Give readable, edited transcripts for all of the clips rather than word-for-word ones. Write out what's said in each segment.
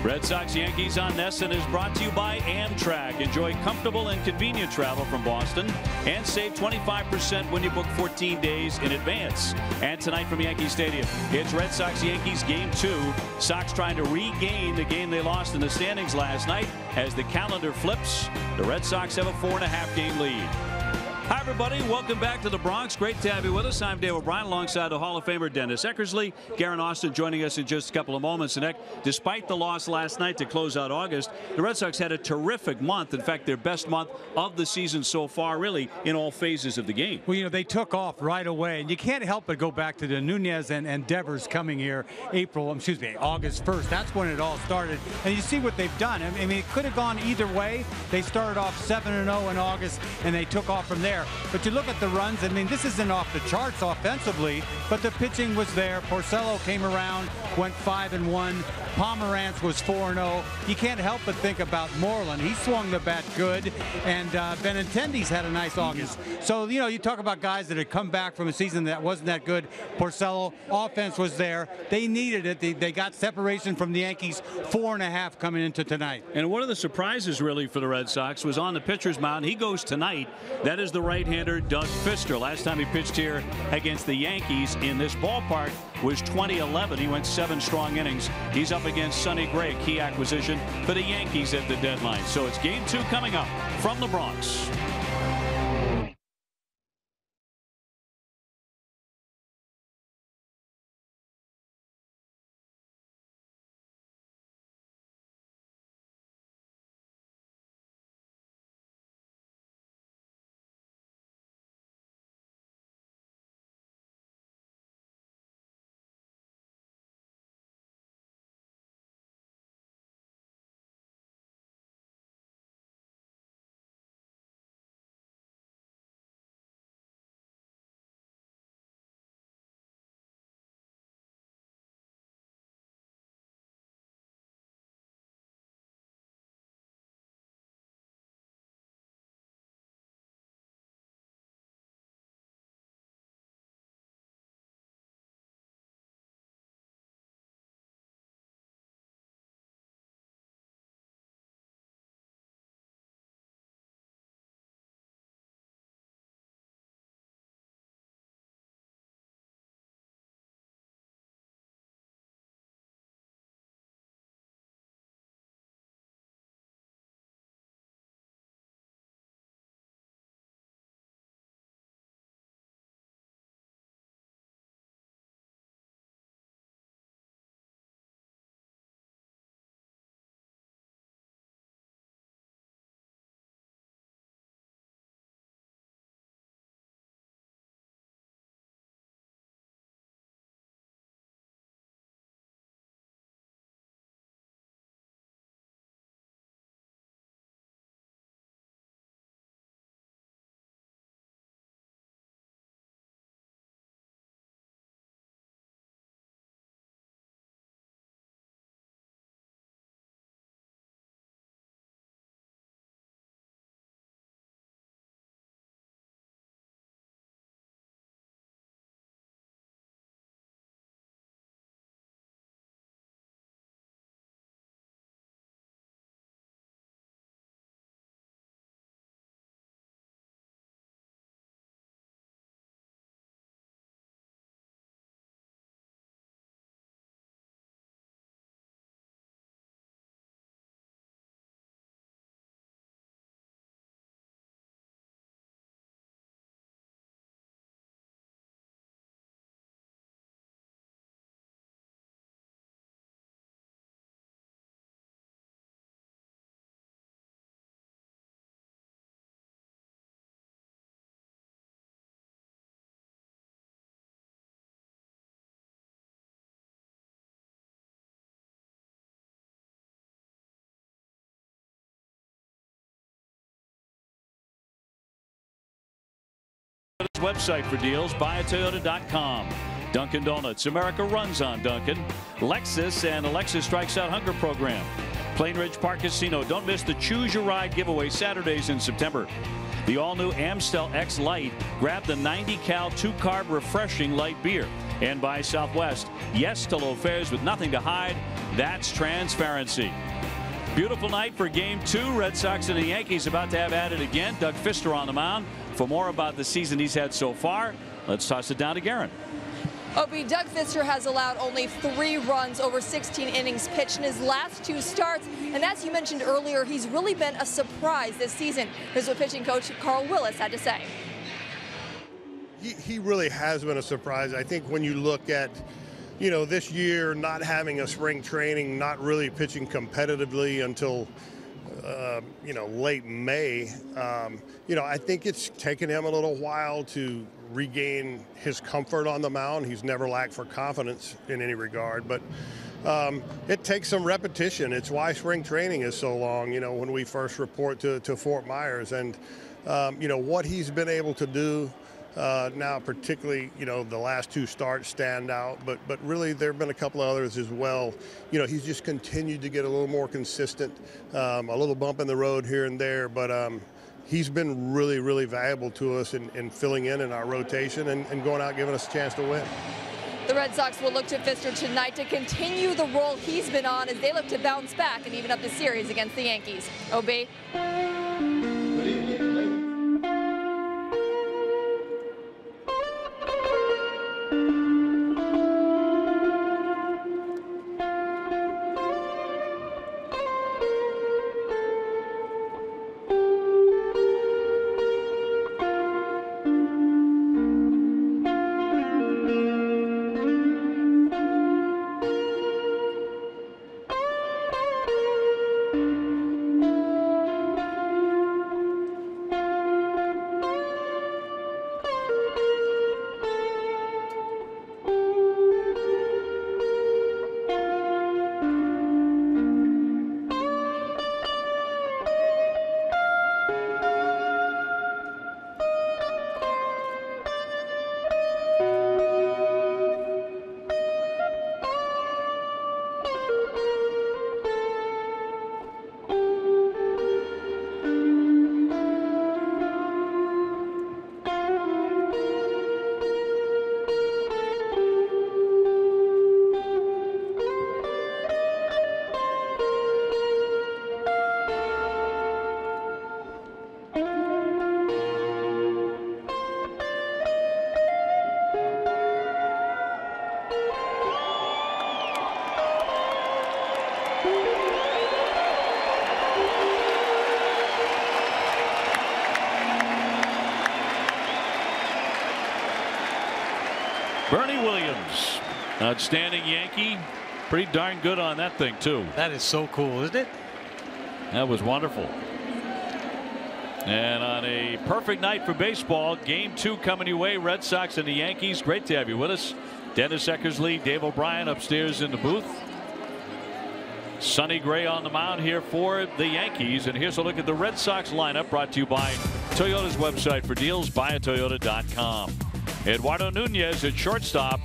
Red Sox Yankees on NESN is brought to you by Amtrak. Enjoy comfortable and convenient travel from Boston and save 25% when you book 14 days in advance. And tonight from Yankee Stadium, it's Red Sox Yankees Game 2. Sox trying to regain the game they lost in the standings last night. As the calendar flips, the Red Sox have a 4.5 game lead. Hi, everybody. Welcome back to the Bronx. Great to have you with us. I'm Dave O'Brien alongside the Hall of Famer Dennis Eckersley. Garen Austin joining us in just a couple of moments. And despite the loss last night to close out August, the Red Sox had a terrific month. In fact, their best month of the season so far, really, in all phases of the game. Well, you know, they took off right away. And you can't help but go back to the Nunez and Devers coming here August 1st. That's when it all started. And you see what they've done. I mean, it could have gone either way. They started off 7-0 in August, and they took off from there. But you look at the runs, I mean, this isn't off the charts offensively, but the pitching was there. Porcello came around, went 5-1. Pomeranz was 4-0. You can't help but think about Moreland. He swung the bat good, and Benintendi's had a nice August. So, you know, you talk about guys that had come back from a season that wasn't that good. Porcello, offense was there. They needed it. They got separation from the Yankees, 4.5 coming into tonight. And one of the surprises, really, for the Red Sox was on the pitcher's mound. He goes tonight. That is the right-hander Doug Fister. Last time he pitched here against the Yankees in this ballpark was 2011. He went 7 strong innings. He's up against Sonny Gray, key acquisition for the Yankees at the deadline. So it's Game 2 coming up from the Bronx. Website for deals, buyatoyota.com. Dunkin' Donuts, America runs on Dunkin'. Lexus and the Lexus Strikes Out Hunger program. Plain Ridge Park Casino. Don't miss the Choose Your Ride giveaway Saturdays in September. The all-new Amstel X Light. Grab the 90-cal 2-carb refreshing light beer. And by Southwest, yes to low fares with nothing to hide. That's transparency. Beautiful night for Game 2. Red Sox and the Yankees about to have at it again. Doug Fister on the mound. For more about the season he's had so far, let's toss it down to Garen. Opie, Doug Fister has allowed only 3 runs over 16 innings pitched in his last 2 starts. And as you mentioned earlier, he's really been a surprise this season. Here's what pitching coach Carl Willis had to say. He really has been a surprise. I think when you look at, this year not having a spring training, not really pitching competitively until, late May, I think it's taken him a little while to regain his comfort on the mound. He's never lacked for confidence in any regard, but it takes some repetition. It's why spring training is so long, when we first report to Fort Myers. And, what he's been able to do now, particularly, the last 2 starts stand out, but really there have been a couple of others as well. He's just continued to get a little more consistent, a little bump in the road here and there, but he's been really, really valuable to us in filling in our rotation and going out giving us a chance to win. The Red Sox will look to Fister tonight to continue the role he's been on as they look to bounce back and even up the series against the Yankees. OB. Bernie Williams, outstanding Yankee. Pretty darn good on that thing, too. That is so cool, isn't it? That was wonderful. And on a perfect night for baseball, Game 2 coming your way, Red Sox and the Yankees. Great to have you with us. Dennis Eckersley, Dave O'Brien upstairs in the booth. Sonny Gray on the mound here for the Yankees. And here's a look at the Red Sox lineup, brought to you by Toyota's website for deals, buyatoyota.com. Eduardo Nunez at shortstop.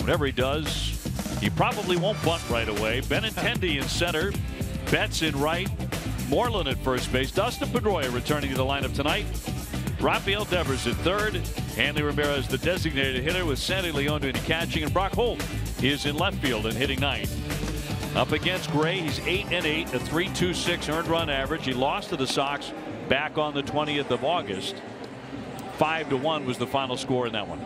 Whatever he does, he probably won't bunt right away. Benintendi in center. Betts in right. Moreland at first base. Dustin Pedroia returning to the lineup tonight. Rafael Devers at third. Hanley Ramirez, the designated hitter, with Sandy Leon doing the catching. And Brock Holt is in left field and hitting ninth. Up against Gray, he's 8-8, a 3.26 earned run average. He lost to the Sox back on the 20th of August. 5-1 was the final score in that one.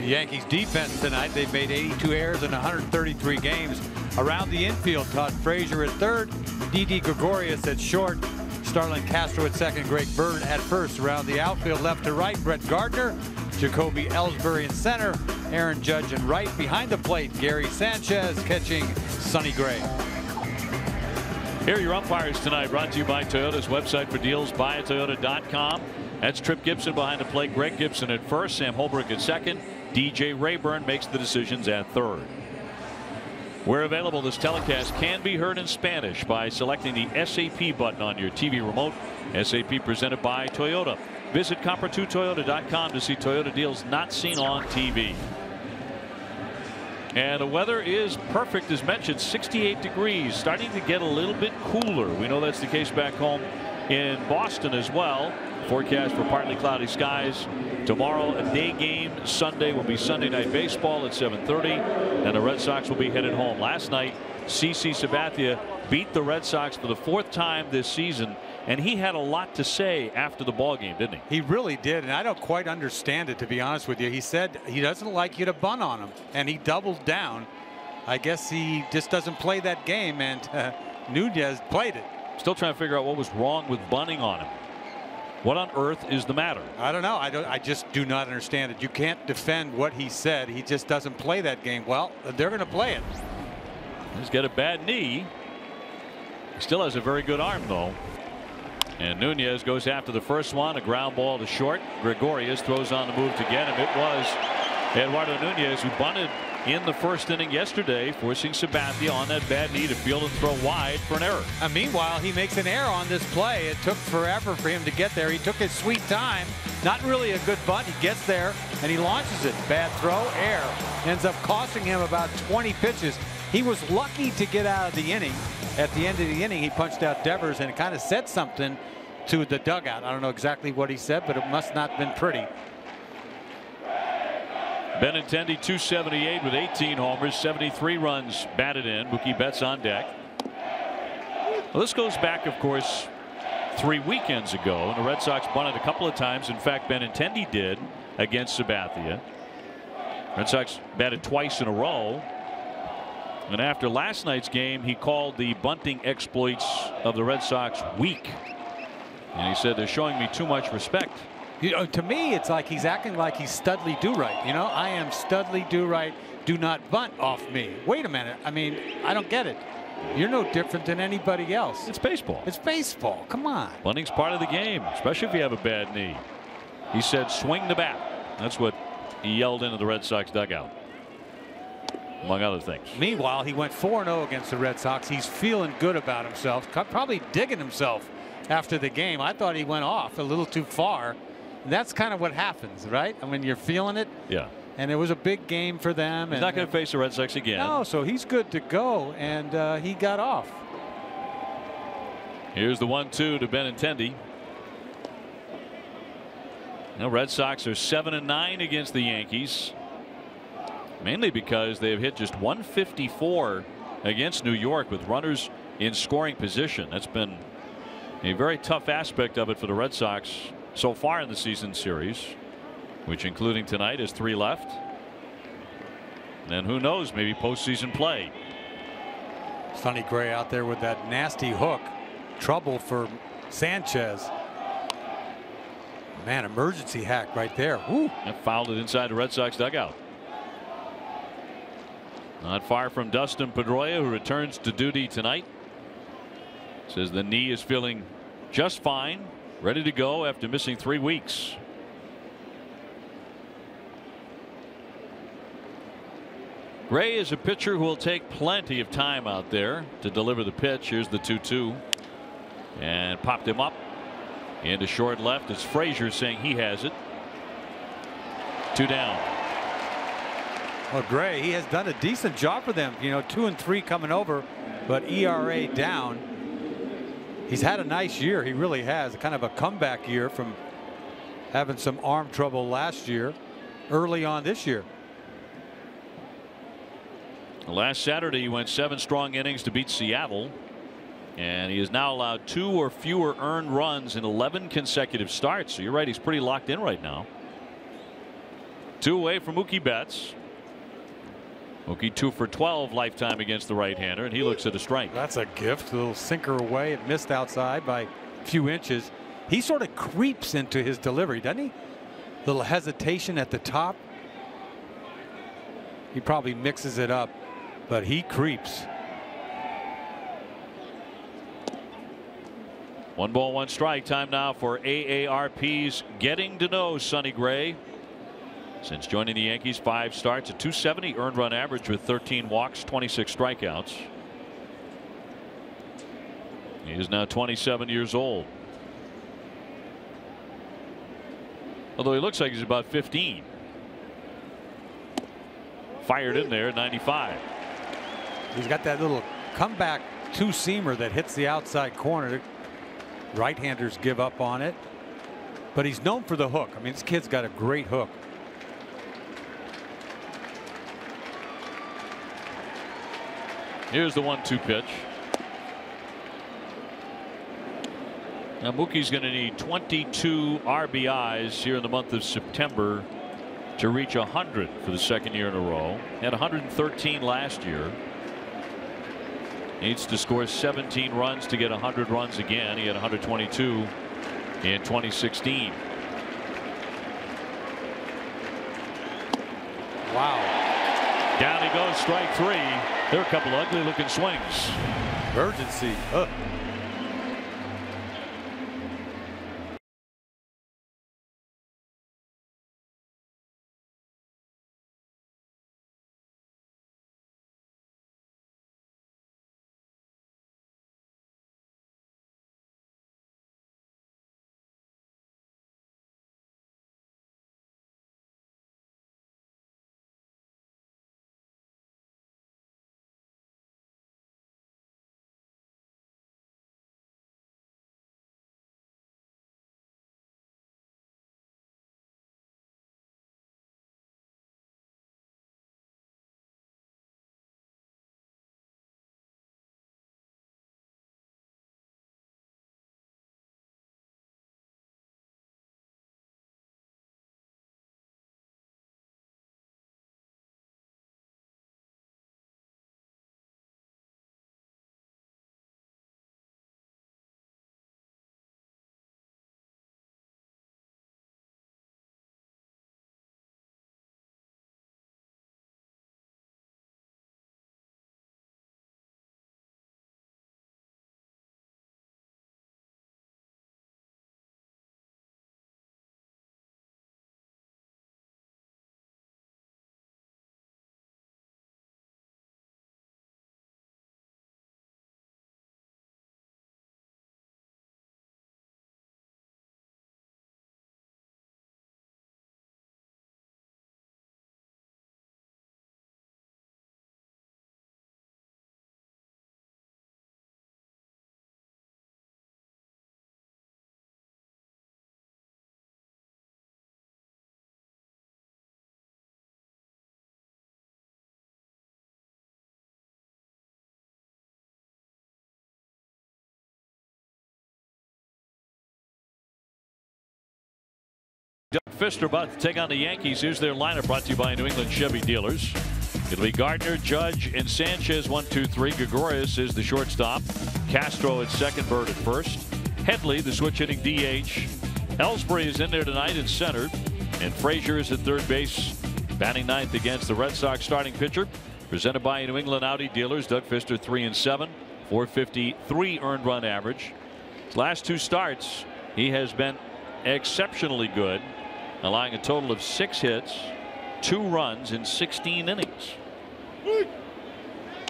The Yankees defense tonight, they've made 82 errors in 133 games. Around the infield, Todd Frazier at third, Didi Gregorius at short, Starlin Castro at second, Greg Bird at first. Around the outfield, left to right, Brett Gardner, Jacoby Ellsbury in center, Aaron Judge in right. Behind the plate, Gary Sanchez catching Sonny Gray. Here are your umpires tonight, brought to you by Toyota's website for deals, buyatoyota.com. That's Trip Gibson behind the plate, Greg Gibson at first, Sam Holbrook at second, DJ Rayburn makes the decisions at third. Where available, this telecast can be heard in Spanish by selecting the SAP button on your TV remote. SAP presented by Toyota. Visit Compar2Toyota.com to see Toyota deals not seen on TV. And the weather is perfect, as mentioned, 68 degrees, starting to get a little bit cooler. We know that's the case back home in Boston as well. Forecast for partly cloudy skies tomorrow, a day game. Sunday will be Sunday Night Baseball at 7:30, and the Red Sox will be headed home. Last night, CC Sabathia beat the Red Sox for the 4th time this season, and he had a lot to say after the ball game, didn't he? He really did, and I don't quite understand it, to be honest with you. He said he doesn't like you to bunt on him, and he doubled down. I guess he just doesn't play that game, and Nunez played it. Still trying to figure out what was wrong with bunting on him. What on earth is the matter? I don't know. I just do not understand it. You can't defend what he said. He just doesn't play that game. Well, they're going to play it. He's got a bad knee. He still has a very good arm, though. And Nunez goes after the first one, a ground ball to short. Gregorius throws on the move to get him. It was Eduardo Nunez who bunted in the first inning yesterday, forcing Sabathia on that bad knee to field and throw wide for an error. And meanwhile, he makes an error on this play. It took forever for him to get there. He took his sweet time. Not really a good bunt. He gets there and he launches it. Bad throw, error. Ends up costing him about 20 pitches. He was lucky to get out of the inning. At the end of the inning, he punched out Devers and kind of said something to the dugout. I don't know exactly what he said, but it must not have been pretty. Benintendi 278 with 18 homers, 73 runs batted in. Mookie Betts on deck. Well, this goes back, of course, 3 weekends ago, and the Red Sox bunted a couple of times. In fact, Benintendi did against Sabathia. Red Sox batted twice in a row. And after last night's game, he called the bunting exploits of the Red Sox weak. And he said they're showing me too much respect. You know, to me, it's like he's acting like he's Studley Do-Right. You know, I am Studley Do-Right. Do not bunt off me. Wait a minute. I mean, I don't get it. You're no different than anybody else. It's baseball. It's baseball. Come on. Bunting's part of the game, especially if you have a bad knee. He said, swing the bat. That's what he yelled into the Red Sox dugout, among other things. Meanwhile, he went 4-0 against the Red Sox. He's feeling good about himself, probably digging himself after the game. I thought he went off a little too far. And that's kind of what happens, right? I mean, you're feeling it. Yeah. And it was a big game for them. He's not going to face the Red Sox again. No, so he's good to go, and he got off. Here's the 1-2 to Benintendi. Now, Red Sox are 7-9 against the Yankees, mainly because they have hit just 154 against New York with runners in scoring position. That's been a very tough aspect of it for the Red Sox so far in the season series, which, including tonight, is 3 left. And who knows, maybe postseason play. Sonny Gray out there with that nasty hook. Trouble for Sanchez. Man, emergency hack right there. Woo. That fouled it inside the Red Sox dugout. Not far from Dustin Pedroia, who returns to duty tonight. Says the knee is feeling just fine, ready to go after missing 3 weeks. Gray is a pitcher who will take plenty of time out there to deliver the pitch. Here's the 2-2, and popped him up into short left. It's Frazier saying he has it. 2 down. Well, Gray, he has done a decent job for them. You know, 2 and 3 coming over, but ERA down. He's had a nice year. He really has. Kind of a comeback year from having some arm trouble last year, early on this year. Last Saturday, he went 7 strong innings to beat Seattle, and he has now allowed 2 or fewer earned runs in 11 consecutive starts. So you're right, he's pretty locked in right now. 2 away from Mookie Betts. Mookie 2 for 12 lifetime against the right-hander, and he looks at a strike. That's a gift. A little sinker away. It missed outside by a few inches. He sort of creeps into his delivery, doesn't he? Little hesitation at the top. He probably mixes it up, but he creeps. 1 ball, 1 strike. Time now for AARP's Getting to Know Sonny Gray. Since joining the Yankees, 5 starts, a .270 earned run average with 13 walks, 26 strikeouts. He is now 27 years old. Although he looks like he's about 15. fired in there, 95. He's got that little comeback two-seamer that hits the outside corner. Right-handers give up on it, but he's known for the hook. I mean, this kid's got a great hook. Here's the 1-2 pitch. Now Mookie's going to need 22 RBIs here in the month of September to reach 100 for the second year in a row. He had 113 last year. Needs to score 17 runs to get 100 runs again. He had 122 in 2016. Wow. Down he goes, strike three. There are a couple ugly looking swings. Emergency. Doug Fister about to take on the Yankees. Here's their lineup, brought to you by New England Chevy dealers. It'll be Gardner, Judge, and Sanchez 1, 2, 3. Gregorius is the shortstop. Castro at second, Bird at first. Headley, the switch hitting DH. Ellsbury is in there tonight in center. And Frazier is at third base, batting ninth against the Red Sox starting pitcher. Presented by New England Audi dealers. Doug Fister 3-7, 453 earned run average. His last two starts, he has been exceptionally good, allowing a total of 6 hits, 2 runs in 16 innings.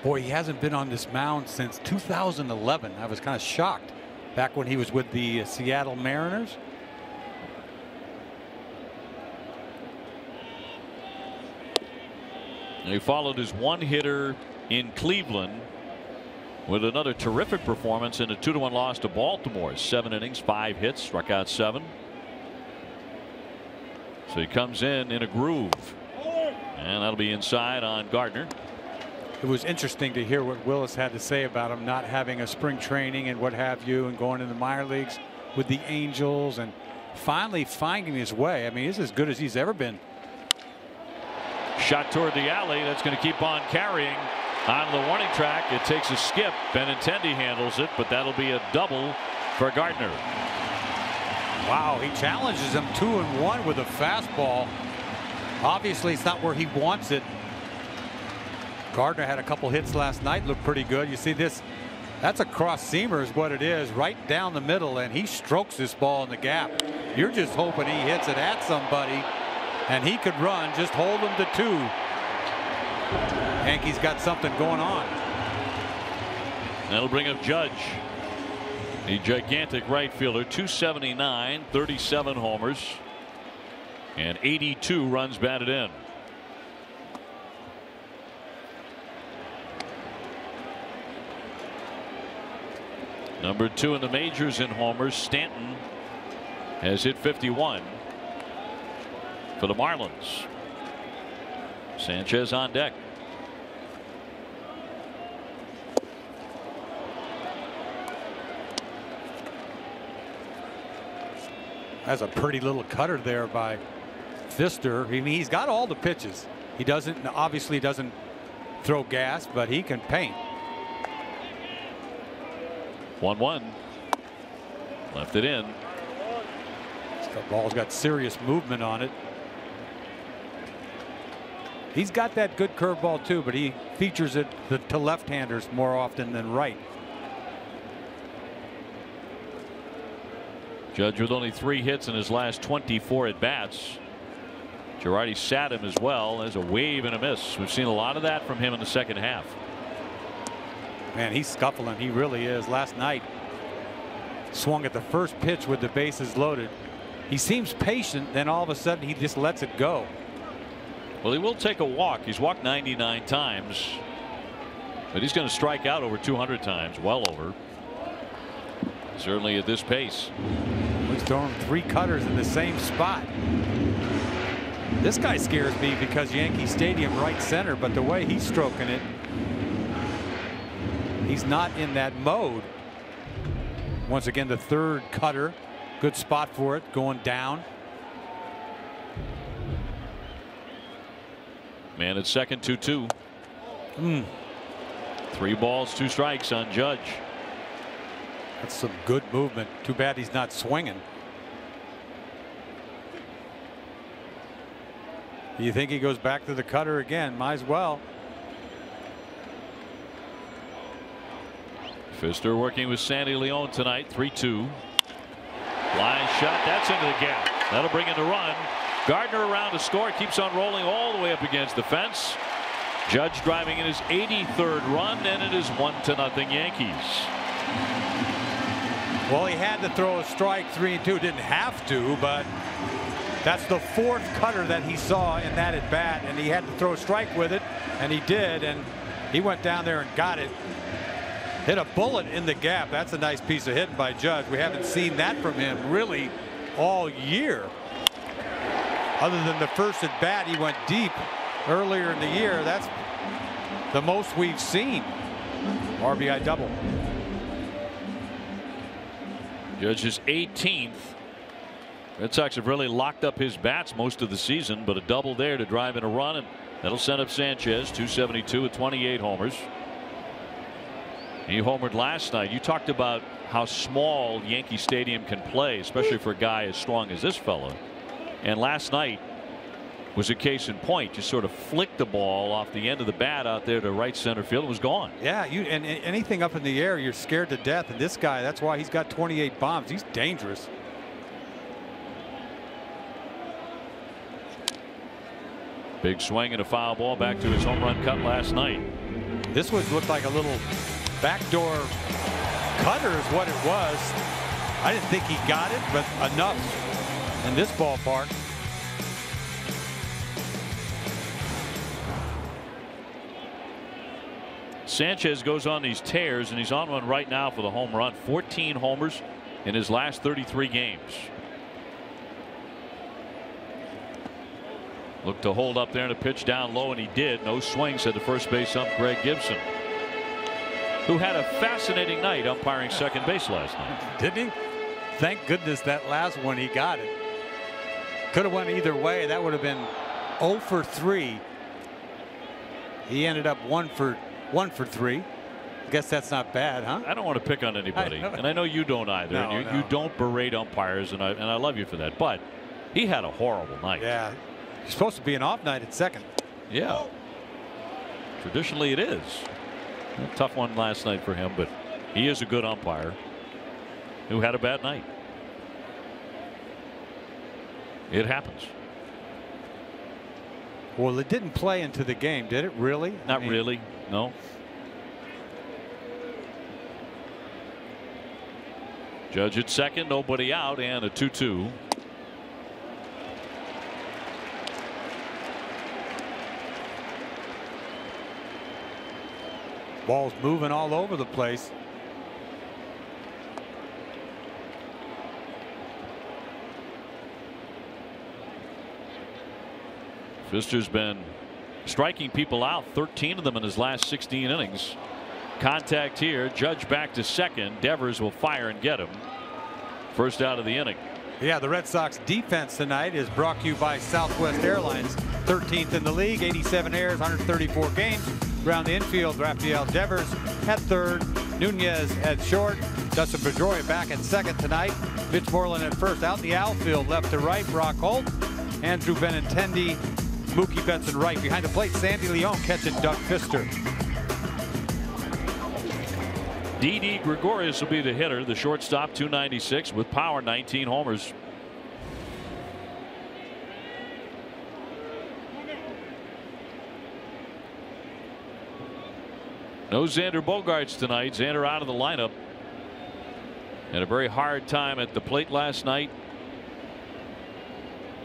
Boy, he hasn't been on this mound since 2011. I was kind of shocked back when he was with the Seattle Mariners. And he followed his one-hitter in Cleveland with another terrific performance in a 2-1 loss to Baltimore. 7 innings, 5 hits, struck out 7. So he comes in a groove, and that'll be inside on Gardner. It was interesting to hear what Willis had to say about him not having a spring training and what have you, and going in the minor leagues with the Angels and finally finding his way. I mean, he's as good as he's ever been. Shot toward the alley. That's going to keep on carrying. On the warning track, it takes a skip. Benintendi handles it, but that'll be a double for Gardner. Wow, he challenges him 2-1 with a fastball. Obviously, it's not where he wants it. Gardner had a couple hits last night, looked pretty good. You see this? That's a cross seamer is what it is, right down the middle, and he strokes this ball in the gap. You're just hoping he hits it at somebody, and he could run. Just hold him to 2. Yankees got something going on. That'll bring up Judge, a gigantic right fielder, 279, 37 homers, and 82 runs batted in. Number 2 in the majors in homers. Stanton has hit 51 for the Marlins. Sanchez on deck. That's a pretty little cutter there by Pfister. I mean, he's got all the pitches. He obviously doesn't throw gas, but he can paint. 1-1. Left it in. The ball's got serious movement on it. He's got that good curveball too, but he features it to left-handers more often than right. Judge with only 3 hits in his last 24 at bats. Girardi sat him as well as a wave and a miss. We've seen a lot of that from him in the second half. Man, he's scuffling. He really is. Last night swung at the first pitch with the bases loaded. He seems patient, then all of a sudden he just lets it go. Well, he will take a walk. He's walked 99 times, but he's going to strike out over 200 times, well over. Certainly at this pace. He's throwing 3 cutters in the same spot. This guy scares me because Yankee Stadium right center, but the way he's stroking it, he's not in that mode. Once again, the 3rd cutter, good spot for it, going down. Man at second, 2-2. 3 balls, 2 strikes on Judge. That's some good movement. Too bad he's not swinging. You think he goes back to the cutter again? Might as well. Pfister working with Sandy Leon tonight. 3-2. Line shot. That's into the gap. That'll bring in the run. Gardner around to score. Keeps on rolling all the way up against the fence. Judge driving in his 83rd run, and it is 1-0 Yankees. Well, he had to throw a strike 3-2. Didn't have to, but that's the 4th cutter that he saw in that at bat, and he had to throw a strike with it, and he did, and he went down there and got it. Hit a bullet in the gap. That's a nice piece of hitting by Judge. We haven't seen that from him really all year. Other than the first at bat, he went deep earlier in the year. That's the most we've seen. RBI double. Judge's 18th. Red Sox have really locked up his bats most of the season, but a double there to drive in a run, and that'll send up Sanchez. 272 with 28 homers. He homered last night. You talked about how small Yankee Stadium can play, especially for a guy as strong as this fella. And last night was a case in point. Just sort of flicked the ball off the end of the bat out there to right center field. It was gone. Yeah, and anything up in the air, you're scared to death. And this guy, that's why he's got 28 bombs. He's dangerous. Big swing and a foul ball back to his home run cut last night. This looked like a little backdoor cutter is what it was. I didn't think he got it, but enough in this ballpark. Sanchez goes on these tears, and he's on one right now for the home run. 14 homers in his last 33 games. Looked to hold up there and a pitch down low, and he did. No swing, said the first base ump Greg Gibson, who had a fascinating night umpiring second base last night. Didn't he? Thank goodness that last one he got it. Could have went either way. That would have been 0 for 3. He ended up 1 for 3. I guess that's not bad, huh? I don't want to pick on anybody, and I know you don't either. No, and you don't berate umpires, and I love you for that. But he had a horrible night. Yeah. It's supposed to be an off night at second. Yeah. Traditionally it is. A tough one last night for him, but he is a good umpire who had a bad night. It happens. Well, it didn't play into the game, did it really? Not really. No. Judge at second, nobody out, and a 2-2. Ball's moving all over the place. Fister's been striking people out, 13 of them in his last 16 innings. Contact here. Judge back to second. Devers will fire and get him. First out of the inning. Yeah, the Red Sox defense tonight is brought to you by Southwest Airlines. 13th in the league, 87 errors, 134 games. Around the infield, Rafael Devers at third, Nunez at short, Dustin Pedroia back at second tonight, Mitch Moreland at first. Out in the outfield, left to right, Brock Holt, Andrew Benintendi, Mookie Betts right. Behind the plate, Sandy Leon catching Doug Fister. Didi Gregorius will be the hitter. The shortstop, 296 with power, 19 homers. No Xander Bogaerts tonight. Xander out of the lineup. Had a very hard time at the plate last night.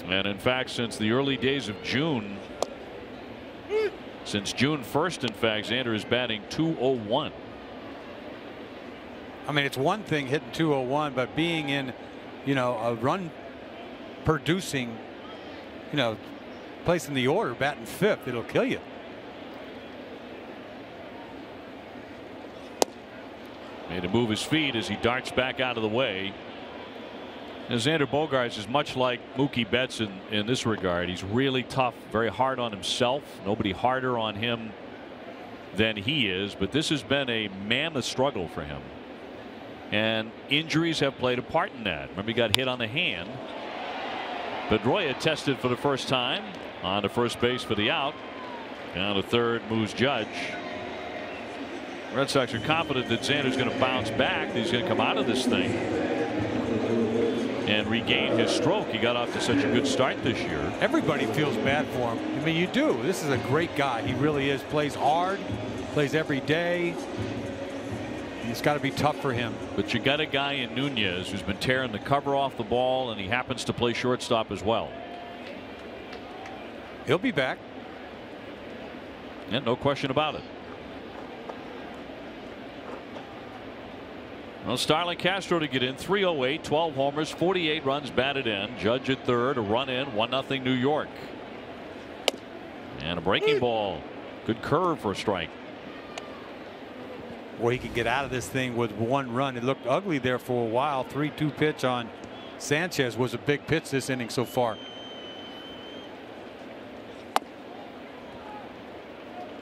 And in fact, since the early days of June, since June 1st, in fact, Xander is batting .201. I mean, it's one thing hitting .201, but being in, a run producing, place in the order, batting fifth, it'll kill you. Made to move his feet as he darts back out of the way. And Xander Bogaerts is much like Mookie Betts in this regard. He's really tough, very hard on himself. Nobody harder on him than he is. But this has been a mammoth struggle for him. And injuries have played a part in that. Remember, he got hit on the hand. Pedroia tested for the first time on to first base for the out. Down to third moves Judge. Red Sox are confident that Xander's going to bounce back. That he's going to come out of this thing and regain his stroke. He got off to such a good start this year. Everybody feels bad for him. I mean, you do. This is a great guy. He really is. Plays hard, plays every day. It's got to be tough for him. But you got a guy in Nunez who's been tearing the cover off the ball, and he happens to play shortstop as well. He'll be back. Yeah, no question about it. Well, Starlin Castro to get in, 308, 12 homers, 48 runs batted in. Judge at third, a run in, 1-0 New York. And a breaking ball. Good curve for a strike. Boy, he could get out of this thing with one run. It looked ugly there for a while. 3-2 pitch on Sanchez was a big pitch this inning so far.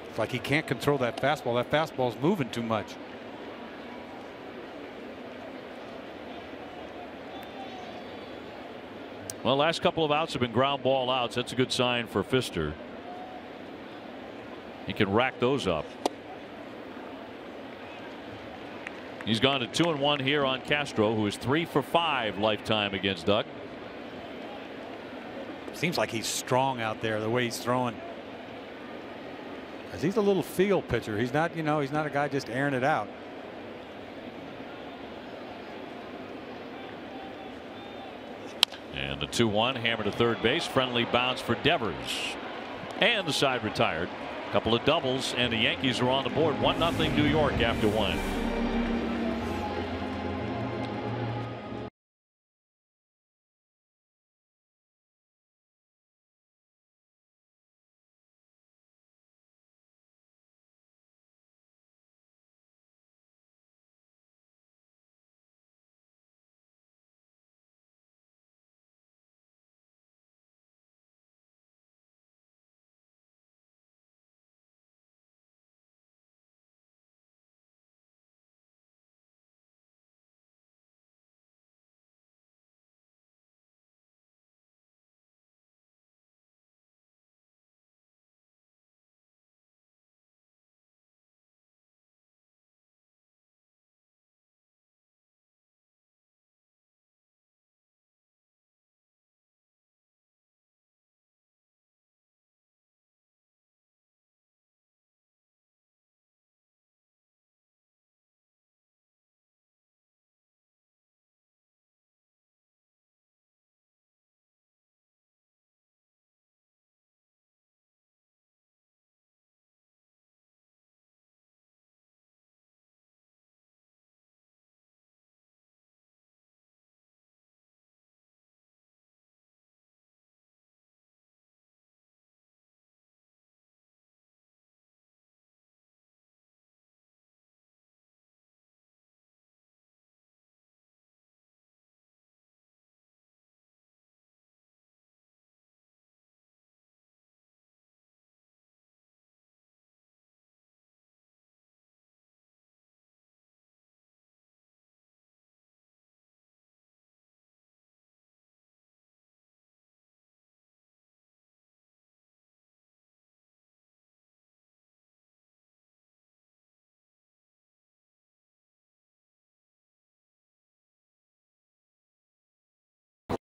It's like he can't control that fastball. That fastball's moving too much. Well, last couple of outs have been ground ball outs. That's a good sign for Fister. He can rack those up. He's gone to 2-1 here on Castro, who is 3 for 5 lifetime against Doug. Seems like he's strong out there the way he's throwing. He's a little field pitcher. He's not, he's not a guy just airing it out. And the 2-1 hammer to third base. Friendly bounce for Devers. And the side retired. Couple of doubles, and the Yankees are on the board. 1-0 New York after 1.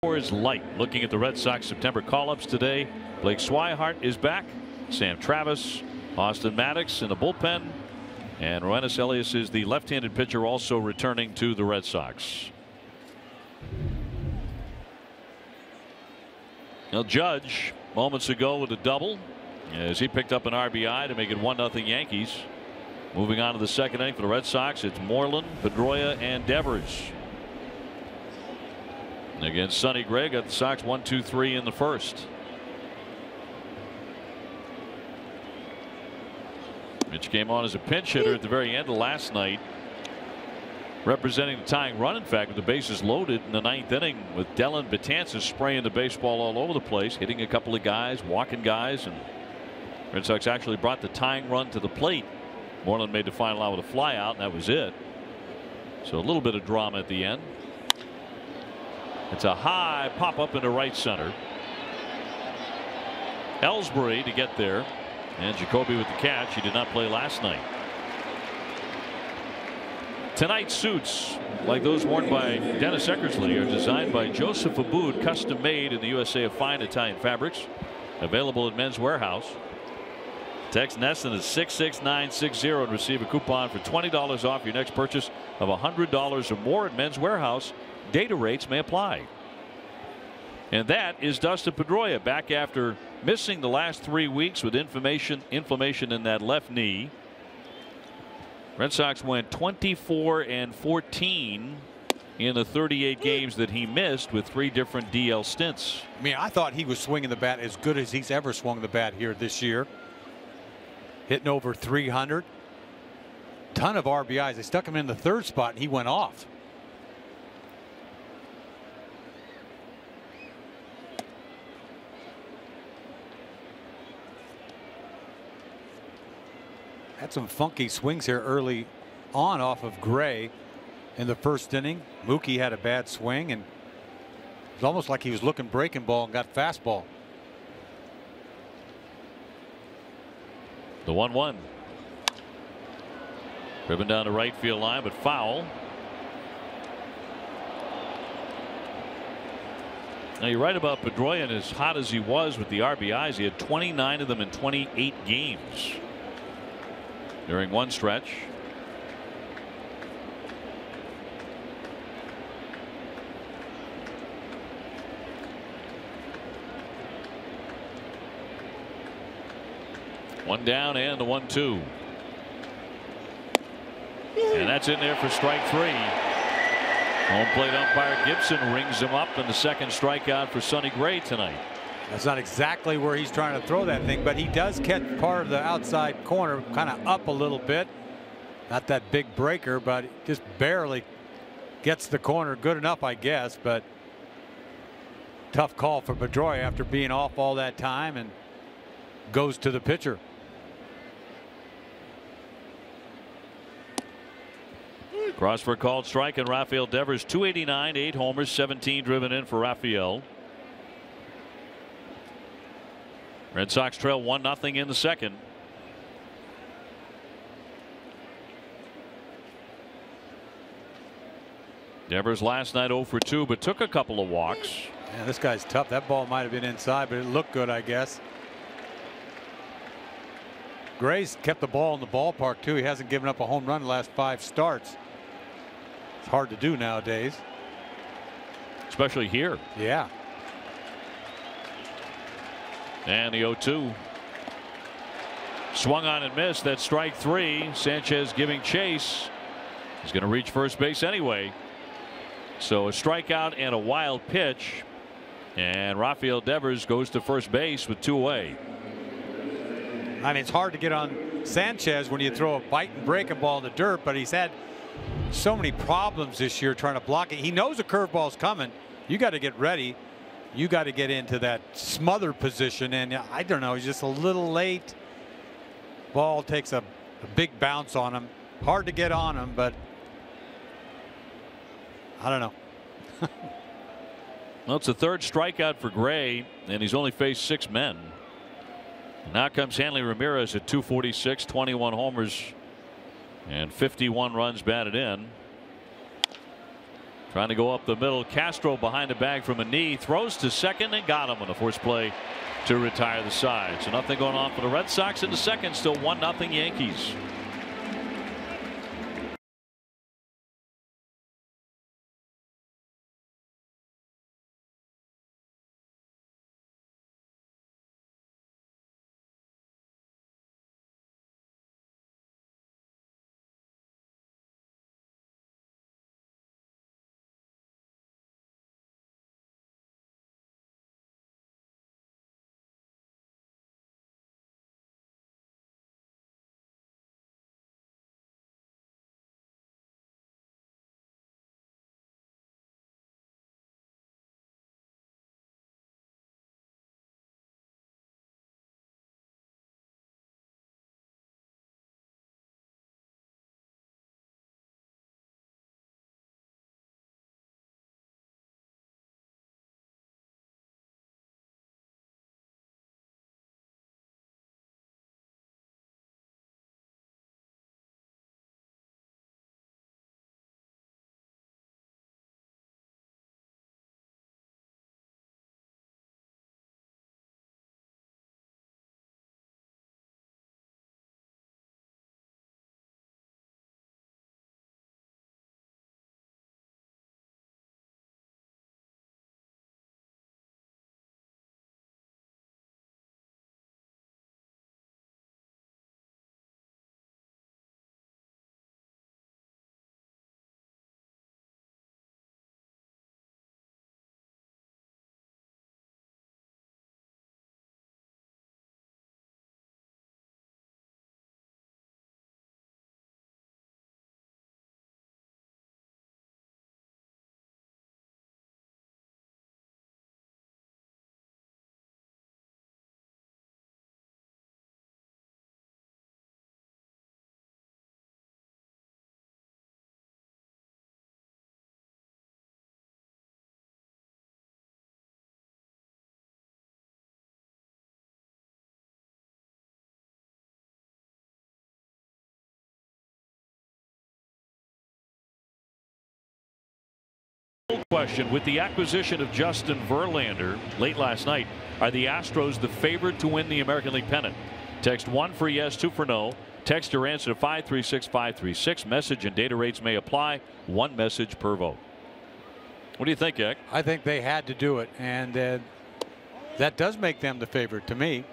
Scores light. Looking at the Red Sox September call-ups today, Blake Swihart is back. Sam Travis, Austin Maddox in the bullpen, and Roenis Elias is the left-handed pitcher also returning to the Red Sox. Now Judge moments ago with a double as he picked up an RBI to make it 1-0 Yankees. Moving on to the second inning for the Red Sox, it's Moreland, Pedroia, and Devers. And again, Sonny Gray got the Sox 1-2-3 in the first. Mitch came on as a pinch hitter at the very end of last night, representing the tying run, in fact, with the bases loaded in the ninth inning, with Dellin Betances spraying the baseball all over the place, hitting a couple of guys, walking guys, and Red Sox actually brought the tying run to the plate. Moreland made the final out with a fly out, and that was it. So a little bit of drama at the end. It's a high pop up into right center. Ellsbury to get there, and Jacoby with the catch. He did not play last night. Tonight's suits, like those worn by Dennis Eckersley, are designed by Joseph Abboud, custom made in the USA of fine Italian fabrics. Available at Men's Warehouse. Text NESN at 66960 and receive a coupon for $20 off your next purchase of $100 or more at Men's Warehouse. Data rates may apply. And that is Dustin Pedroia, back after missing the last 3 weeks with inflammation in that left knee. Red Sox went 24-14 in the 38 games that he missed with 3 different DL stints. I mean, I thought he was swinging the bat as good as he's ever swung the bat here this year. Hitting over 300. Ton of RBIs. They stuck him in the third spot and he went off. Had some funky swings here early on off of Gray in the first inning. Mookie had a bad swing, and it was almost like he was looking breaking ball and got fastball. The 1-1. Driven down the right field line, but foul. Now you're right about Pedroia, and as hot as he was with the RBIs, he had 29 of them in 28 games during one stretch. One down and the 1-2. And that's in there for strike 3. Home plate umpire Gibson rings him up, and the second strikeout for Sonny Gray tonight. That's not exactly where he's trying to throw that thing, but he does catch part of the outside corner kind of up a little bit. Not that big breaker, but just barely gets the corner good enough, I guess. But tough call for Pedroia after being off all that time, and goes to the pitcher. Cross for a called strike, and Rafael Devers 289, 8 homers, 17 driven in for Rafael. Red Sox trail 1-0 in the second. Devers last night 0 for 2, but took a couple of walks. Yeah, this guy's tough. That ball might have been inside, but it looked good, I guess. Gray's kept the ball in the ballpark too. He hasn't given up a home run the last 5 starts. It's hard to do nowadays, especially here. Yeah. And the 0-2. Swung on and missed. That's strike 3. Sanchez giving chase. He's going to reach first base anyway. So a strikeout and a wild pitch. And Rafael Devers goes to first base with 2 away. I mean, it's hard to get on Sanchez when you throw a bite and breaking ball in the dirt, but he's had so many problems this year trying to block it. He knows a curveball's coming. You got to get ready. You got to get into that smother position, and I don't know, he's just a little late. Ball takes a big bounce on him. Hard to get on him, but I don't know. Well, it's the 3rd strikeout for Gray, and he's only faced 6 men. Now comes Hanley Ramirez at 246, 21 homers, and 51 runs batted in. Trying to go up the middle. Castro behind the bag from a knee. Throws to second and got him on the forced play to retire the side. So nothing going on for the Red Sox in the second. Still 1-0 Yankees. Question: with the acquisition of Justin Verlander late last night, are the Astros the favorite to win the American League pennant? Text 1 for yes, 2 for no. Text your answer to 536-536. Message and data rates may apply. One message per vote. What do you think, Eck? I think they had to do it, and that does make them the favorite to me.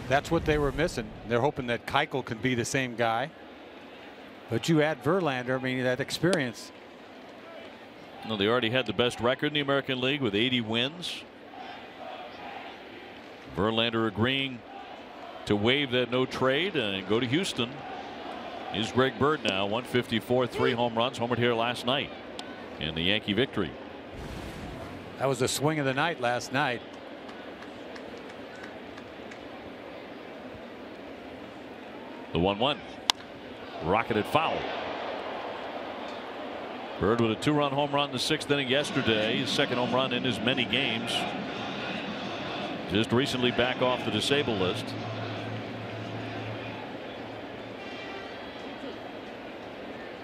That's what they were missing. They're hoping that Keuchel can be the same guy. But you add Verlander, I mean, that experience. Well, they already had the best record in the American League with 80 wins. Verlander agreeing to waive that no trade and go to Houston. Here's Greg Bird now, 154, 3 home runs, homered here last night in the Yankee victory. That was the swing of the night last night. The 1-1. Rocketed foul. Bird with a 2-run home run in the 6th inning yesterday. His 2nd home run in as many games. Just recently back off the disabled list.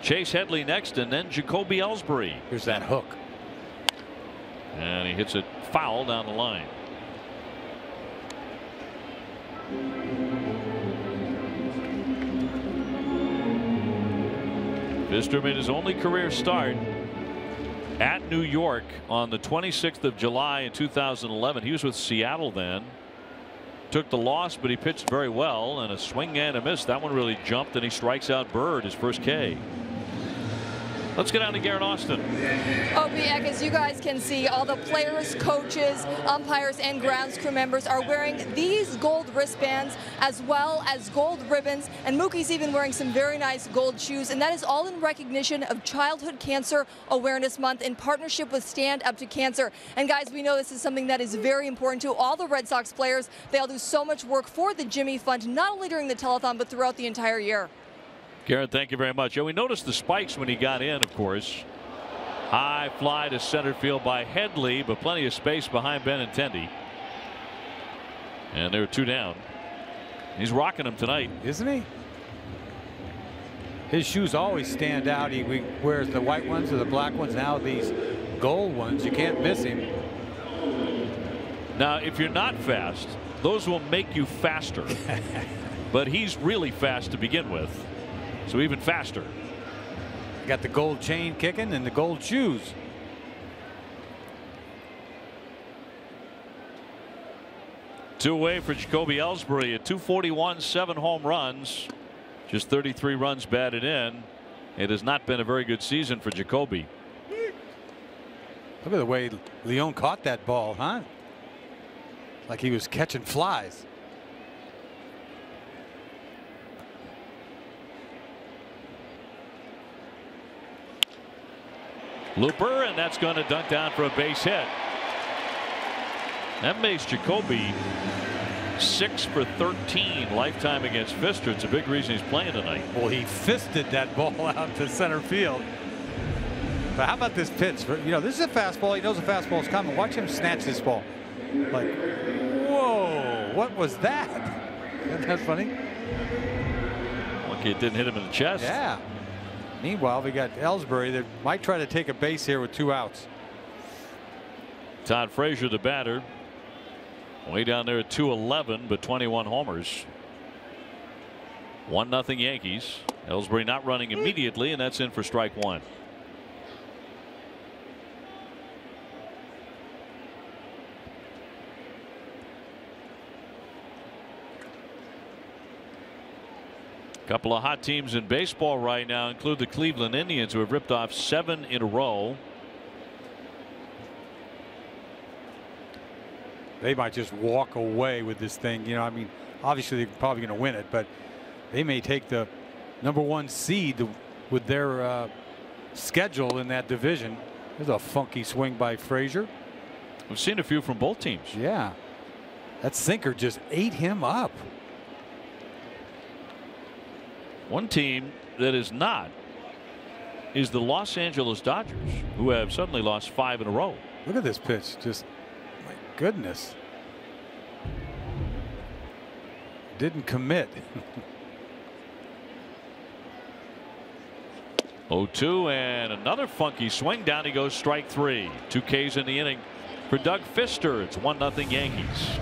Chase Headley next, and then Jacoby Ellsbury. Here's that hook. And he hits it foul down the line. Pfister made his only career start at New York on the 26th of July in 2011. He was with Seattle then. Took the loss, but he pitched very well, and a swing and a miss. That one really jumped, and he strikes out Bird, his first K. Let's get down to Garrett Austin. Eck, as you guys can see, all the players, coaches, umpires, and grounds crew members are wearing these gold wristbands as well as gold ribbons. And Mookie's even wearing some very nice gold shoes. And that is all in recognition of Childhood Cancer Awareness Month in partnership with Stand Up to Cancer. And guys, we know this is something that is very important to all the Red Sox players. They all do so much work for the Jimmy Fund, not only during the telethon, but throughout the entire year. Garrett, thank you very much. We noticed the spikes when he got in, of course. High fly to center field by Headley, but plenty of space behind Benintendi. And there are 2 down. He's rocking them tonight, isn't he? His shoes always stand out. He wears the white ones or the black ones. Now these gold ones, you can't miss him. Now, if you're not fast, those will make you faster. But he's really fast to begin with, so even faster. Got the gold chain kicking and the gold shoes. Two away for Jacoby Ellsbury at 241, 7 home runs, just 33 runs batted in. It has not been a very good season for Jacoby. Look at the way Leon caught that ball, huh? Like he was catching flies. Looper, and that's going to dunk down for a base hit. That makes Jacoby 6 for 13 lifetime against Fister. It's a big reason he's playing tonight. Well, he fisted that ball out to center field. But how about this pitch? You know, this is a fastball. He knows a fastball is coming. Watch him snatch this ball. Like, whoa, what was that? Isn't that funny? Lucky it didn't hit him in the chest. Yeah. Meanwhile, we got Ellsbury that might try to take a base here with 2 outs. Todd Frazier, the batter, way down there at 211, but 21 homers. 1-0 Yankees. Ellsbury not running immediately, and that's in for strike one. Couple of hot teams in baseball right now include the Cleveland Indians, who have ripped off 7 in a row. They might just walk away with this thing. You know, I mean, obviously they're probably going to win it, but they may take the #1 seed with their schedule in that division. There's a funky swing by Frazier. We've seen a few from both teams. Yeah, that sinker just ate him up. One team that is not is the Los Angeles Dodgers, who have suddenly lost 5 in a row. Look at this pitch. Just, my goodness. Didn't commit. 0-2, and another funky swing. Down he goes, strike 3. 2 Ks in the inning for Doug Fister. It's 1-0 Yankees.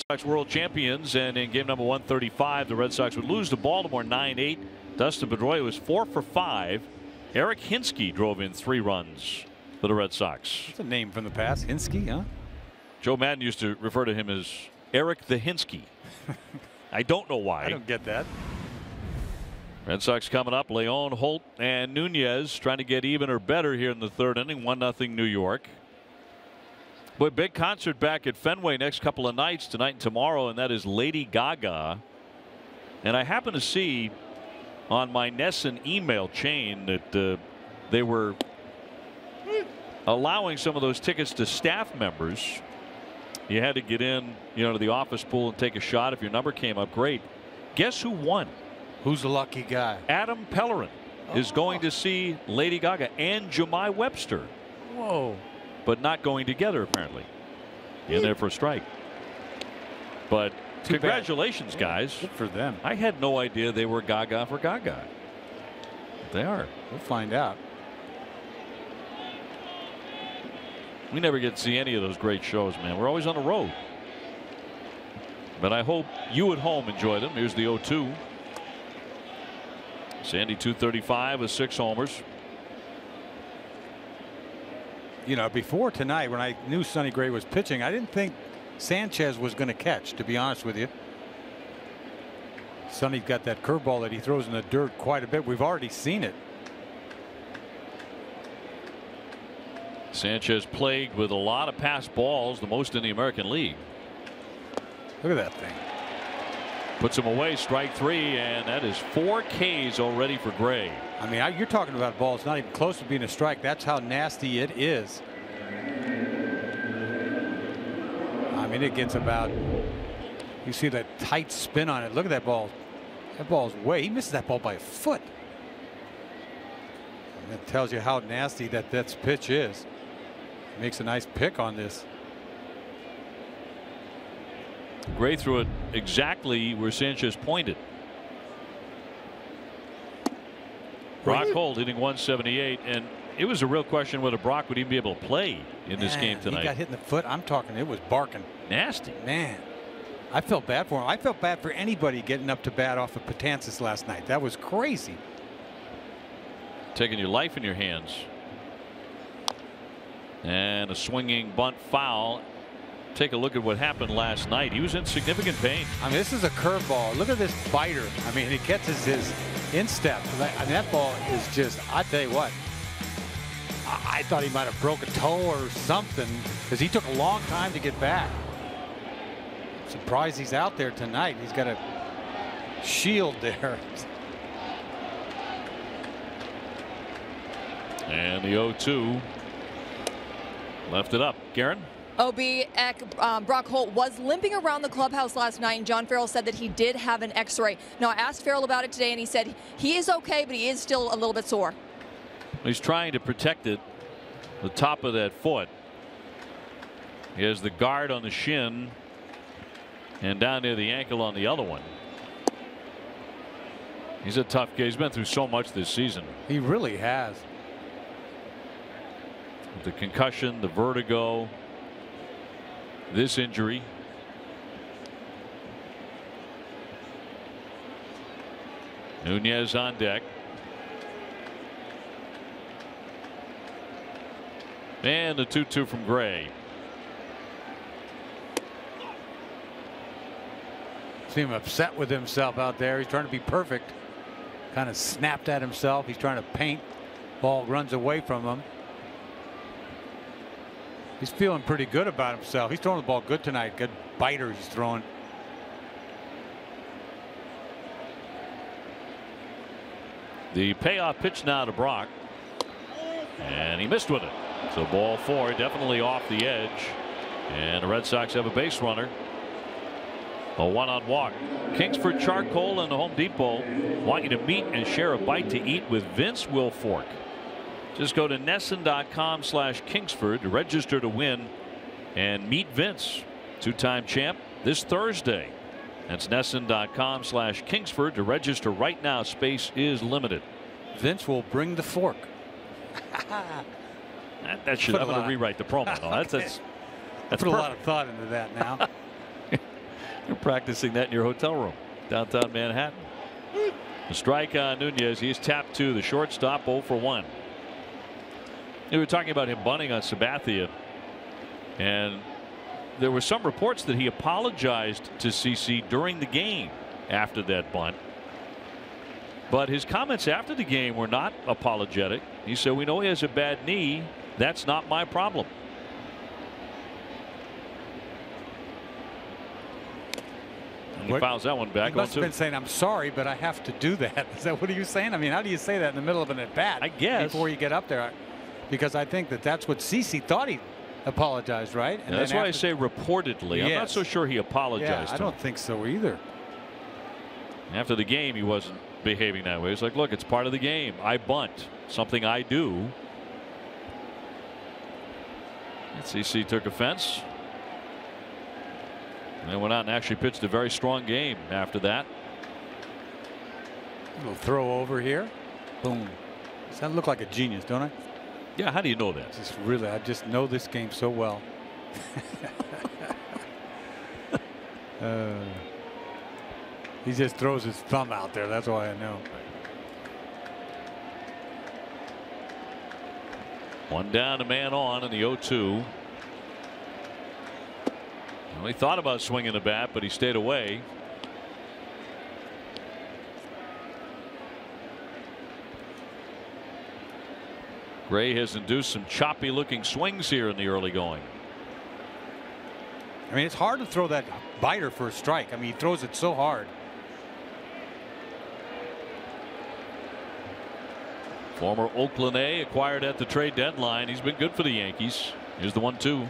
Sox world champions, and in game number 135 the Red Sox would lose to Baltimore 9-8. Dustin Pedroia was 4 for 5. Eric Hinsky drove in 3 runs for the Red Sox. That's a name from the past. Hinsky, huh? Joe Madden used to refer to him as Eric the Hinsky. I don't know why. I don't get that. Red Sox coming up. Leon, Holt, and Nunez trying to get even or better here in the third inning. 1-0 New York. But big concert back at Fenway next couple of nights, tonight and tomorrow, and that is Lady Gaga. And I happen to see on my NESN email chain that they were allowing some of those tickets to staff members. You had to get in, to the office pool and take a shot if your number came up. Great. Guess who won? Who's the lucky guy? Adam Pellerin is going to see Lady Gaga and Jemai Webster. Whoa. But not going together, apparently. In there for a strike. But congratulations, guys. Good for them. I had no idea they were Gaga for Gaga. They are. We'll find out. We never get to see any of those great shows, man. We're always on the road. But I hope you at home enjoy them. Here's the 0-2. Sandy 235 with 6 homers. Before tonight, when I knew Sonny Gray was pitching, I didn't think Sanchez was going to catch, to be honest with you. Sonny's got that curveball that he throws in the dirt quite a bit. We've already seen it. Sanchez plagued with a lot of passed balls, the most in the American League. Look at that thing. Puts him away, strike 3, and that is 4 Ks already for Gray. I mean, you're talking about balls not even close to being a strike. That's how nasty it is. I mean, it gets about, you see that tight spin on it. Look at that ball. That ball's way, he misses that ball by a foot. And that tells you how nasty that pitch is. Makes a nice pick on this. Gray threw it exactly where Sanchez pointed. Brock Holt hitting 178, and it was a real question whether Brock would even be able to play in this game tonight. He got hit in the foot. I'm talking, it was barking. Nasty. Man, I felt bad for him. I felt bad for anybody getting up to bat off of Betances last night. That was crazy. Taking your life in your hands. And a swinging bunt foul. Take a look at what happened last night. He was in significant pain. I mean, this is a curveball. Look at this biter. I mean, he catches his instep. I mean, that ball is just, I tell you what, I thought he might have broke a toe or something because he took a long time to get back. Surprised he's out there tonight. He's got a shield there. And the 0-2 left it up. Garen? OB, Brock Holt was limping around the clubhouse last night, and John Farrell said that he did have an x-ray. Now, I asked Farrell about it today, and he said he is okay, but he is still a little bit sore. He's trying to protect it, the top of that foot. He has the guard on the shin and down near the ankle on the other one. He's a tough guy. He's been through so much this season. He really has. The concussion, the vertigo, this injury. Nunez on deck. And the 2-2 from Gray. See him upset with himself out there. He's trying to be perfect. Kind of snapped at himself. He's trying to paint. Ball runs away from him. He's feeling pretty good about himself. He's throwing the ball good tonight. Good biter he's throwing. The payoff pitch now to Brock. And he missed with it. So ball 4, definitely off the edge. And the Red Sox have a base runner. A one-on walk. Kingsford Charcoal and the Home Depot want you to meet and share a bite to eat with Vince Wilfork. Just go to NESN.com/Kingsford to register to win and meet Vince, 2-time champ, this Thursday. That's NESN.com/Kingsford to register right now. Space is limited. Vince will bring the fork. that should. I'm going to rewrite the promo. No, that's put a lot of thought into that now. You're practicing that in your hotel room, downtown Manhattan. The strike on Nunez. He's tapped to the shortstop, 0 for 1. We were talking about him bunting on Sabathia, and there were some reports that he apologized to CC during the game after that bunt. But his comments after the game were not apologetic. He said, "We know he has a bad knee. That's not my problem." And he fouls that one back. He must have been saying, "I'm sorry, but I have to do that." Is that what are you saying? I mean, how do you say that in the middle of an at bat? I guess before you get up there, because I think that's what CC thought he apologized, right? And that's why I say reportedly. Yes. I'm not so sure he apologized. Yeah, I don't think so either. After the game, he wasn't behaving that way. He's like, "Look, it's part of the game. I bunt, something I do." And CC took offense. And then went out and actually pitched a very strong game after that. A little throw over here. Boom. Does that look like a genius, don't I? Yeah, how do you know that? Just really, I just know this game so well. He just throws his thumb out there. That's why I know. One down, a man on in the 0-2. Well, he thought about swinging the bat, but he stayed away. Gray has induced some choppy looking swings here in the early going. I mean, it's hard to throw that biter for a strike. I mean, he throws it so hard. Former Oakland A, acquired at the trade deadline. He's been good for the Yankees. Here's the 1-2.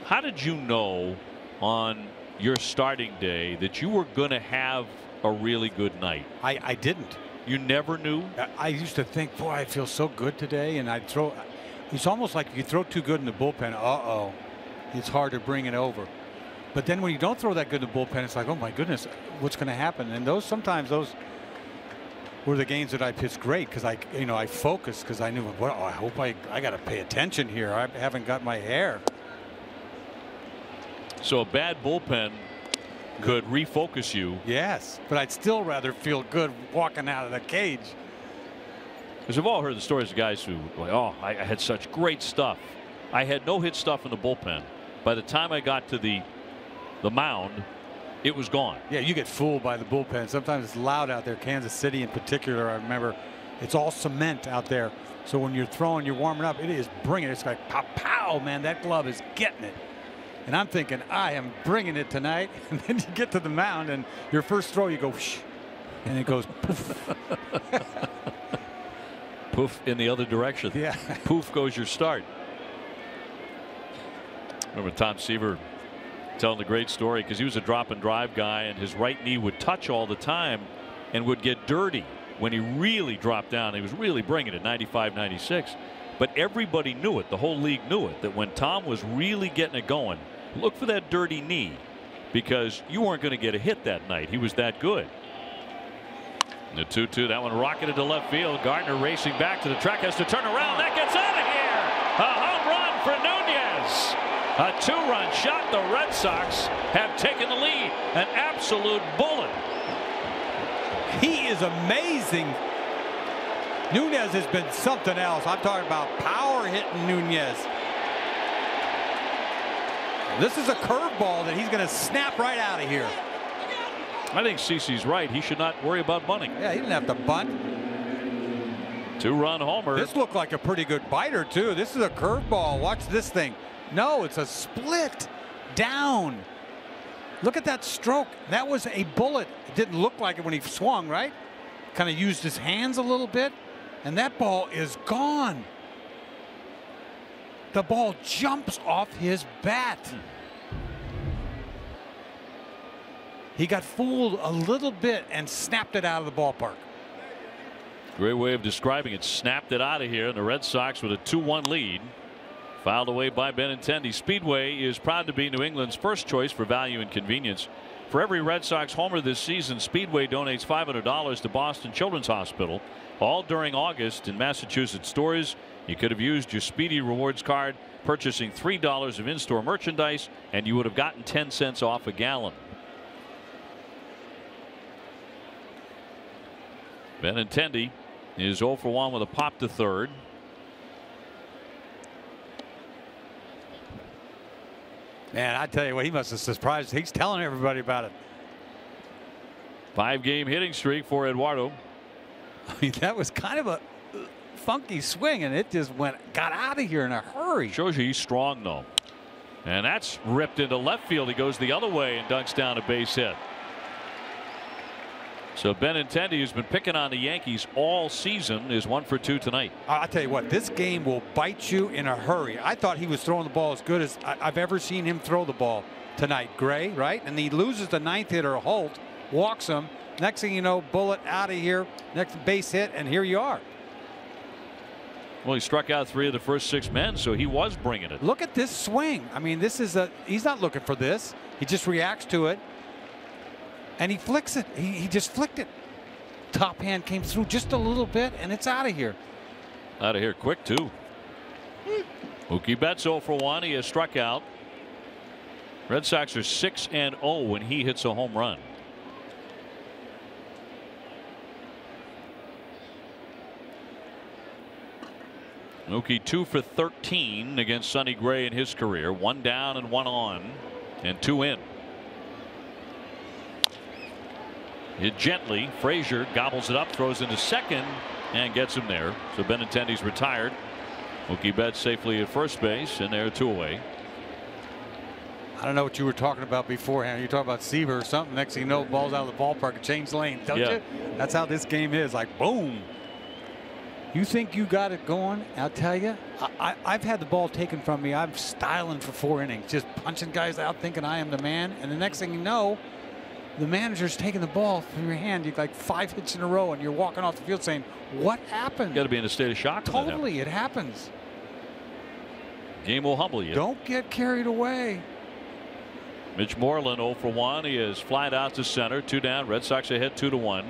How did you know on your starting day that you were going to have a really good night? I didn't. You never knew? I used to think, boy, I feel so good today, and I'd throw. It's almost like if you throw too good in the bullpen, uh-oh, it's hard to bring it over. But then when you don't throw that good in the bullpen, it's like, oh my goodness, what's going to happen? And sometimes those were the games that I pitched great because I focused because I knew, well, I hope I got to pay attention here. I haven't got my hair. So a bad bullpen could refocus you. Yes, but I'd still rather feel good walking out of the cage. Because we've all heard the stories of guys who like, oh, I had such great stuff. I had no hit stuff in the bullpen. By the time I got to the mound, it was gone. Yeah, you get fooled by the bullpen. Sometimes it's loud out there. Kansas City in particular, I remember, it's all cement out there. So when you're throwing, you're warming up, it is bringing it. It's like pow, pow, man, that glove is getting it. And I'm thinking, I am bringing it tonight. And then you get to the mound, and your first throw, you go, whoosh, and it goes poof. Poof in the other direction. Yeah. Poof goes your start. Remember Tom Seaver telling the great story because he was a drop and drive guy, and his right knee would touch all the time and would get dirty when he really dropped down. He was really bringing it 95, 96. But everybody knew it. The whole league knew it, that when Tom was really getting it going, look for that dirty knee because you weren't going to get a hit that night. He was that good. The 2-2, that one rocketed to left field. Gardner racing back to the track, has to turn around. That gets out of here. A home run for Nunez. A 2-run shot. The Red Sox have taken the lead. An absolute bullet. He is amazing. Nunez has been something else. I'm talking about power hitting Nunez. This is a curveball that he's going to snap right out of here. I think CC's right. He should not worry about bunting. Yeah, he didn't have to bunt. 2-run homer. This looked like a pretty good biter, too. This is a curveball. Watch this thing. No, it's a split down. Look at that stroke. That was a bullet. It didn't look like it when he swung, right? Kind of used his hands a little bit. And that ball is gone. The ball jumps off his bat. He got fooled a little bit and snapped it out of the ballpark. Great way of describing it. Snapped it out of here, and the Red Sox with a 2-1 lead. Fouled away by Benintendi. Speedway is proud to be New England's first choice for value and convenience. For every Red Sox homer this season, Speedway donates $500 to Boston Children's Hospital. All during August in Massachusetts stores. You could have used your Speedy Rewards card purchasing $3 of in-store merchandise, and you would have gotten 10 cents off a gallon. Benintendi is 0 for 1 with a pop to third. Man, I tell you what, he must have surprised. He's telling everybody about it. 5-game hitting streak for Eduardo. I mean, that was kind of a funky swing, and it just got out of here in a hurry. Shows you he's strong, though. And that's ripped into left field. He goes the other way and dunks down a base hit. So Benintendi, who's been picking on the Yankees all season, is 1 for 2 tonight. I'll tell you what, this game will bite you in a hurry. I thought he was throwing the ball as good as I've ever seen him throw the ball tonight. Gray, right? And he loses the 9th hitter, Holt, walks him. Next thing you know, Bullet out of here, next base hit, and here you are. Well, he struck out 3 of the first 6 men, so he was bringing it. Look at this swing. I mean, he's not looking for this. He just reacts to it. And he flicks it. He just flicked it. Top hand came through just a little bit, and it's out of here. Out of here quick, too. Mookie Betts 0 for 1. He has struck out. Red Sox are 6-0 when he hits a home run. Mookie 2 for 13 against Sonny Gray in his career. 1 down and 1 on, and 2 in. Hit gently. Frazier gobbles it up, throws into second, and gets him there. So Benintendi's retired. Mookie Betts safely at first base, and they're 2 away. I don't know what you were talking about beforehand. You're talking about Seaver or something. Next thing you know, ball's out of the ballpark and change lanes, don't you? That's how this game is. Like, boom. You think you got it going? I'll tell you, I've had the ball taken from me. I'm styling for 4 innings, just punching guys out, thinking I am the man. And the next thing you know, the manager's taking the ball from your hand. You're like 5 hits in a row, and you're walking off the field saying, "What happened?" You got to be in a state of shock. Totally, it happens. Game will humble you. Don't get carried away. Mitch Moreland 0 for 1. He is flied out to center. 2 down. Red Sox ahead 2-1.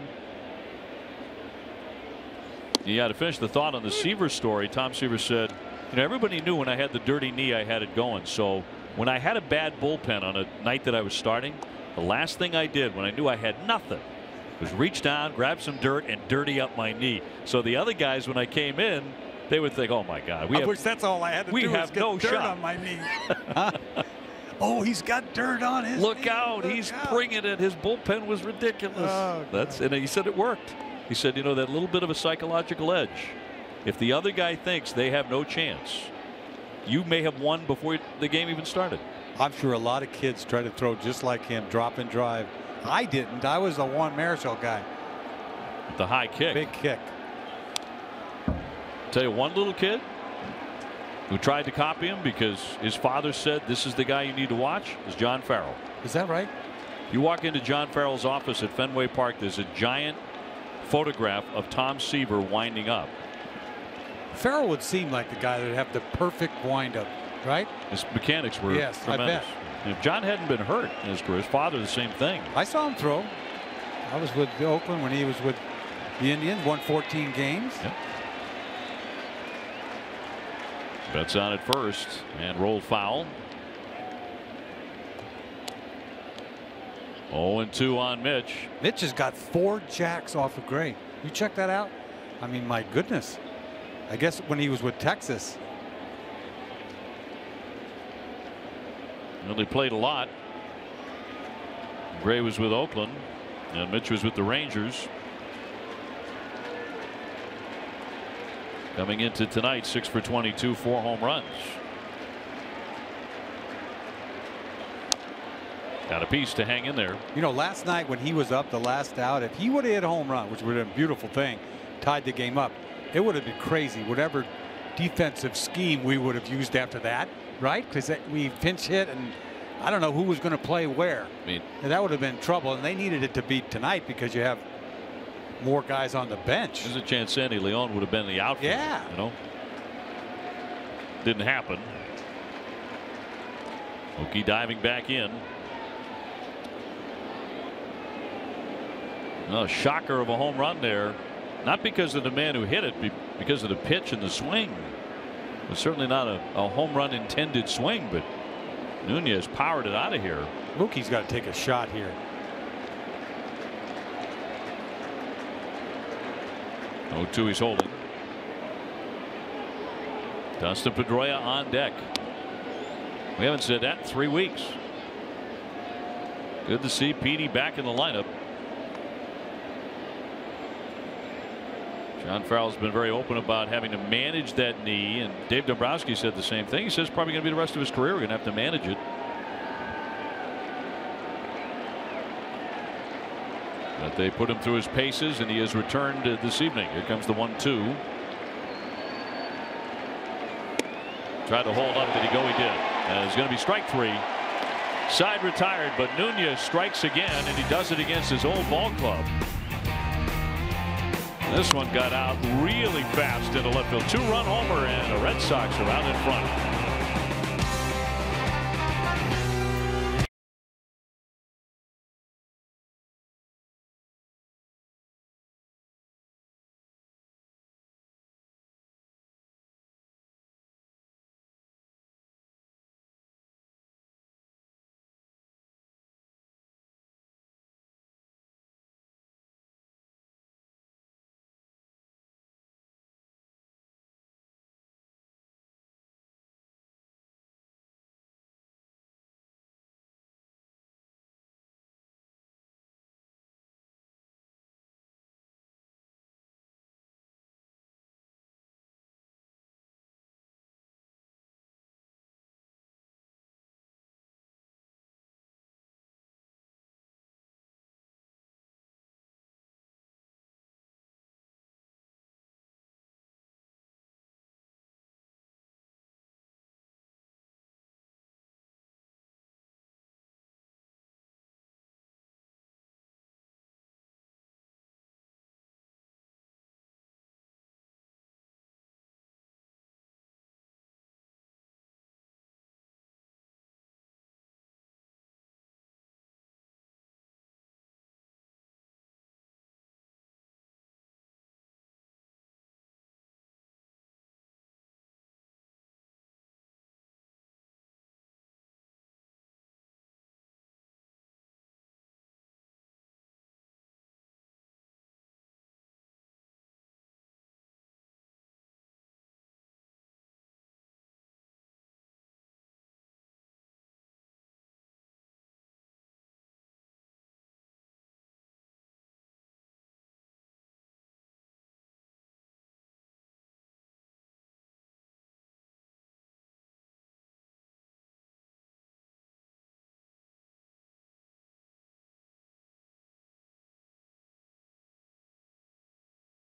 Yeah, to finish the thought on the Seaver story, Tom Seaver said, "You know, everybody knew when I had the dirty knee, I had it going. So when I had a bad bullpen on a night that I was starting, the last thing I did when I knew I had nothing was reach down, grab some dirt, and dirty up my knee. So the other guys, when I came in, they would think, oh, my God. I wish that's all I had to do was get no dirt shot on my knee." Oh, he's got dirt on his Look knee. out. He's bringing it. His bullpen was ridiculous. Oh, and he said it worked. He said, you know, that little bit of a psychological edge. If the other guy thinks they have no chance, you may have won before the game even started. I'm sure a lot of kids try to throw just like him, drop and drive. I didn't. I was the Juan Marichal guy. The high kick. Big kick. Tell you one little kid who tried to copy him because his father said this is the guy you need to watch is John Farrell. Is that right? You walk into John Farrell's office at Fenway Park, there's a giant photograph of Tom Seaver winding up. Farrell would seem like the guy that would have the perfect windup, right? His mechanics were tremendous. I bet. If John hadn't been hurt in his career, his father the same thing. I saw him throw. I was with Oakland when he was with the Indians, won 14 games. Yep. Betts on at first and rolled foul. 0-2 on Mitch. Mitch has got 4 jacks off of Gray. You check that out? I mean, my goodness. I guess when he was with Texas. Well, they played a lot. Gray was with Oakland and Mitch was with the Rangers. Coming into tonight, 6 for 22, 4 home runs. Got a piece to hang in there. You know, last night when he was up the last out, if he would have hit a home run, which would have been a beautiful thing, tied the game up, it would have been crazy. Whatever defensive scheme we would have used after that, right? Because we pinch hit and I don't know who was going to play where. I mean, and that would have been trouble, and they needed it to beat tonight because you have more guys on the bench. There's a chance Sandy Leon would have been the outfield. Yeah. You know, didn't happen. Mookie diving back in. A shocker of a home run there. Not because of the man who hit it, because of the pitch and the swing. It was certainly not a home run intended swing, but Nunez powered it out of here. Mookie's got to take a shot here. 0-2 he's holding. Dustin Pedroia on deck. We haven't said that in 3 weeks. Good to see Petey back in the lineup. John Farrell's been very open about having to manage that knee, and Dave Dombrowski said the same thing. He says probably going to be the rest of his career. We're going to have to manage it. But they put him through his paces, and he has returned this evening. Here comes the 1-2. Tried to hold up. Did he go? He did. And it's going to be strike 3. Side retired, but Nunez strikes again, and he does it against his old ball club. This one got out really fast into left field. 2-run homer, and the Red Sox are out in front.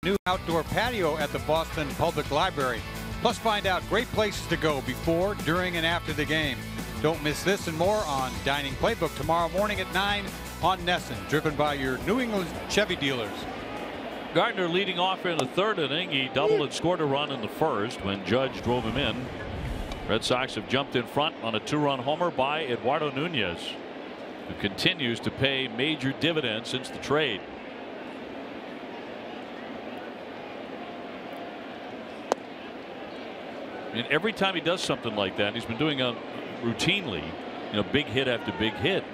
New outdoor patio at the Boston Public Library. Plus, find out great places to go before, during, and after the game. Don't miss this and more on Dining Playbook tomorrow morning at 9 on Nesson, driven by your New England Chevy dealers. Gardner leading off in the 3rd inning. He doubled and scored a run in the 1st when Judge drove him in. Red Sox have jumped in front on a 2-run homer by Eduardo Nunez, who continues to pay major dividends since the trade. And every time he does something like that, he's been doing it routinely, big hit after big hit,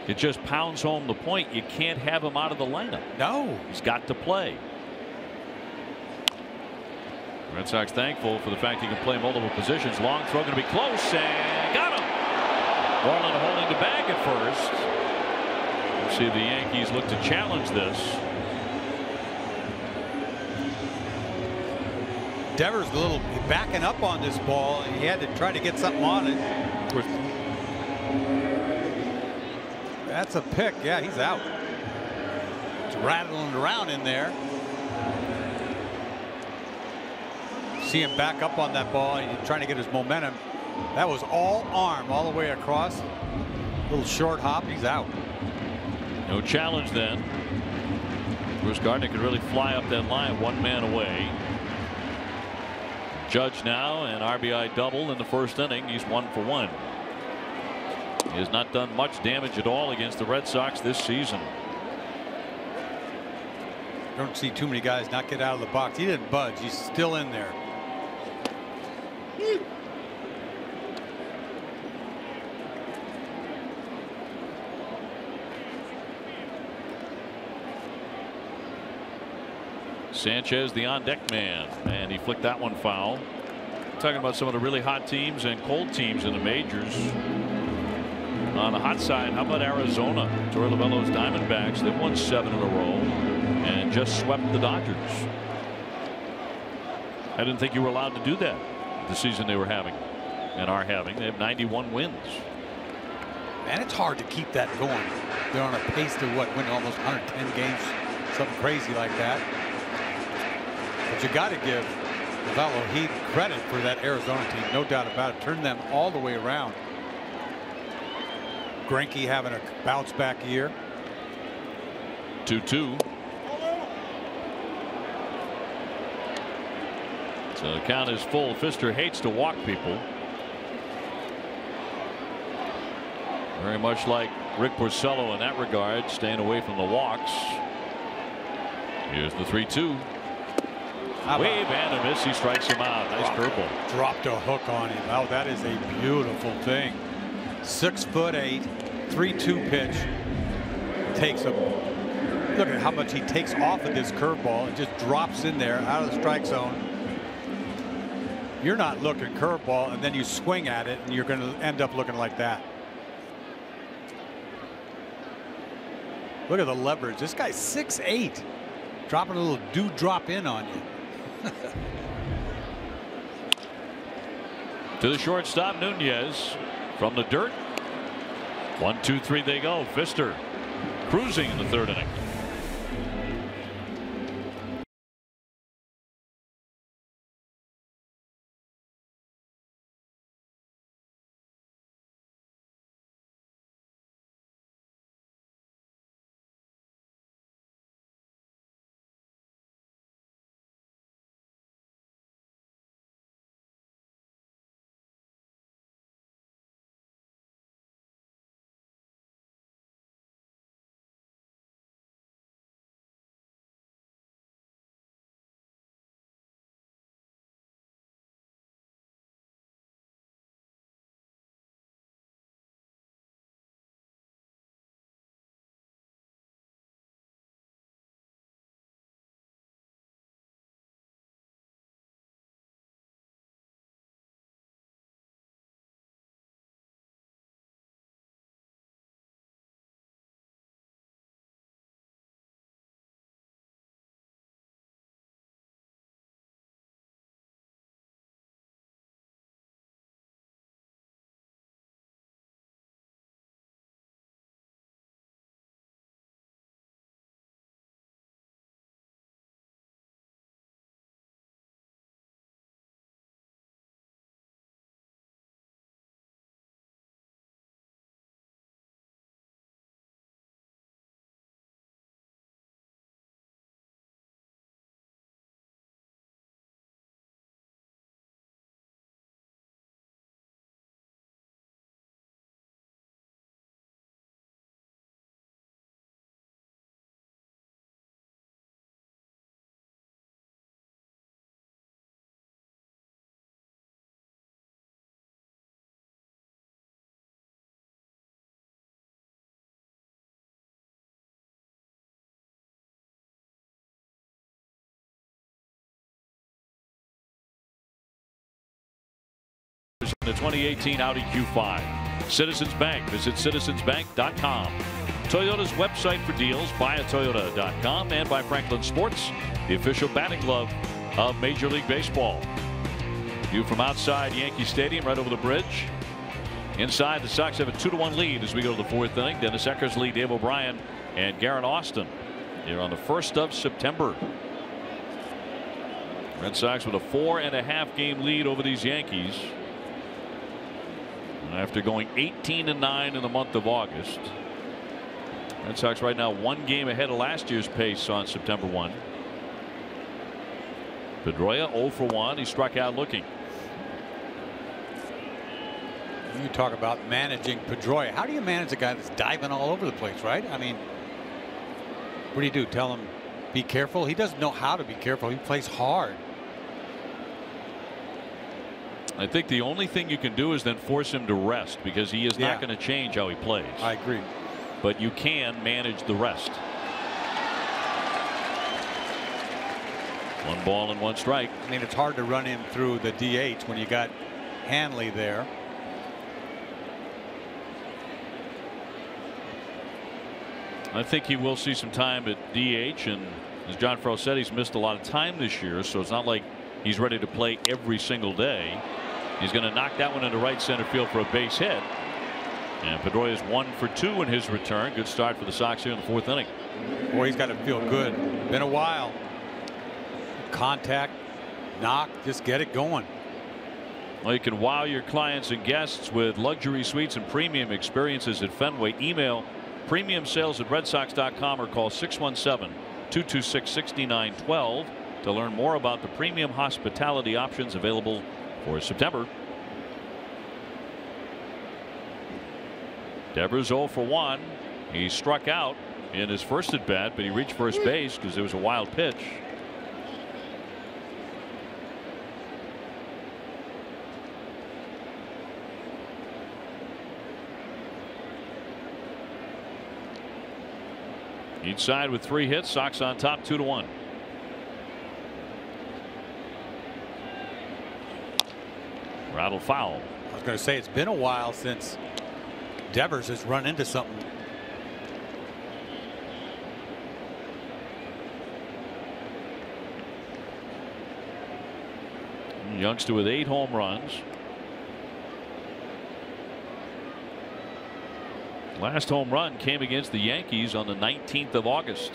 it just pounds home the point. You can't have him out of the lineup. No. He's got to play. Red Sox thankful for the fact he can play multiple positions. Long throw going to be close, and got him. Moreland holding the bag at first. We'll see if the Yankees look to challenge this. Devers a little backing up on this ball. He had to try to get something on it. That's a pick. Yeah, he's out. It's rattling around in there. See him back up on that ball. He's trying to get his momentum. That was all arm all the way across. Little short hop. He's out. No challenge then. Bruce Gardner could really fly up that line, 1 man away. Judge now an RBI double in the 1st inning. He's 1 for 1. He has not done much damage at all against the Red Sox this season. Don't see too many guys not get out of the box. He didn't budge. He's still in there. Sanchez, the on-deck man, and he flicked that one foul. Talking about some of the really hot teams and cold teams in the majors. On the hot side, how about Arizona? Torey Lovullo's Diamondbacks. They've won 7 in a row and just swept the Dodgers. I didn't think you were allowed to do that the season they were having and are having. They have 91 wins. And it's hard to keep that going. They're on a pace to win almost 110 games, something crazy like that. But you got to give Lovullo Heat credit for that Arizona team, no doubt about it. Turned them all the way around. Greinke having a bounce back year. 2-2. So the count is full. Pfister hates to walk people. Very much like Rick Porcello in that regard, staying away from the walks. Here's the 3-2. Wave and a miss. He strikes him out. Nice curveball. Dropped a hook on him. Oh, that is a beautiful thing. 6'8", 3-2 pitch. Takes him. Look at how much he takes off of this curveball. It just drops in there out of the strike zone. You're not looking curveball, and then you swing at it, and you're going to end up looking like that. Look at the leverage. This guy's 6'8", dropping a little drop in on you. To the shortstop, Nunez from the dirt. 1-2-3 they go. Pfister cruising in the 3rd inning. The 2018 Audi Q5. Citizens Bank. Visit citizensbank.com. Toyota's website for deals. Buyatoyota.com. And by Franklin Sports, the official batting glove of Major League Baseball. View from outside Yankee Stadium right over the bridge. Inside, the Sox have a 2-1 lead as we go to the 4th inning. Dennis Eckersley, Dave O'Brien, and Garrett Austin here on the 1st of September. Red Sox with a 4.5 game lead over these Yankees. After going 18-9 in the month of August. Red Sox right now 1 game ahead of last year's pace on September 1. Pedroia 0 for 1. He struck out looking. You talk about managing Pedroia. How do you manage a guy that's diving all over the place, right? I mean, what do? Tell him be careful? He doesn't know how to be careful. He plays hard. I think the only thing you can do is then force him to rest, because he is not going to change how he plays. I agree. But you can manage the rest. 1 ball and 1 strike. I mean, it's hard to run him through the DH when you got Hanley there. I think he will see some time at DH, and as John Farrell said, he's missed a lot of time this year, so it's not like he's ready to play every single day. He's going to knock that one into right center field for a base hit. And Pedroia is 1 for 2 in his return. Good start for the Sox here in the 4th inning. Boy, he's got to feel good. Been a while. Contact, knock, just get it going. Well, you can wow your clients and guests with luxury suites and premium experiences at Fenway. Email premiumsales@redsox.com or call 617-226-6912 to learn more about the premium hospitality options available for September. Devers 0 for 1. He struck out in his first at bat, but he reached first base because there was a wild pitch. Each side with 3 hits. Sox on top 2-1. Rattle foul. I was going to say it's been a while since Devers has run into something. Youngster with 8 home runs. Last home run came against the Yankees on the 19th of August.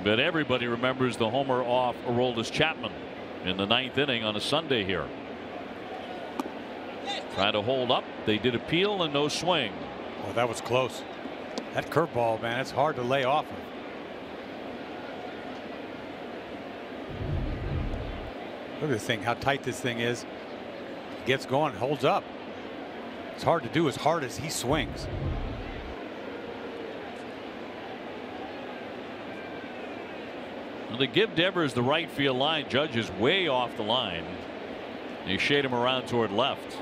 But everybody remembers the homer off Aroldis Chapman in the 9th inning on a Sunday here. Trying to hold up. They did appeal and no swing. Oh, that was close. That curveball, man, it's hard to lay off of. Look at this thing, how tight this thing is. Gets going, holds up. It's hard to do as hard as he swings. Well, they give Devers the right field line. Judge is way off the line. They shade him around toward left.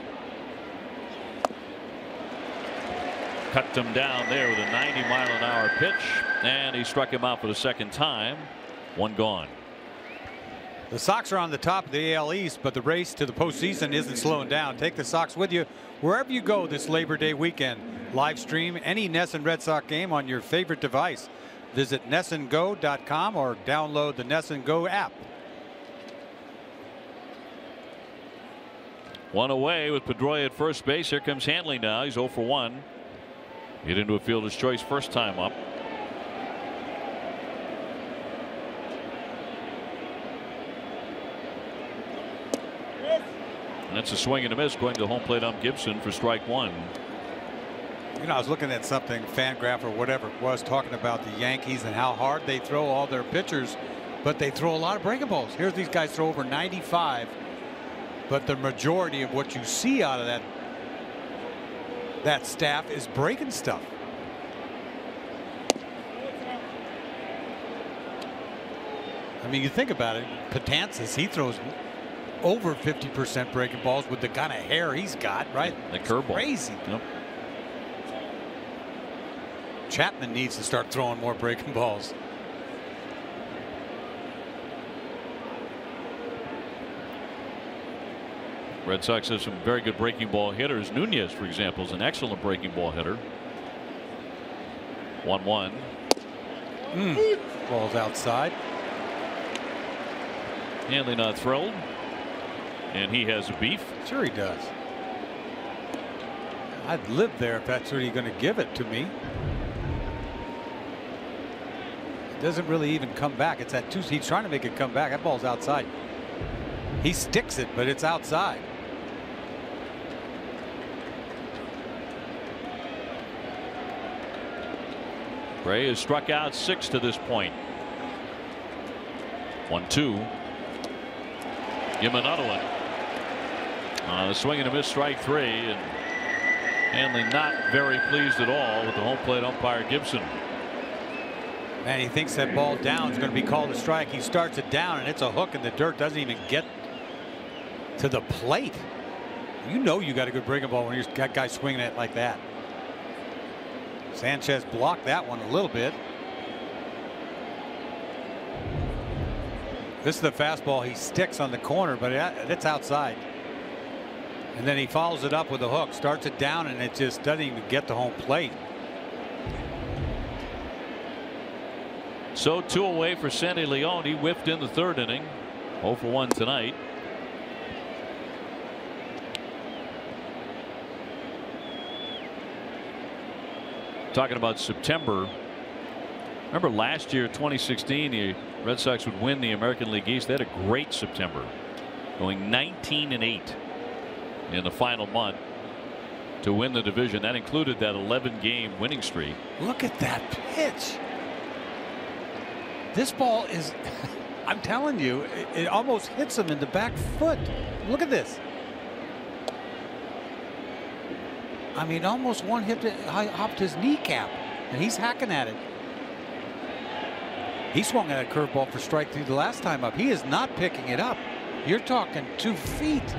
Cut him down there with a 90-mile-an-hour pitch, and he struck him out for the second time. 1 gone. The Sox are on the top of the AL East, but the race to the postseason isn't slowing down. Take the Sox with you wherever you go this Labor Day weekend. Live stream any NESN Red Sox game on your favorite device. Visit NESNGO.com or download the NESN Go app. 1 away with Pedroia at first base. Here comes Hanley now. He's 0 for 1. Hit into a fielder's choice first time up. And that's a swing and a miss going to home plate ump Gibson for strike 1. You know, I was looking at something, Fangraph or whatever it was, talking about the Yankees and how hard they throw all their pitchers, but they throw a lot of breaking balls. Here's these guys throw over 95, but the majority of what you see out of that staff is breaking stuff. I mean, you think about it, Patansis, he throws over 50% breaking balls with the kind of hair he's got, right? The curveball. Crazy. Yep. Chapman needs to start throwing more breaking balls. Red Sox have some very good breaking ball hitters. Nunez, for example, is an excellent breaking ball hitter. 1-1. Ball's outside. Hanley not thrilled. And he has a beef. Sure he does. I'd live there if that's what he's going to give it to me. It doesn't really even come back. It's at 2. He's trying to make it come back. That ball's outside. He sticks it, but it's outside. Gray has struck out 6 to this point. 1-2. Give him another one. The swing and a miss, strike 3, and Hanley not very pleased at all with the home plate umpire Gibson. And he thinks that ball down is going to be called a strike. He starts it down, and it's a hook in the dirt. Doesn't even get to the plate. You know you got a good breaking ball when you got guys swinging it like that. Sanchez blocked that one a little bit. This is the fastball he sticks on the corner, but it's outside. And then he follows it up with a hook, starts it down, and it just doesn't even get to home plate. So 2 away for Sandy Leon. He whiffed in the 3rd inning. 0 for 1 tonight. Talking about September. Remember last year, 2016, the Red Sox would win the American League East. They had a great September, going 19-8 in the final month to win the division. That included that 11-game winning streak. Look at that pitch. This ball is, I'm telling you, it almost hits him in the back foot. Look at this. I mean, almost one hit hopped his kneecap, and he's hacking at it. He swung at a curveball for strike 3 the last time up. He is not picking it up. You're talking 2 feet.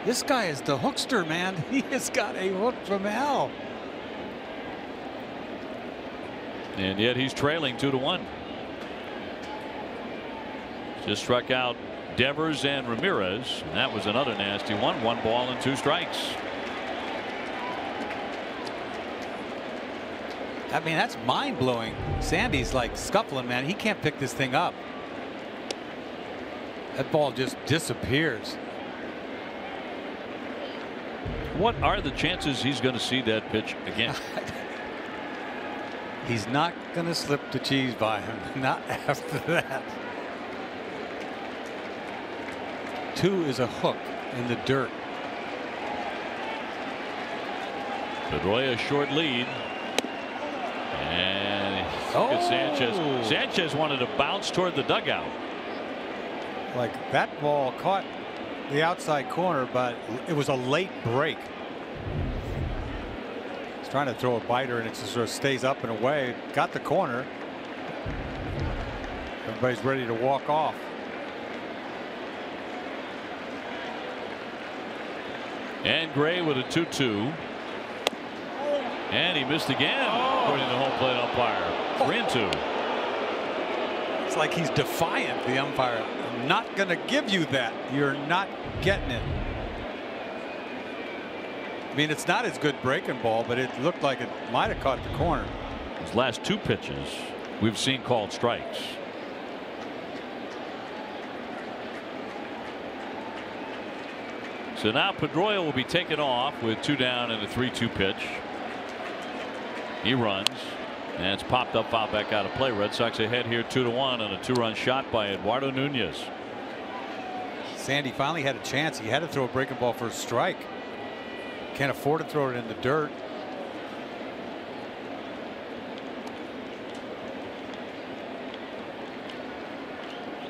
This guy is the hookster, man. He has got a hook from hell. And yet he's trailing 2-1. Just struck out Devers and Ramirez. And that was another nasty one. 1 ball and 2 strikes. I mean, that's mind-blowing. Sandy's like scuffling, man. He can't pick this thing up. That ball just disappears. What are the chances he's going to see that pitch again? He's not going to slip the cheese by him. Not after that. 2 is a hook in the dirt. Pedroia short lead. And look at Sanchez. Sanchez wanted to bounce toward the dugout. Like that ball caught the outside corner, but it was a late break. He's trying to throw a biter and it just sort of stays up and away. Got the corner. Everybody's ready to walk off. And Gray with a 2-2. And he missed again, according to the home plate umpire. 3-2. It's like he's defiant, the umpire. I'm not going to give you that. You're not getting it. I mean, it's not as good breaking ball, but it looked like it might have caught the corner. His last 2 pitches we've seen called strikes. So now Pedroia will be taken off with 2 down and a 3-2 pitch. He runs, and it's popped up, foul back out of play. Red Sox ahead here 2-1 on a 2-run shot by Eduardo Nunez. Sandy finally had a chance. He had to throw a breaking ball for a strike. Can't afford to throw it in the dirt.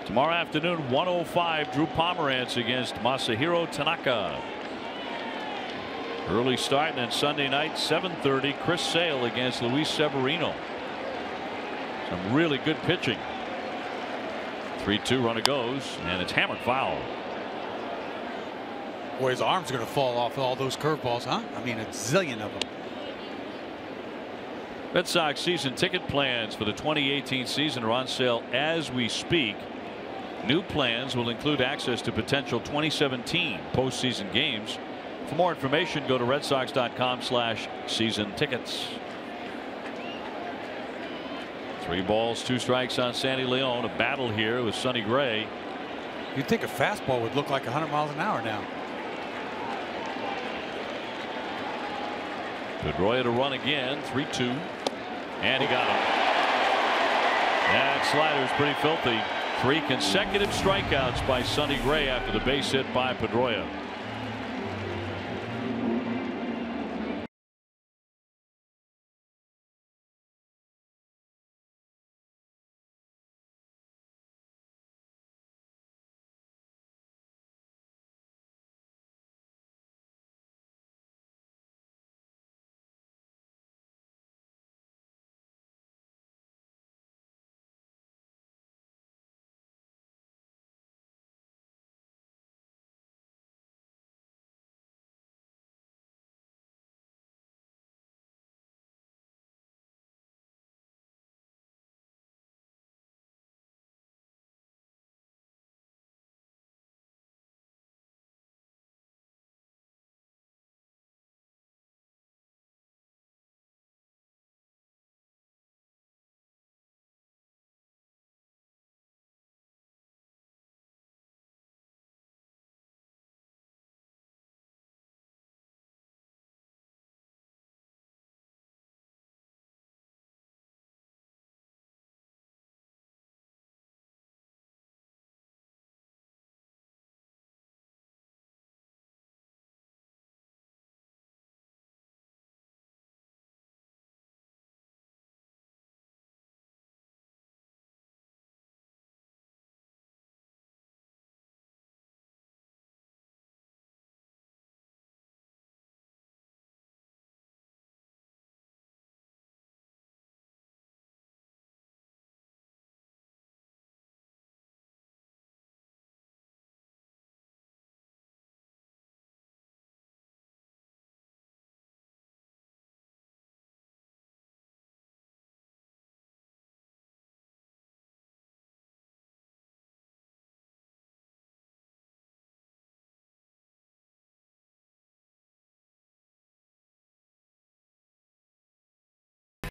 Tomorrow afternoon, 1:05, Drew Pomeranz against Masahiro Tanaka. Early start, and then Sunday night, 7:30, Chris Sale against Luis Severino. Some really good pitching. 3-2, runner goes, and it's hammered foul. Boy, his arms are going to fall off all those curveballs, huh? I mean, a zillion of them. Red Sox season ticket plans for the 2018 season are on sale as we speak. New plans will include access to potential 2017 postseason games. For more information, go to redsox.com/season tickets. 3 balls, 2 strikes on Sandy Leon. A battle here with Sonny Gray. You'd think a fastball would look like 100 miles an hour now. Pedroia to run again, 3-2, and he got him. That slider's pretty filthy. 3 consecutive strikeouts by Sonny Gray after the base hit by Pedroia.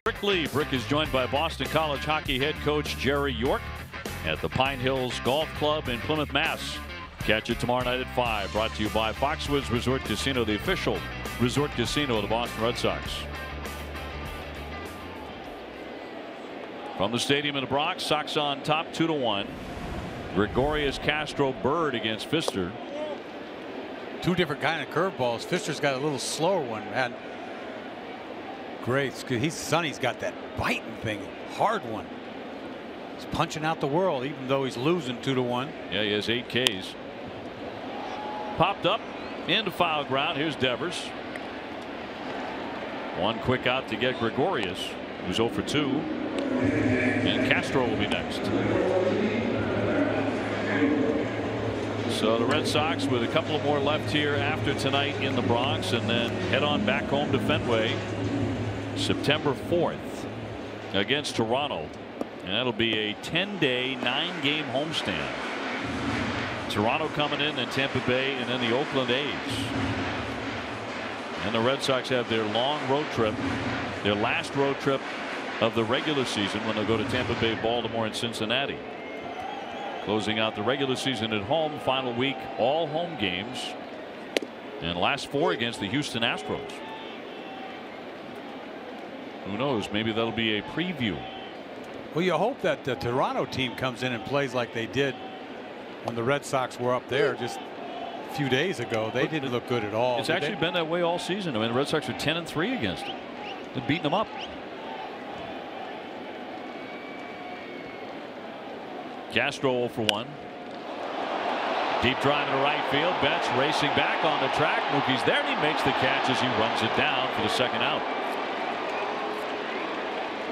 Brick Lee. Brick is joined by Boston College hockey head coach Jerry York at the Pine Hills Golf Club in Plymouth, Mass. Catch it tomorrow night at 5. Brought to you by Foxwoods Resort Casino, the official resort casino of the Boston Red Sox. From the stadium in the Bronx, Sox on top 2-1. Gregorius, Castro, Bird against Pfister. Two different kind of curveballs. Pfister's got a little slower one. Man, great. Sonny's got that biting thing, hard one. He's punching out the world, even though he's losing 2-1. Yeah, he has 8 Ks. Popped up into foul ground. Here's Devers. One quick out to get Gregorius, who's 0 for 2. And Castro will be next. So the Red Sox with a couple of more left here after tonight in the Bronx, and then head on back home to Fenway September 4th against Toronto. And that'll be a 10-day, 9-game homestand. Toronto coming in, then Tampa Bay, and then the Oakland A's. And the Red Sox have their long road trip, their last road trip of the regular season, when they'll go to Tampa Bay, Baltimore, and Cincinnati. Closing out the regular season at home, final week, all home games, and last 4 against the Houston Astros. Who knows? Maybe that'll be a preview. Well, you hope that the Toronto team comes in and plays like they did when the Red Sox were up there just a few days ago. They didn't look good at all. It's actually been that way all season. I mean, the Red Sox are 10-3 against them. They're beating them up. Castro 0 for 1. Deep drive to right field. Betts racing back on the track. Mookie's there, and he makes the catch as he runs it down for the second out.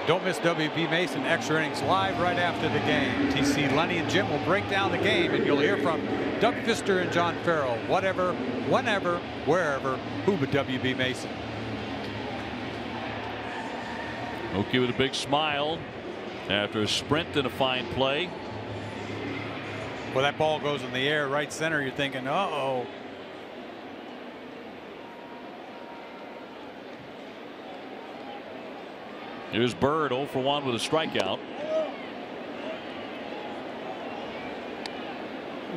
Don't miss W.B. Mason Extra Innings live right after the game. TC, Lenny, and Jim will break down the game, and you'll hear from Doug Pfister and John Farrell. Whatever, whenever, wherever, who but W.B. Mason. Mookie with a big smile after a sprint and a fine play. Well, that ball goes in the air right center. You're thinking, uh-oh. Here's Bird 0 for 1 with a strikeout.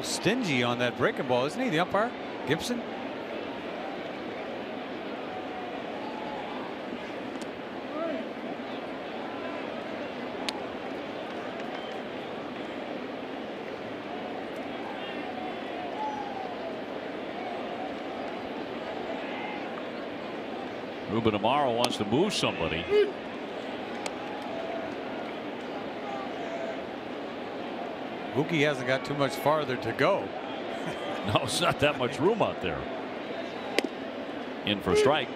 Stingy on that breaking ball, isn't he? The umpire, Gibson. Ruben Amaro wants to move somebody. Mookie hasn't got too much farther to go. No, it's not that much room out there. In for a strike.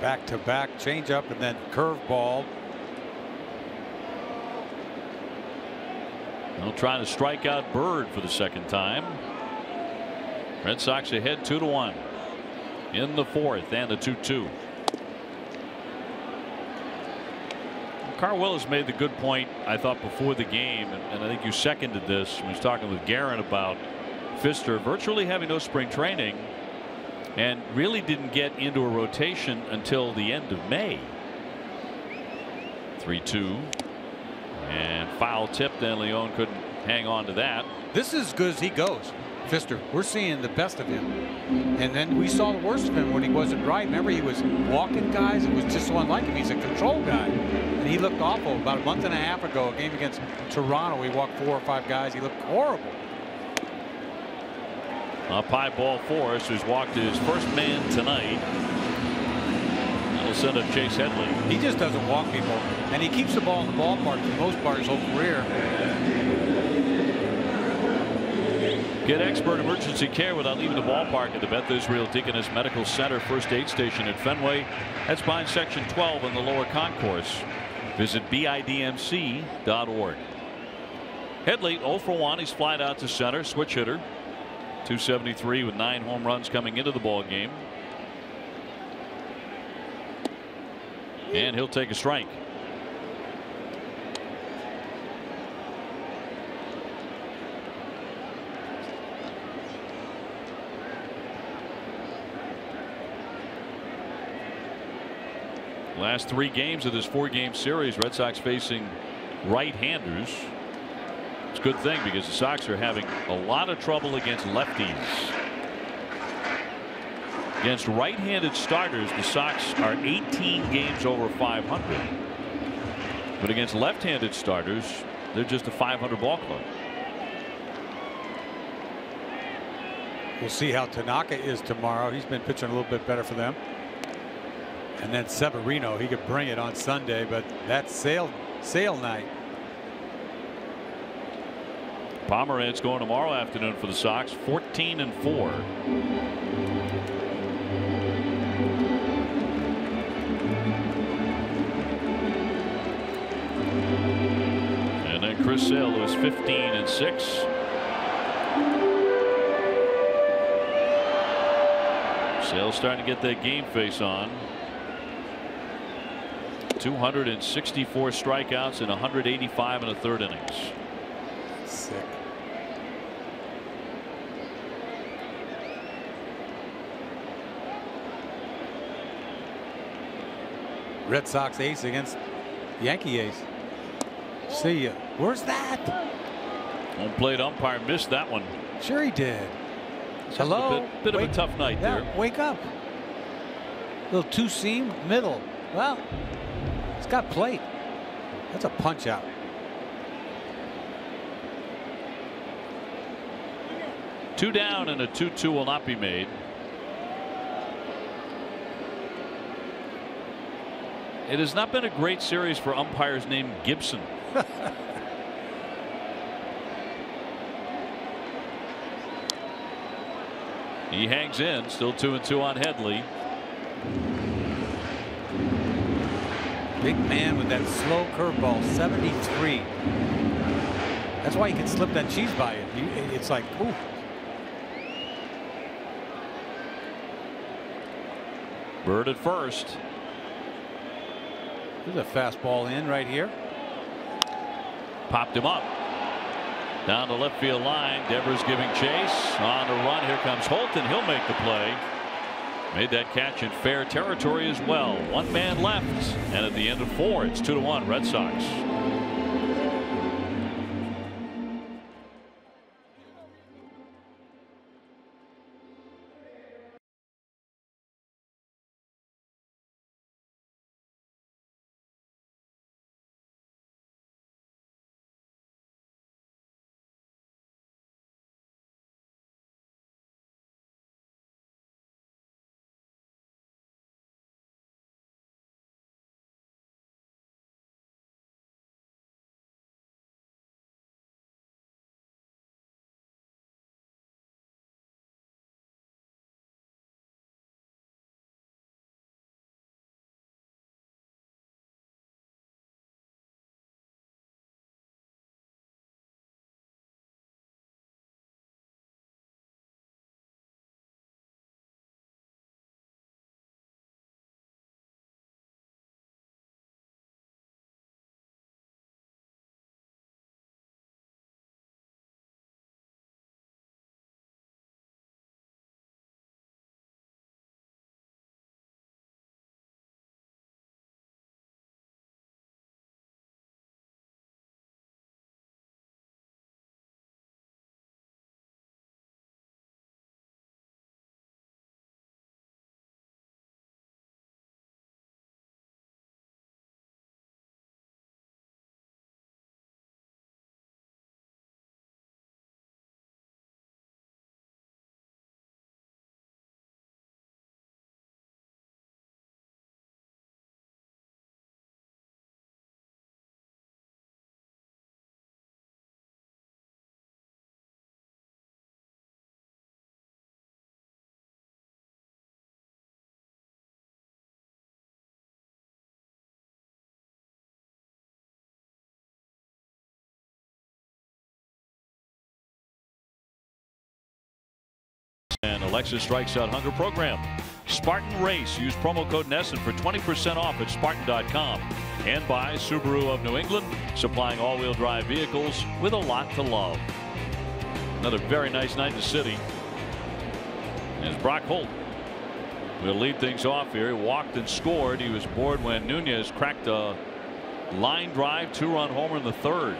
Back to back changeup and then curveball. They'll try to strike out Bird for the second time. Red Sox ahead 2-1 in the 4th and the 2-2. Carl Willis made the good point, I thought, before the game, and I think you seconded this when he was talking with Guerin about Pfister virtually having no spring training and really didn't get into a rotation until the end of May. 3-2 and foul tip. Then Leon couldn't hang on to that. This is as good as he goes. Pfister, we're seeing the best of him, and then we saw the worst of him when he wasn't right. Remember, he was walking guys. It was just so unlike him. He's a control guy, and he looked awful. About a month and a half ago, a game against Toronto, he walked 4 or 5 guys. He looked horrible. Up high ball Forrest, who's walked his first man tonight. That'll send up Chase Headley. He just doesn't walk people, and he keeps the ball in the ballpark for the most part his whole career. Get expert emergency care without leaving the ballpark at the Beth Israel Deaconess Medical Center First Aid Station at Fenway. That's behind Section 12 in the lower concourse. Visit bidmc.org. Headley 0 for 1. He's flied out to center, switch hitter. 273 with 9 home runs coming into the ball game. And he'll take a strike. Last 3 games of this 4-game series, Red Sox facing right-handers. It's a good thing because the Sox are having a lot of trouble against lefties. Against right-handed starters, the Sox are 18 games over 500. But against left-handed starters, they're just a 500 ball club. We'll see how Tanaka is tomorrow. He's been pitching a little bit better for them. And then Severino, he could bring it on Sunday, but that's sale night. Pomeranz going tomorrow afternoon for the Sox, 14-4. And then Chris Sale, who is 15-6. Sale's starting to get that game face on. 264 strikeouts and 185 in the 3rd innings. Sick. Red Sox ace against Yankee ace. See ya. Where's that? Home plate umpire missed that one. Sure he did. Hello. Bit of a tough night there. Wake up. Little 2-seam middle. Well, it's got plate. That's a punch out. Two down and a 2-2 will not be made. It has not been a great series for umpires named Gibson. He hangs in, still 2-2 on Headley. Big man with that slow curveball, 73. That's why he can slip that cheese by you. It's like, ooh. Bird at first. There's a fastball in right here. Popped him up. Down the left field line. Devers giving chase. On the run. Here comes Holton. He'll make the play. Made that catch in fair territory as well. 1 man left. And at the end of 4, it's 2-1 Red Sox. And Alexa strikes out hunger program. Spartan Race. Use promo code NESSON for 20% off at Spartan.com. And by Subaru of New England, supplying all-wheel drive vehicles with a lot to love. Another very nice night in the city. As Brock Holt We'll lead things off here. He walked and scored. He was aboard when Nunez cracked a line drive 2-run homer in the third.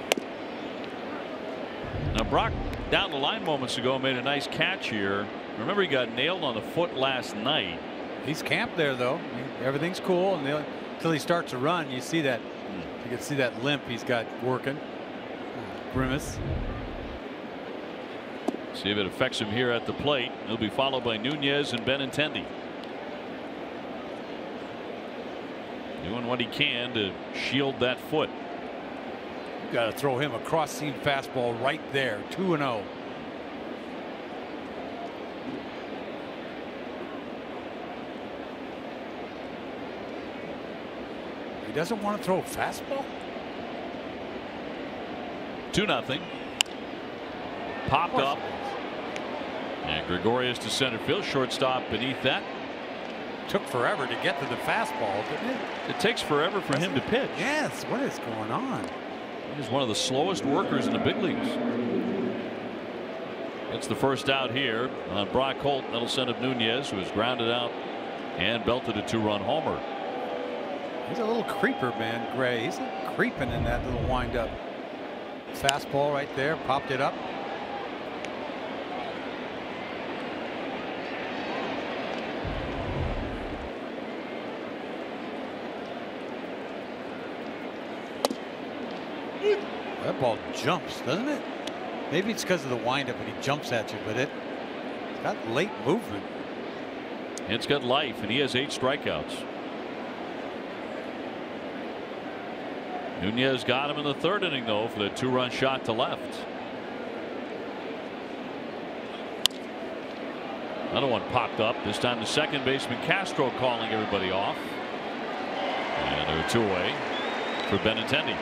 Now Brock down the line moments ago made a nice catch here. Remember, he got nailed on the foot last night. He's camped there though. I mean, everything's cool until he starts to run. You see that. You can see that limp he's got working. Grimace. See if it affects him here at the plate. He'll be followed by Nunez and Benintendi. Doing what he can to shield that foot. You got to throw him a cross-seam fastball right there. 2-0. He doesn't want to throw a fastball. 2-0. Popped up. And Gregorius to center field. Shortstop beneath that. Took forever to get to the fastball, didn't it? It takes forever for him to pitch. Yes. What is going on? He's one of the slowest workers in the big leagues. It's the first out here on Brock Holt. That'll send up Nunez, who was grounded out and belted a 2-run homer. He's a little creeper, man, Gray. He's creeping in that little windup. Fastball right there, popped it up. That ball jumps, doesn't it? Maybe it's because of the windup and he jumps at you, but it's got late movement. It's got life, and he has 8 strikeouts. Nunez got him in the third inning, though, for the 2-run shot to left. Another one popped up. This time the second baseman Castro calling everybody off. And they're 2 away for Benintendi.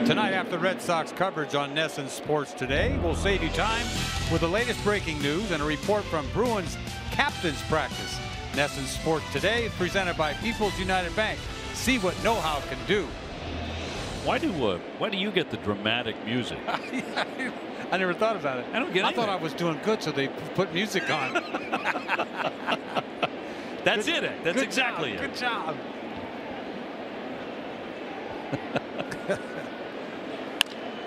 Tonight, after Red Sox coverage on NESN Sports Today, we'll save you time with the latest breaking news and a report from Bruins captain's practice. NESN Sports Today is presented by People's United Bank. See what know-how can do. Why do you get the dramatic music? I never thought about it. I don't get it. I thought I was doing good, so they put music on. That's good, it. That's good exactly job, it. Good job.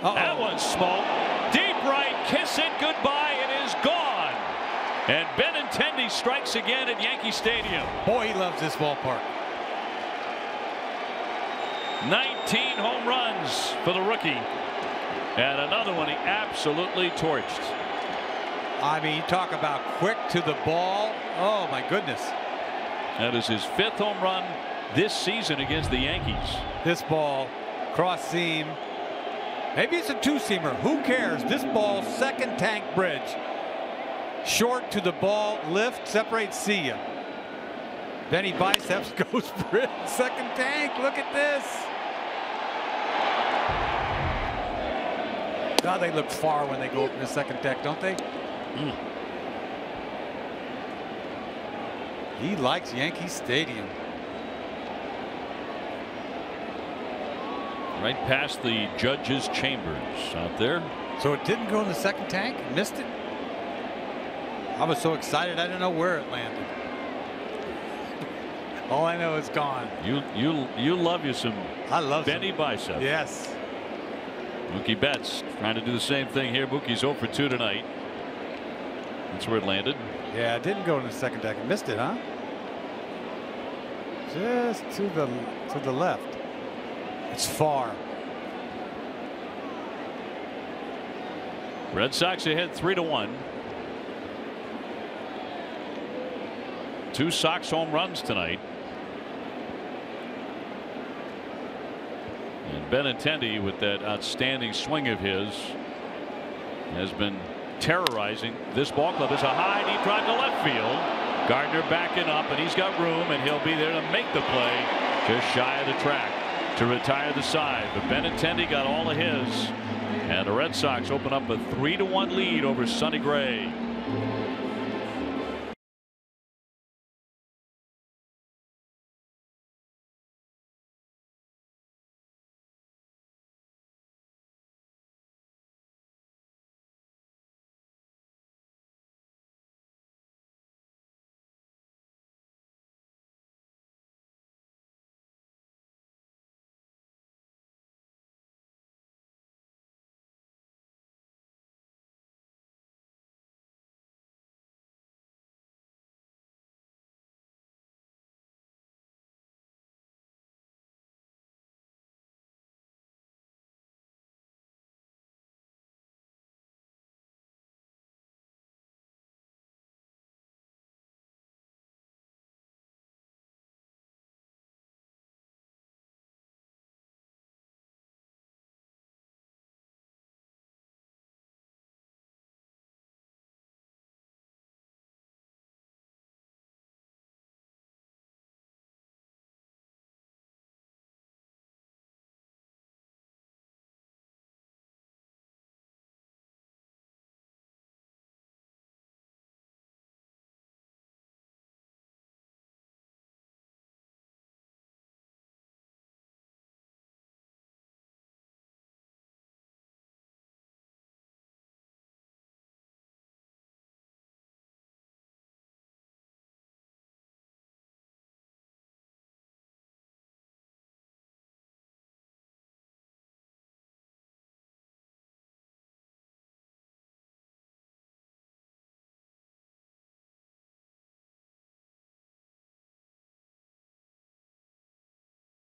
That one's smoked. Deep right. Kiss it goodbye. It is gone. And Benintendi strikes again at Yankee Stadium. Boy, he loves this ballpark. 19 home runs for the rookie. And another one he absolutely torched. I mean, talk about quick to the ball. Oh, my goodness. That is his 5th home run this season against the Yankees. This ball, cross seam. Maybe it's a 2-seamer. Who cares? This ball, second tank bridge. Short to the ball, lift, separate, see ya. Then he biceps, goes bridge, second tank. Look at this. God, they look far when they go up in the second deck, don't they? He likes Yankee Stadium. Right past the judge's chambers out there. So it didn't go in the second tank? Missed it? I was so excited I didn't know where it landed. All I know is gone. You love you some I love Benny bicep. Yes. Mookie Betts trying to do the same thing here. Mookie's 0 for 2 tonight. That's where it landed. Yeah, it didn't go in the second deck. I missed it, huh? Just to the left. It's far. Red Sox ahead 3-1. 2 Sox home runs tonight. And Benintendi, with that outstanding swing of his, has been terrorizing this ball club. It's a high deep drive to left field. Gardner backing up, and he's got room, and he'll be there to make the play just shy of the track to retire the side. But Benintendi got all of his, and the Red Sox open up a 3-1 lead over Sonny Gray.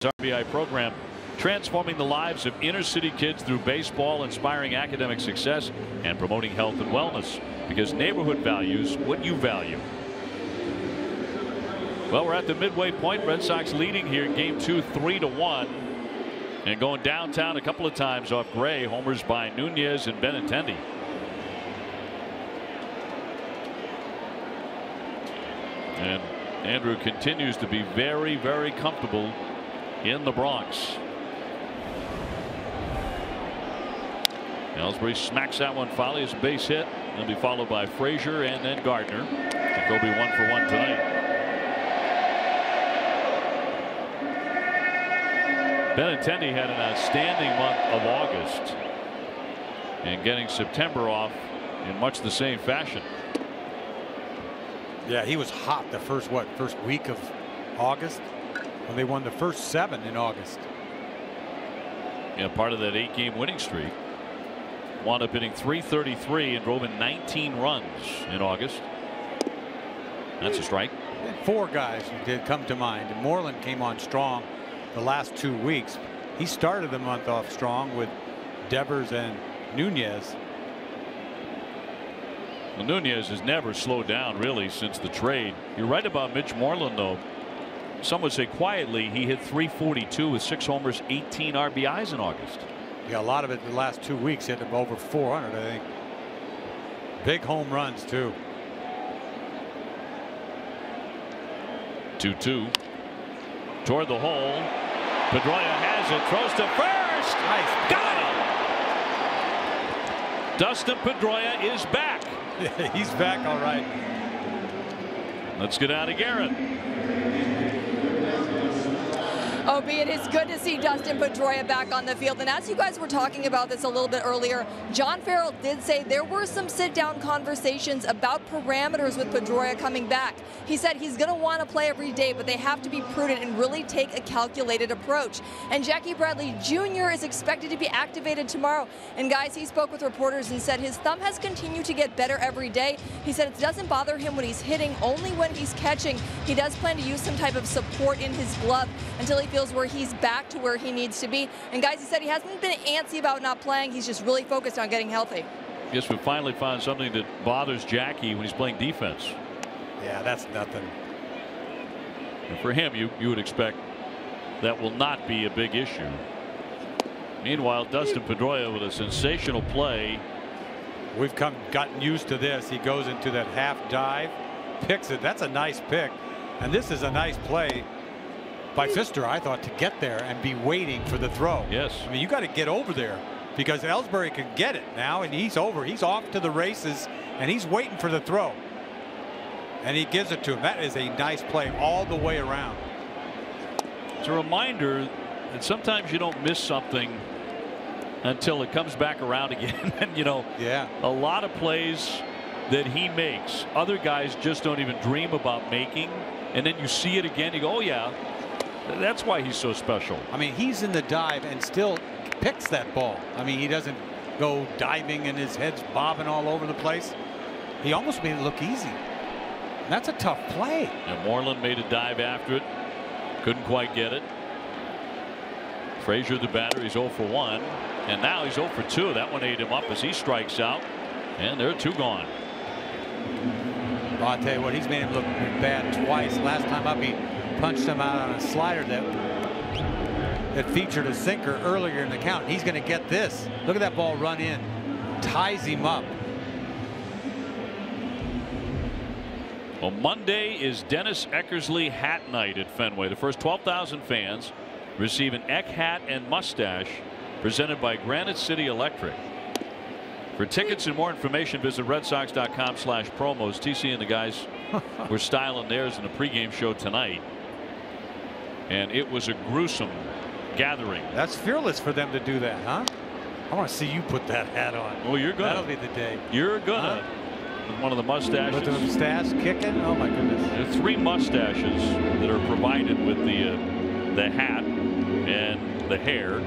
RBI program, transforming the lives of inner city kids through baseball, inspiring academic success, and promoting health and wellness, because neighborhood values what you value. Well, we're at the midway point. Red Sox leading here in game 2, 3-1, and going downtown a couple of times off Gray. Homers by Nunez and Benintendi. And Andrew continues to be very, very comfortable in the Bronx. Ellsbury smacks that one foul. It's a base hit. He'll be followed by Frazier and then Gardner. Jacoby 1 for 1 tonight. Benintendi had an outstanding month of August, and getting September off in much the same fashion. Yeah, he was hot the first week of August when they won the first 7 in August. Yeah, part of that 8-game winning streak. Wound up hitting .333 and drove in 19 runs in August. That's a strike. 4 guys who did come to mind. And Moreland came on strong the last 2 weeks. He started the month off strong with Devers and Nunez. Well, Nunez has never slowed down really since the trade. You're right about Mitch Moreland, though. Some would say quietly he hit .342 with 6 homers, 18 RBIs in August. Yeah, a lot of it the last 2 weeks hit him over 400, I think. Big home runs too. 2-2 toward the hole. Pedroia has it, throws to first. Nice. Got it. Dustin Pedroia is back. Yeah, he's back all right. Let's get out of Garrett. Oh, B, it is good to see Dustin Pedroia back on the field. And as you guys were talking about this a little bit earlier, John Farrell did say there were some sit-down conversations about parameters with Pedroia coming back. He said he's going to want to play every day, but they have to be prudent and really take a calculated approach. And Jackie Bradley Jr. is expected to be activated tomorrow. And guys, he spoke with reporters and said his thumb has continued to get better every day. He said it doesn't bother him when he's hitting, only when he's catching. He does plan to use some type of support in his glove until he feels where he's back to where he needs to be. And guys, he said he hasn't been antsy about not playing. He's just really focused on getting healthy. Guess we finally found something that bothers Jackie when he's playing defense. Yeah, that's nothing. And for him, you would expect that will not be a big issue. Meanwhile, Dustin Pedroia with a sensational play. We've gotten used to this. He goes into that half dive, picks it. That's a nice pick. And this is a nice play by Pfister, I thought, to get there and be waiting for the throw. Yes. I mean, you got to get over there because Ellsbury can get it now, and he's over. He's off to the races, and he's waiting for the throw. And he gives it to him. That is a nice play all the way around. It's a reminder that sometimes you don't miss something until it comes back around again. And, you know, yeah, a lot of plays that he makes, other guys just don't even dream about making. And then you see it again, you go, oh, yeah. That's why he's so special. I mean, he's in the dive and still picks that ball. I mean, he doesn't go diving and his head's bobbing all over the place. He almost made it look easy. And that's a tough play. And Moreland made a dive after it. Couldn't quite get it. Frazier, the batter, he's 0 for 1. And now he's 0 for 2. That one ate him up as he strikes out. And there are 2 gone. Well, I'll tell you what, he's made him look bad twice. Last time up, he punched him out on a slider that featured a sinker earlier in the count. He's going to get this. Look at that ball run in. Ties him up. Well, Monday is Dennis Eckersley hat night at Fenway. The first 12,000 fans receive an Eck hat and mustache presented by Granite City Electric. For tickets and more information, visit redsox.com/promos. TC and the guys were styling theirs in the pregame show tonight. And it was a gruesome gathering. That's fearless for them to do that, huh? I want to see you put that hat on. Oh, you're gonna. That'll be the day. You're gonna. With one of the mustaches. With the mustache kicking? Oh, my goodness. There are 3 mustaches that are provided with the hat and the hair.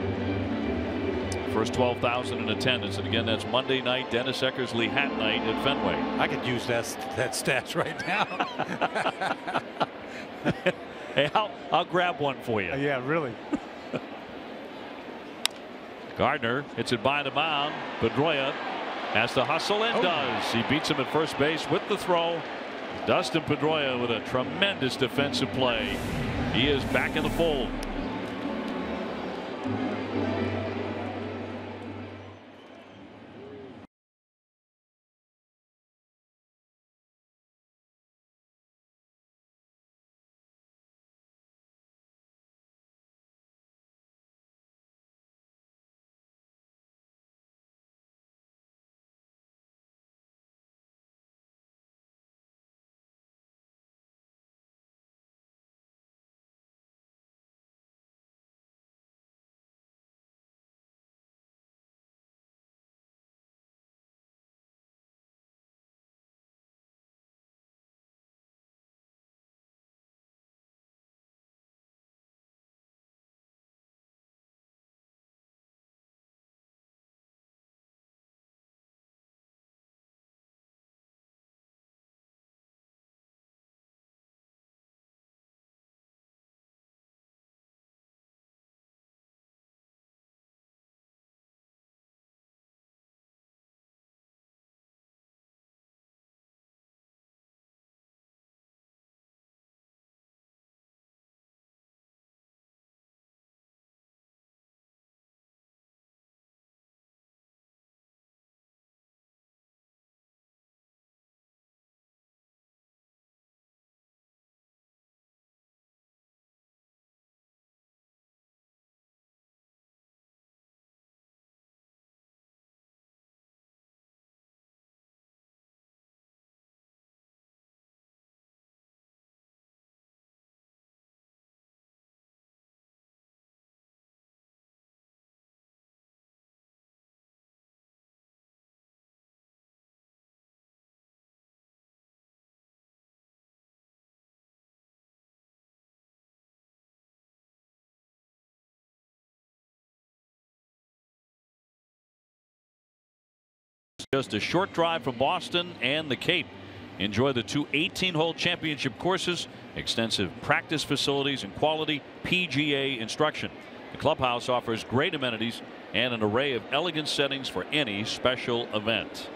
First 12,000 in attendance, and again, that's Monday night, Dennis Eckersley hat night at Fenway. I could use that stash right now. Hey, I'll grab one for you. Yeah, really. Gardner hits it by the mound. Pedroia has to hustle and does. He beats him at first base with the throw. Dustin Pedroia with a tremendous defensive play. He is back in the fold. Just a short drive from Boston and the Cape. Enjoy the two 18-hole championship courses, extensive practice facilities, and quality PGA instruction. The clubhouse offers great amenities and an array of elegant settings for any special event.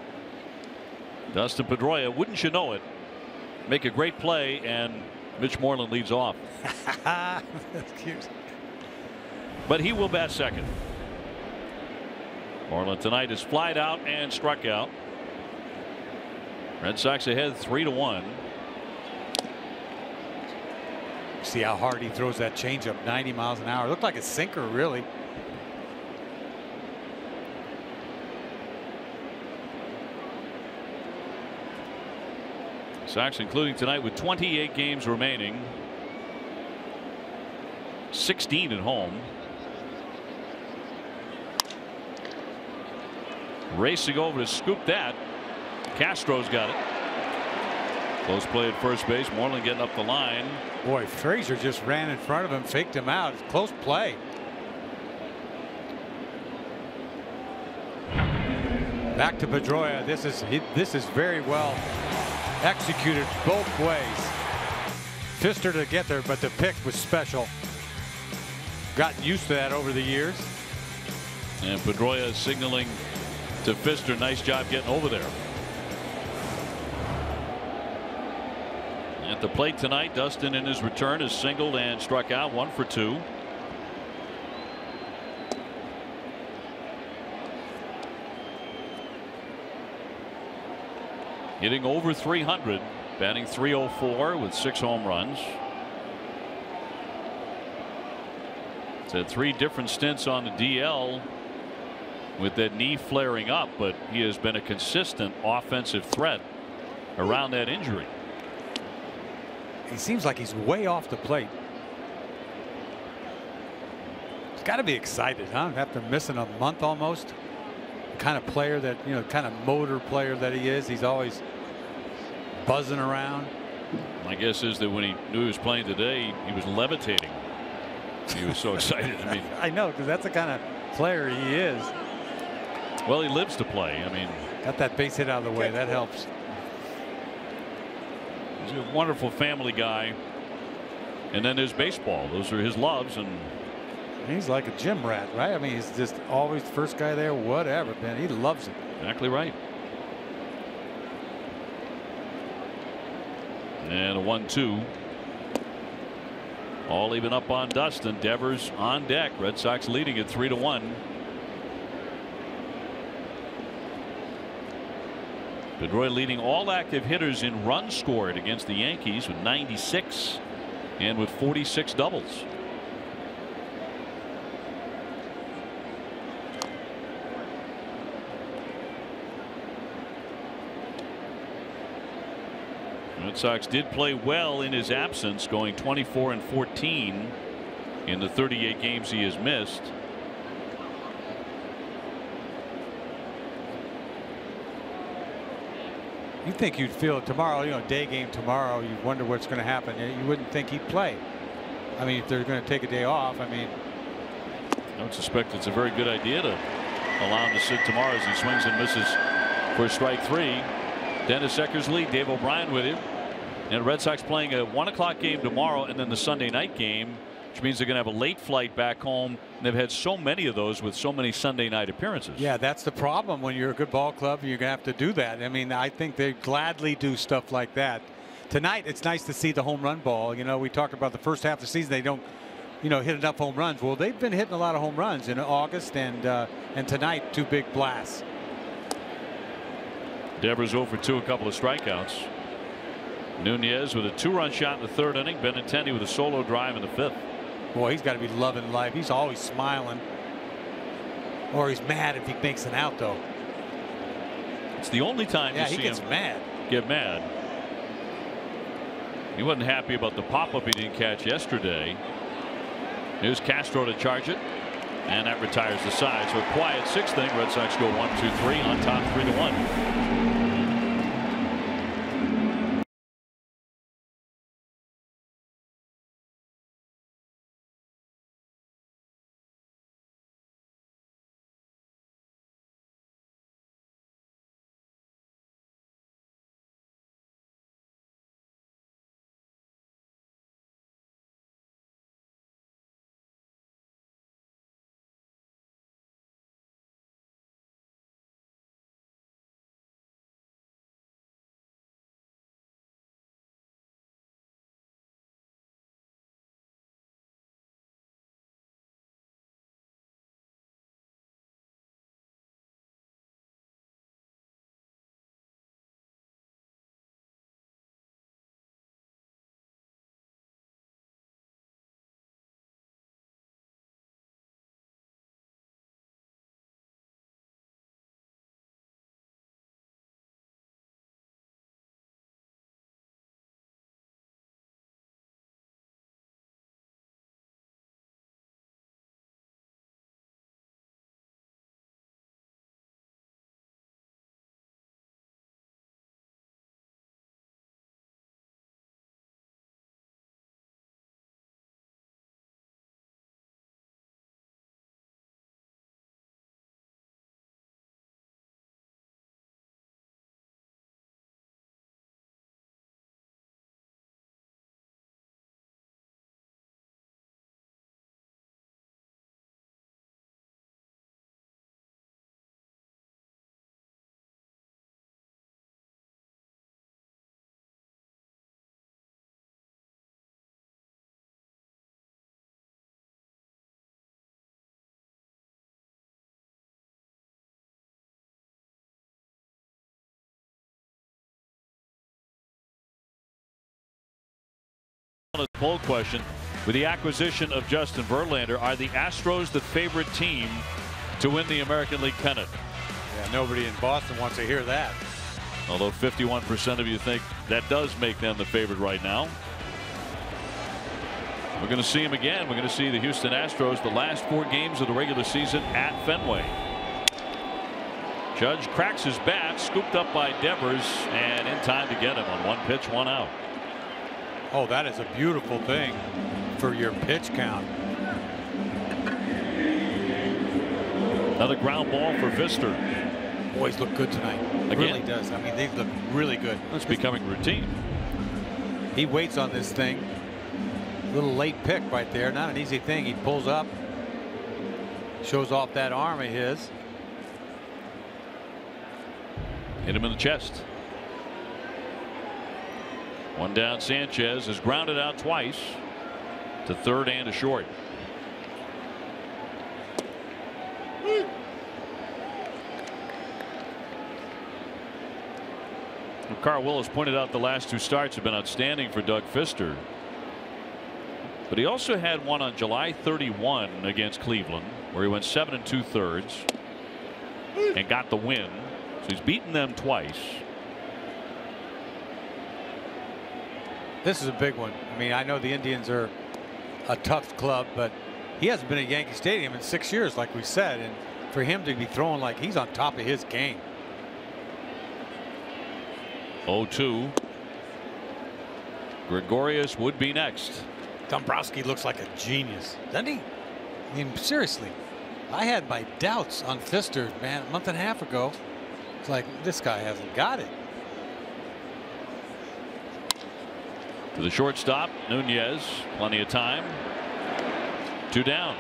Dustin Pedroia, wouldn't you know it, make a great play, and Mitch Moreland leads off. That's cute. But he will bat second. Moreland tonight is flied out and struck out. Red Sox ahead 3-1. See how hard he throws that changeup, 90 miles an hour. Looked like a sinker, really. Sox including tonight with 28 games remaining. 16 at home. Racing over to scoop that. Castro's got it. Close play at first base. Moreland getting up the line. Boy, Frazier just ran in front of him, faked him out. It's close play. Back to Pedroia. This is very well executed both ways. Pfister to get there, but the pick was special. Gotten used to that over the years. And Pedroia is signaling to Pfister. Nice job getting over there. At the plate tonight, Dustin in his return has singled and struck out 1 for 2. Hitting over 300, batting .304 with 6 home runs. He's had 3 different stints on the DL with that knee flaring up, but he has been a consistent offensive threat around that injury. He seems like he's way off the plate. He's got to be excited, huh? After missing a month almost. The kind of player that, you know, kind of motor player that he is. He's always buzzing around. My guess is that when he knew he was playing today, he was levitating. He was so excited. I mean, I know, because that's the kind of player he is. Well, he lives to play. I mean, got that base hit out of the way. That helps. He's a wonderful family guy. And then there's baseball. Those are his loves, and he's like a gym rat, right? I mean, he's just always the first guy there, whatever, man. He loves it. Exactly right. And a 1-2. All even up on Dustin. Devers on deck. Red Sox leading it 3-1. Pedroia leading all active hitters in runs scored against the Yankees with 96 and with 46 doubles. Red Sox did play well in his absence, going 24-14 in the 38 games he has missed. You think you'd feel it tomorrow, you know, day game tomorrow, you wonder what's going to happen. You wouldn't think he'd play. I mean, if they're going to take a day off, I mean. I would suspect it's a very good idea to allow him to sit tomorrow as he swings and misses for strike 3. Dennis Eckersley, Dave O'Brien with him. And the Red Sox playing a 1 o'clock game tomorrow and then the Sunday night game, which means they're going to have a late flight back home. And they've had so many of those with so many Sunday night appearances. Yeah, that's the problem when you're a good ball club. You're going to have to do that. I mean, I think they gladly do stuff like that. Tonight, it's nice to see the home run ball. You know, we talked about the first half of the season. They don't, you know, hit enough home runs. Well, they've been hitting a lot of home runs in August and tonight, 2 big blasts. Devers 0 for 2, a couple of strikeouts. Nunez with a 2-run shot in the 3rd inning. Benintendi with a solo drive in the 5th. Boy, he's got to be loving life. He's always smiling. Or he's mad if he makes an out, though. It's the only time you see him get mad. He wasn't happy about the pop-up he didn't catch yesterday. Here's Castro to charge it. And that retires the side. So a quiet 6th inning. Red Sox go 1-2-3 on top 3-1. Poll question: with the acquisition of Justin Verlander, are the Astros the favorite team to win the American League pennant? Yeah, nobody in Boston wants to hear that. Although 51% of you think that does make them the favorite right now. We're going to see them again. We're going to see the Houston Astros the last 4 games of the regular season at Fenway. Judge cracks his bat, scooped up by Devers, and in time to get him on 1 pitch, 1 out. Oh, that is a beautiful thing for your pitch count. Another ground ball for Vister. Boys look good tonight. Again. Really does. I mean, they look really good. It's becoming routine. He waits on this thing. Little late pick right there. Not an easy thing. He pulls up, shows off that arm of his. Hit him in the chest. One down. Sanchez is grounded out twice to third and to short. Carl Willis pointed out the last two starts have been outstanding for Doug Fister. But he also had one on July 31 against Cleveland where he went 7 2/3 and got the win. So he's beaten them twice. This is a big one. I mean, I know the Indians are a tough club, but he hasn't been at Yankee Stadium in 6 years, like we said, and for him to be throwing like he's on top of his game. 0-2. Gregorius would be next. Dombrowski looks like a genius, doesn't he? I mean, seriously, I had my doubts on Fister, man, a month and a half ago. It's like, this guy hasn't got it. To the shortstop, Nunez, plenty of time. 2 down.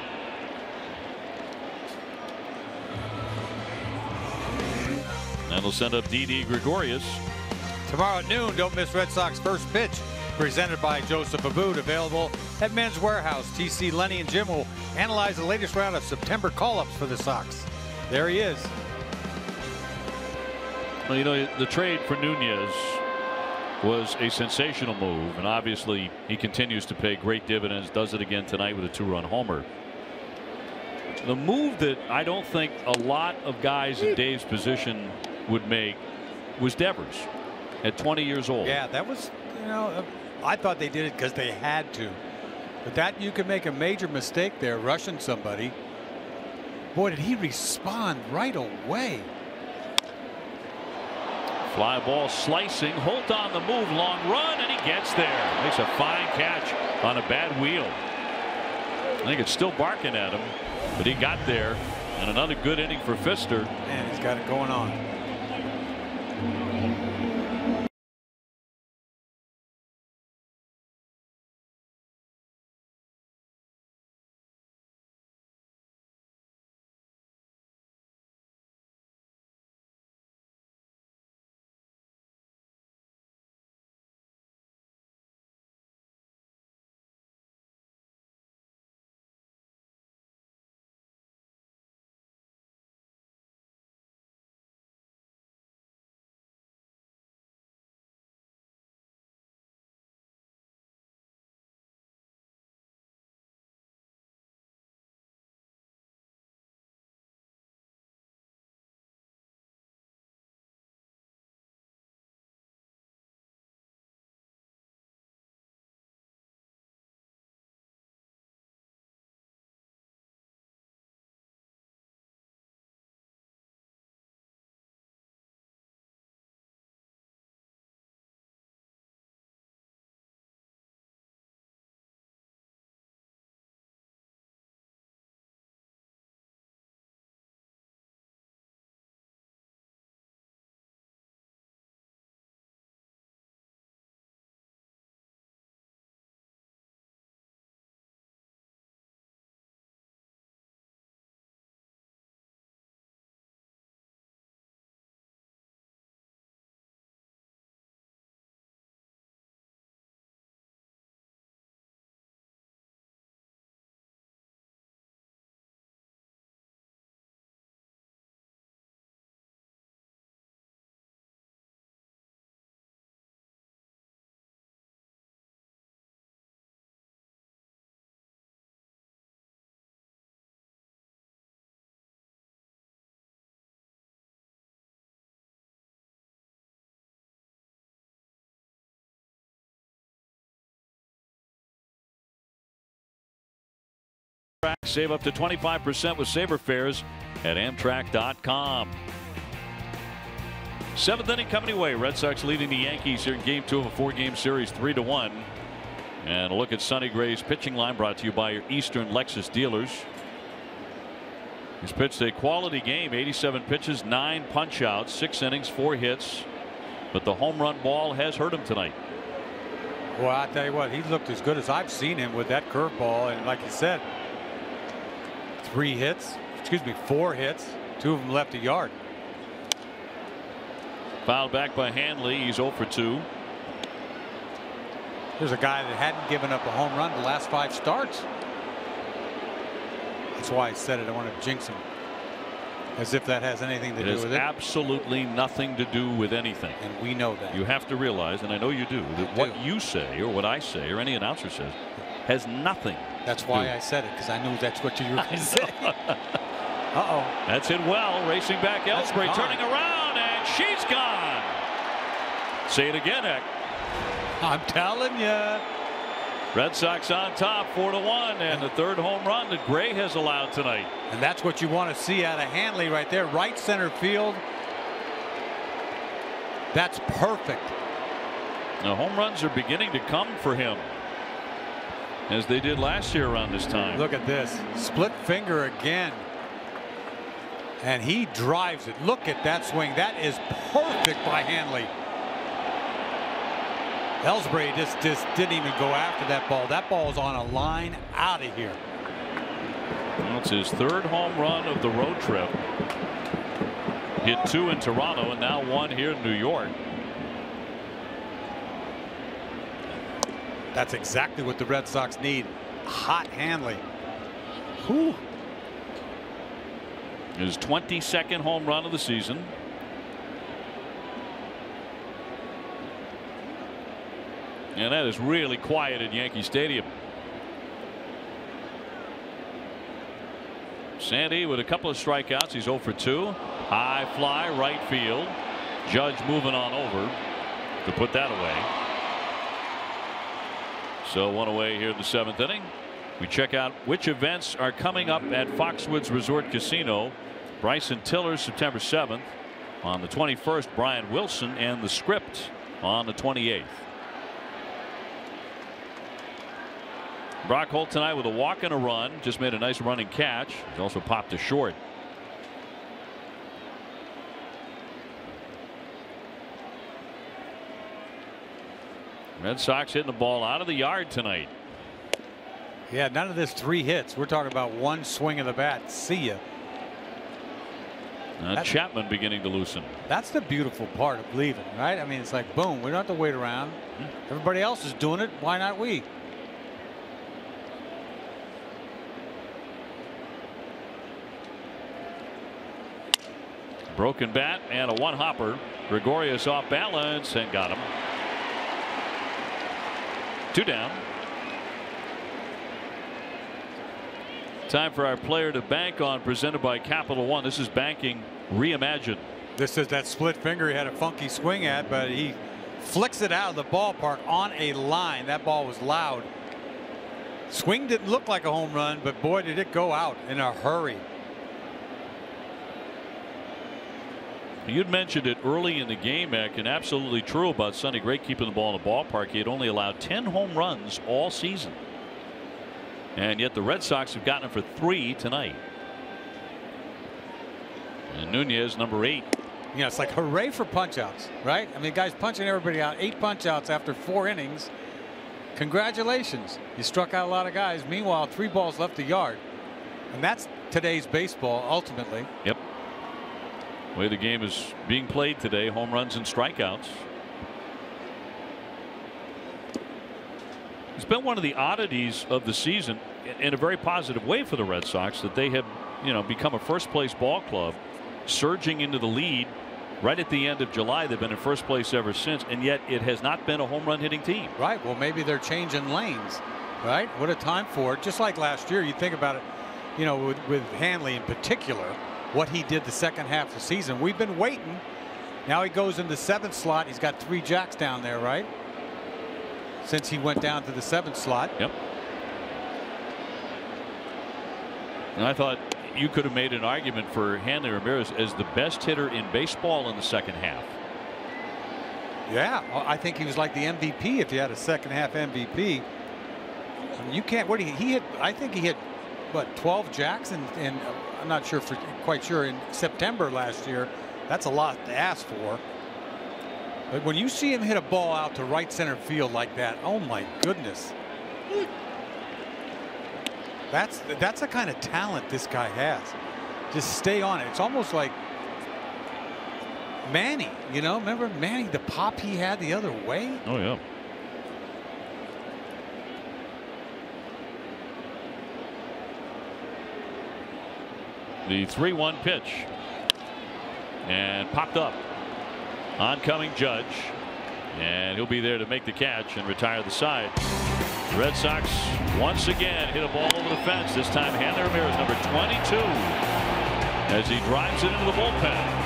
That'll send up Didi Gregorius. Tomorrow at noon, don't miss Red Sox first pitch, presented by Joseph Abboud, available at Men's Warehouse. TC, Lenny, and Jim will analyze the latest round of September call-ups for the Sox. There he is. Well, you know, the trade for Nunez was a sensational move, and obviously he continues to pay great dividends. Does it again tonight with a 2-run homer. The move that I don't think a lot of guys in Dave's position would make was Devers at 20 years old. Yeah, that was, you know, I thought they did it because they had to. But that, you could make a major mistake there, rushing somebody. Boy, did he respond right away. Fly ball slicing. Holt on the move. Long run, and he gets there. Makes a fine catch on a bad wheel. I think it's still barking at him, but he got there. And another good inning for Fister. Man, he's got it going on. Save up to 25% with Saver Fares at Amtrak.com. 7th inning coming away. Red Sox leading the Yankees here in Game 2 of a 4-game series, 3-1. And a look at Sonny Gray's pitching line, brought to you by your Eastern Lexus dealers. He's pitched a quality game, 87 pitches, 9 punch-outs, 6 innings, 4 hits. But the home run ball has hurt him tonight. Well, I tell you what, he looked as good as I've seen him with that curveball, and like you said, 4 hits, 2 of them left a yard. Fouled back by Hanley. He's 0 for 2. There's a guy that hadn't given up a home run the last 5 starts. That's why I said it. I want to jinx him. As if that has anything to do with it. It has absolutely nothing to do with anything. And we know that. You have to realize, and I know you do, that what you say or what I say or any announcer says has nothing. That's why I said it, because I knew that's what you were going to say. Uh-oh. That's hit well. Racing back Ellsbury, turning around, and she's gone. Say it again, Eck. I'm telling you. Red Sox on top 4-1, and the 3rd home run that Gray has allowed tonight. And that's what you want to see out of Hanley right there, right center field. That's perfect. The home runs are beginning to come for him, as they did last year around this time. Look at this, split finger again, and he drives it. Look at that swing. That is perfect by Hanley. Ellsbury just didn't even go after that ball. That ball is on a line out of here. Well, it's his 3rd home run of the road trip. Hit 2 in Toronto and now 1 here in New York. That's exactly what the Red Sox need. Hot Hanley. Whew. His 22nd home run of the season. And that is really quiet at Yankee Stadium. Sandy with a couple of strikeouts. He's 0 for 2. High fly right field. Judge moving on over to put that away. So 1 away here in the 7th inning. We check out which events are coming up at Foxwoods Resort Casino. Bryson Tiller September 7th. On the 21st, Brian Wilson and the Script on the 28th. Brock Holt tonight with a walk and a run. Just made a nice running catch. He's also popped to short. Red Sox hitting the ball out of the yard tonight. Yeah, none of this 3 hits. We're talking about 1 swing of the bat. See ya. Chapman beginning to loosen. That's the beautiful part of leaving, right? I mean, it's like, boom, we don't have to wait around. Everybody else is doing it. Why not we? Broken bat and a 1-hopper. Gregorius off balance and got him. 2 down. Time for our player to bank on, presented by Capital One. This is banking reimagined. This is that split finger he had a funky swing at, but he flicks it out of the ballpark on a line. That ball was loud. Swing didn't look like a home run, but boy, did it go out in a hurry. You'd mentioned it early in the game, Eck, and absolutely true about Sonny Gray keeping the ball in the ballpark. He had only allowed 10 home runs all season. And yet the Red Sox have gotten him for 3 tonight. And Nunez, number 8. Yeah, it's like hooray for punch-outs, right? I mean, guys punching everybody out. 8 punch-outs after 4 innings. Congratulations. You struck out a lot of guys. Meanwhile, 3 balls left the yard. And that's today's baseball, ultimately. Yep. The way the game is being played today, home runs and strikeouts. It's been one of the oddities of the season in a very positive way for the Red Sox that they have, become a first place ball club, surging into the lead right at the end of July. They've been in first place ever since, and yet it has not been a home run hitting team. Right. Well, maybe they're changing lanes, right? What a time for it. Just like last year, you think about it, with Hanley in particular, what he did the second half of the season. We've been waiting. Now he goes in the 7th slot. He's got 3 jacks down there, right? Since he went down to the 7th slot. Yep. And I thought you could have made an argument for Hanley Ramirez as the best hitter in baseball in the second half. Yeah, I think he was like the MVP if he had a second half MVP. I mean, you can't. What he hit? I think he hit what 12 jacks and I'm not quite sure in September last year. That's a lot to ask for. But when you see him hit a ball out to right center field like that, oh my goodness. That's the kind of talent this guy has. Just stay on it. It's almost like Manny, you know, remember Manny, the pop he had the other way? Oh, yeah. The 3-1 pitch. And popped up. Oncoming Judge. And he'll be there to make the catch and retire the side. The Red Sox once again hit a ball over the fence. This time Hanley Ramirez, number 22, as he drives it into the bullpen.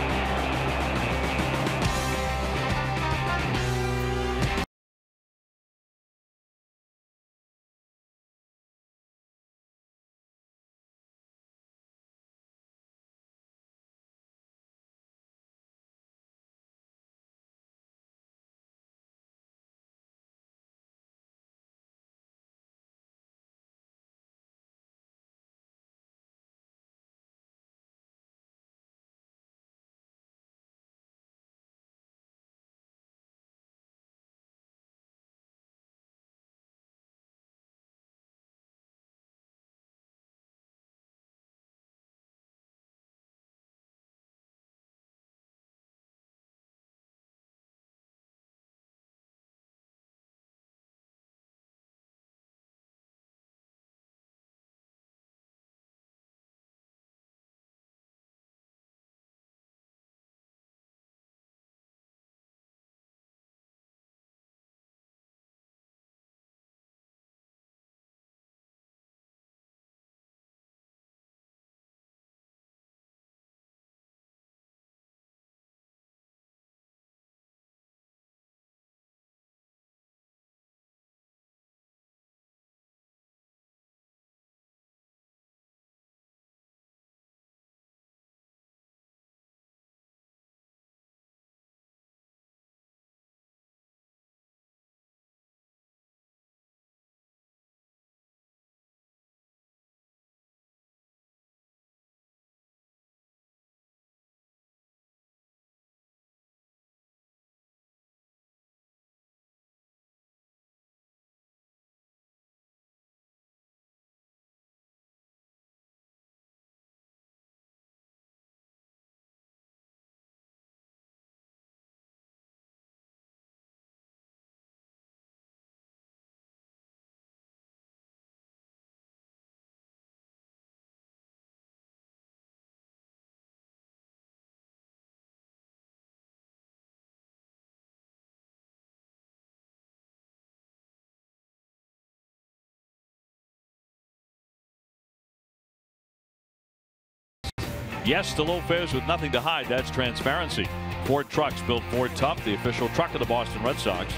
Yes to low fares with nothing to hide. That's transparency. Ford Trucks, built Ford tough, the official truck of the Boston Red Sox.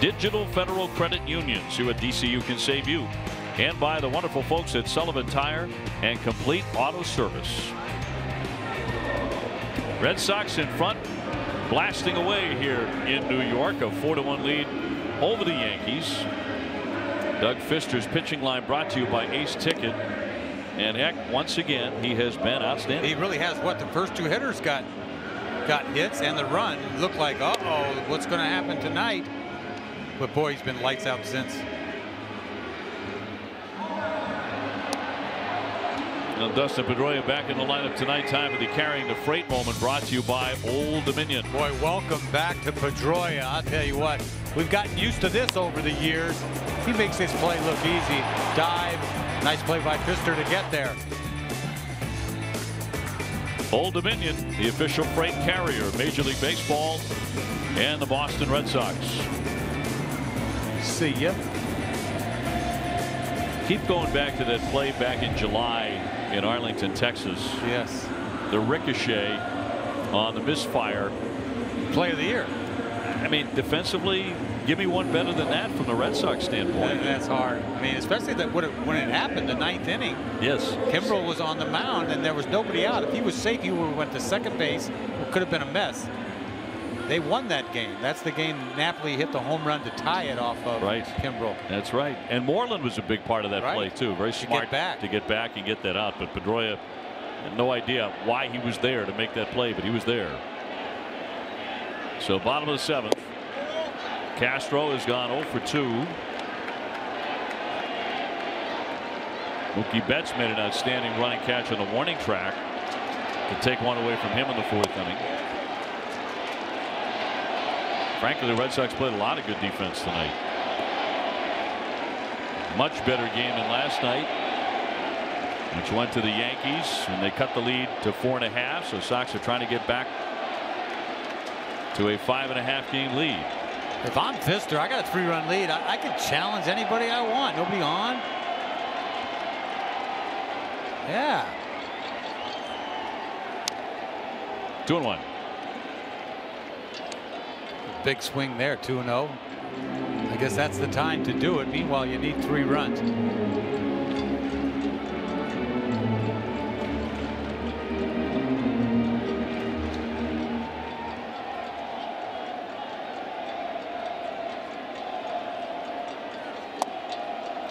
Digital Federal Credit Union. See what DCU can save you. And by the wonderful folks at Sullivan Tire and Complete Auto Service. Red Sox in front, blasting away here in New York. A 4-1 lead over the Yankees. Doug Fister's pitching line brought to you by Ace Ticket. And heck, once again, he has been outstanding. He really has. What, the first two hitters got hits, and the run looked like, uh-oh, what's going to happen tonight? But boy, he's been lights out since. Now Dustin Pedroia back in the lineup tonight. Time for the Carrying the Freight moment, brought to you by Old Dominion. Boy, welcome back to Pedroia. I'll tell you what, we've gotten used to this over the years. He makes this play look easy. Dive. Nice play by Pfister to get there. Old Dominion, the official freight carrier of Major League Baseball and the Boston Red Sox. See ya. Keep going back to that play back in July in Arlington, Texas. Yes. The ricochet on the misfire. Play of the year. I mean, defensively, give me one better than that from the Red Sox standpoint. That's hard. I mean, especially that when it happened, the ninth inning. Yes. Kimbrel was on the mound and there was nobody out. If he was safe, he would have went to second base. It could have been a mess. They won that game. That's the game Napoli hit the home run to tie it off of Kimbrel. That's right. And Moreland was a big part of that play too. Very smart to get back and get that out. But Pedroia had no idea why he was there to make that play, but he was there. So bottom of the 7th. Castro has gone 0 for 2. Mookie Betts made an outstanding running catch on the warning track to take one away from him in the 4th inning. Frankly, the Red Sox played a lot of good defense tonight. Much better game than last night, which went to the Yankees, and they cut the lead to 4.5. So Sox are trying to get back to a 5.5 game lead. If I'm Fister, I got a 3-run lead. I can challenge anybody I want. Nobody on. Yeah. 2-1. Big swing there, 2-0. I guess that's the time to do it. Meanwhile, you need 3 runs.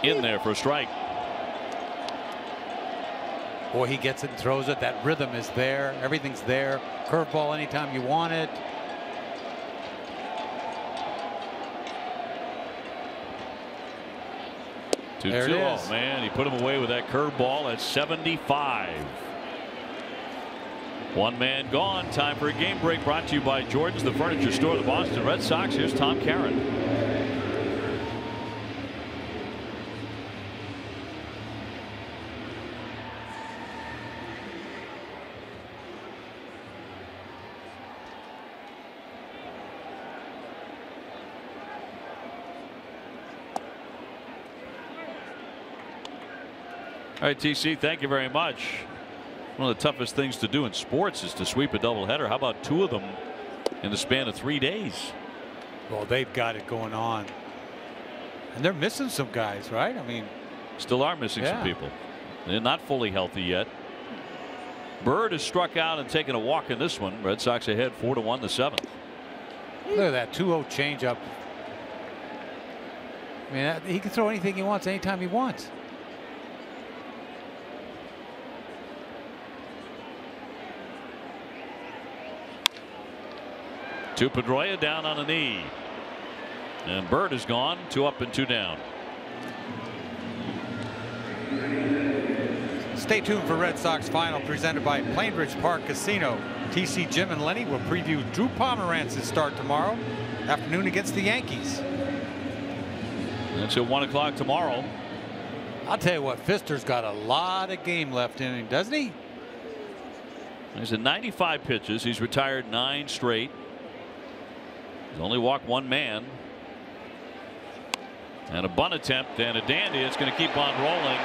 In there for a strike. Boy, he gets it and throws it. That rhythm is there. Everything's there. Curveball anytime you want it. There it is. Oh, man, he put him away with that curveball at 75. One man gone. Time for a game break brought to you by Jordan's, the furniture store of the Boston Red Sox. Here's Tom Caron. All right, TC, thank you very much. One of the toughest things to do in sports is to sweep a doubleheader. How about 2 of them in the span of 3 days? Well, they've got it going on. And they're missing some guys, right? I mean, still are missing some people. They're not fully healthy yet. Bird has struck out and taken a walk in this one. Red Sox ahead 4-1 the 7th. Look at that 2-0 changeup. I mean, he can throw anything he wants anytime he wants. To Pedroia, down on a knee. And Bird is gone. 2 up and 2 down. Stay tuned for Red Sox Final presented by Plainridge Park Casino. TC, Jim, and Lenny will preview Drew Pomerantz's start tomorrow afternoon against the Yankees. That's at 1 o'clock tomorrow. I'll tell you what, Fister's got a lot of game left in him, doesn't he? He's at 95 pitches. He's retired 9 straight. He's only walked 1 man. And a bunt attempt and a dandy. It's going to keep on rolling.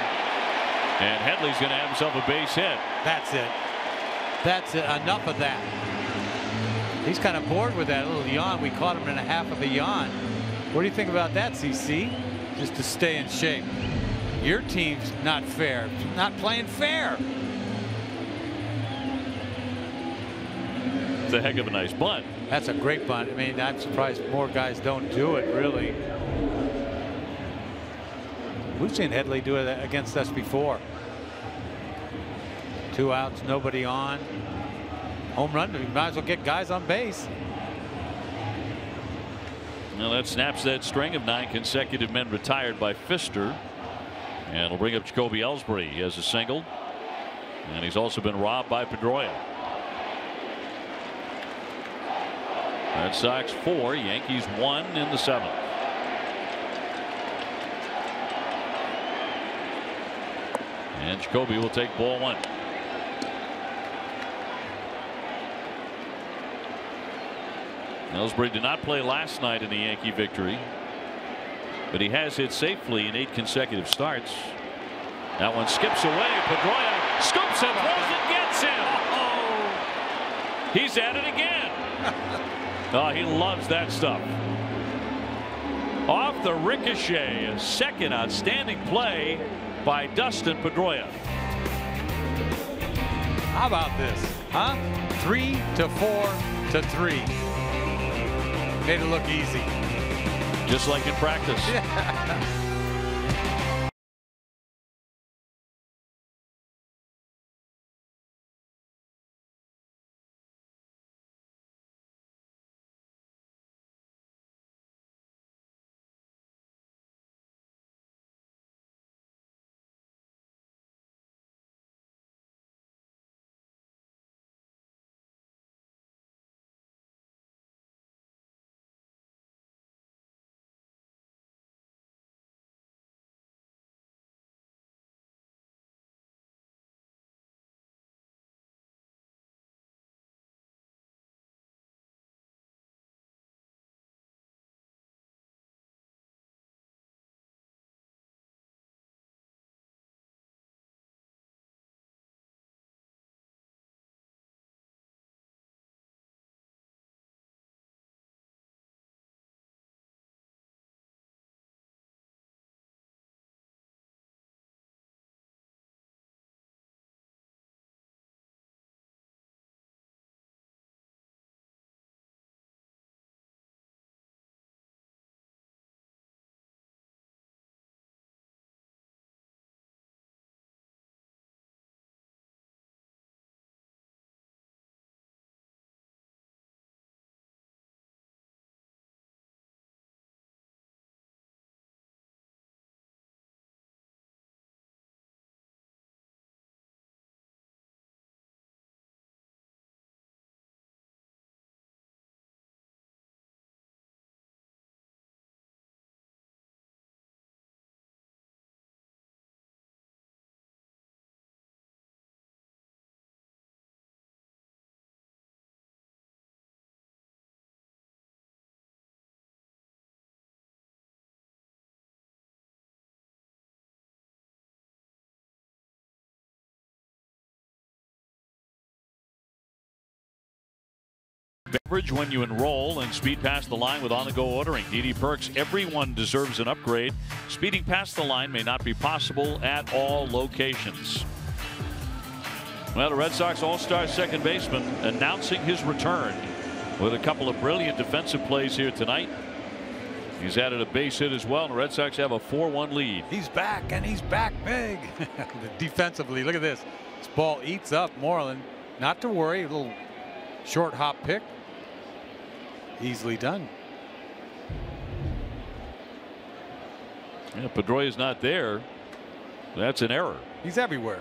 And Headley's going to have himself a base hit. That's it. That's it. Enough of that. He's kind of bored with that little yawn. We caught him in a half of a yawn. What do you think about that, CC? Just to stay in shape. Your team's not fair. Not playing fair. It's a heck of a nice bunt. That's a great bunt. I mean, I'm surprised more guys don't do it, really. We've seen Headley do it against us before. 2 outs, nobody on. Home run, you might as well get guys on base. Well, that snaps that string of 9 consecutive men retired by Fister. And will bring up Jacoby Ellsbury. He has a single. And he's also been robbed by Pedroia. Red Sox 4, Yankees 1 in the 7th. And Jacoby will take ball 1. Ellsbury did not play last night in the Yankee victory, but he has hit safely in 8 consecutive starts. That one skips away. Pedroia scoops and throws it, gets him. He's at it again. Oh, he loves that stuff. Off the ricochet, a second outstanding play by Dustin Pedroia. How about this, huh? 3-4-3. Made it look easy. Just like in practice. Yeah. beverage when you enroll and speed past the line with on-the-go ordering. DD Perks, everyone deserves an upgrade. Speeding past the line may not be possible at all locations. Well, the Red Sox All-Star second baseman announcing his return with a couple of brilliant defensive plays here tonight. He's added a base hit as well, and the Red Sox have a 4-1 lead. He's back, and he's back big. Defensively, look at this. This ball eats up Moreland. Not to worry, a little short hop pick. Easily done. Yeah, Pedroia's not there. That's an error. He's everywhere.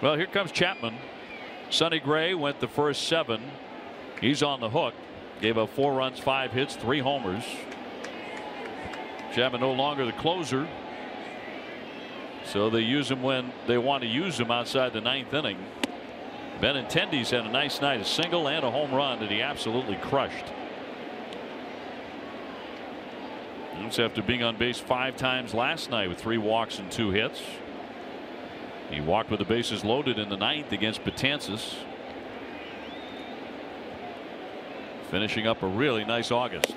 Well, here comes Chapman. Sonny Gray went the first 7. He's on the hook. Gave up 4 runs, 5 hits, 3 homers. Chapman no longer the closer, so they use him when they want to use him outside the 9th inning. Benintendi's had a nice night, a single and a home run that he absolutely crushed. That's after being on base 5 times last night with 3 walks and 2 hits. He walked with the bases loaded in the 9th against Betances. Finishing up a really nice August.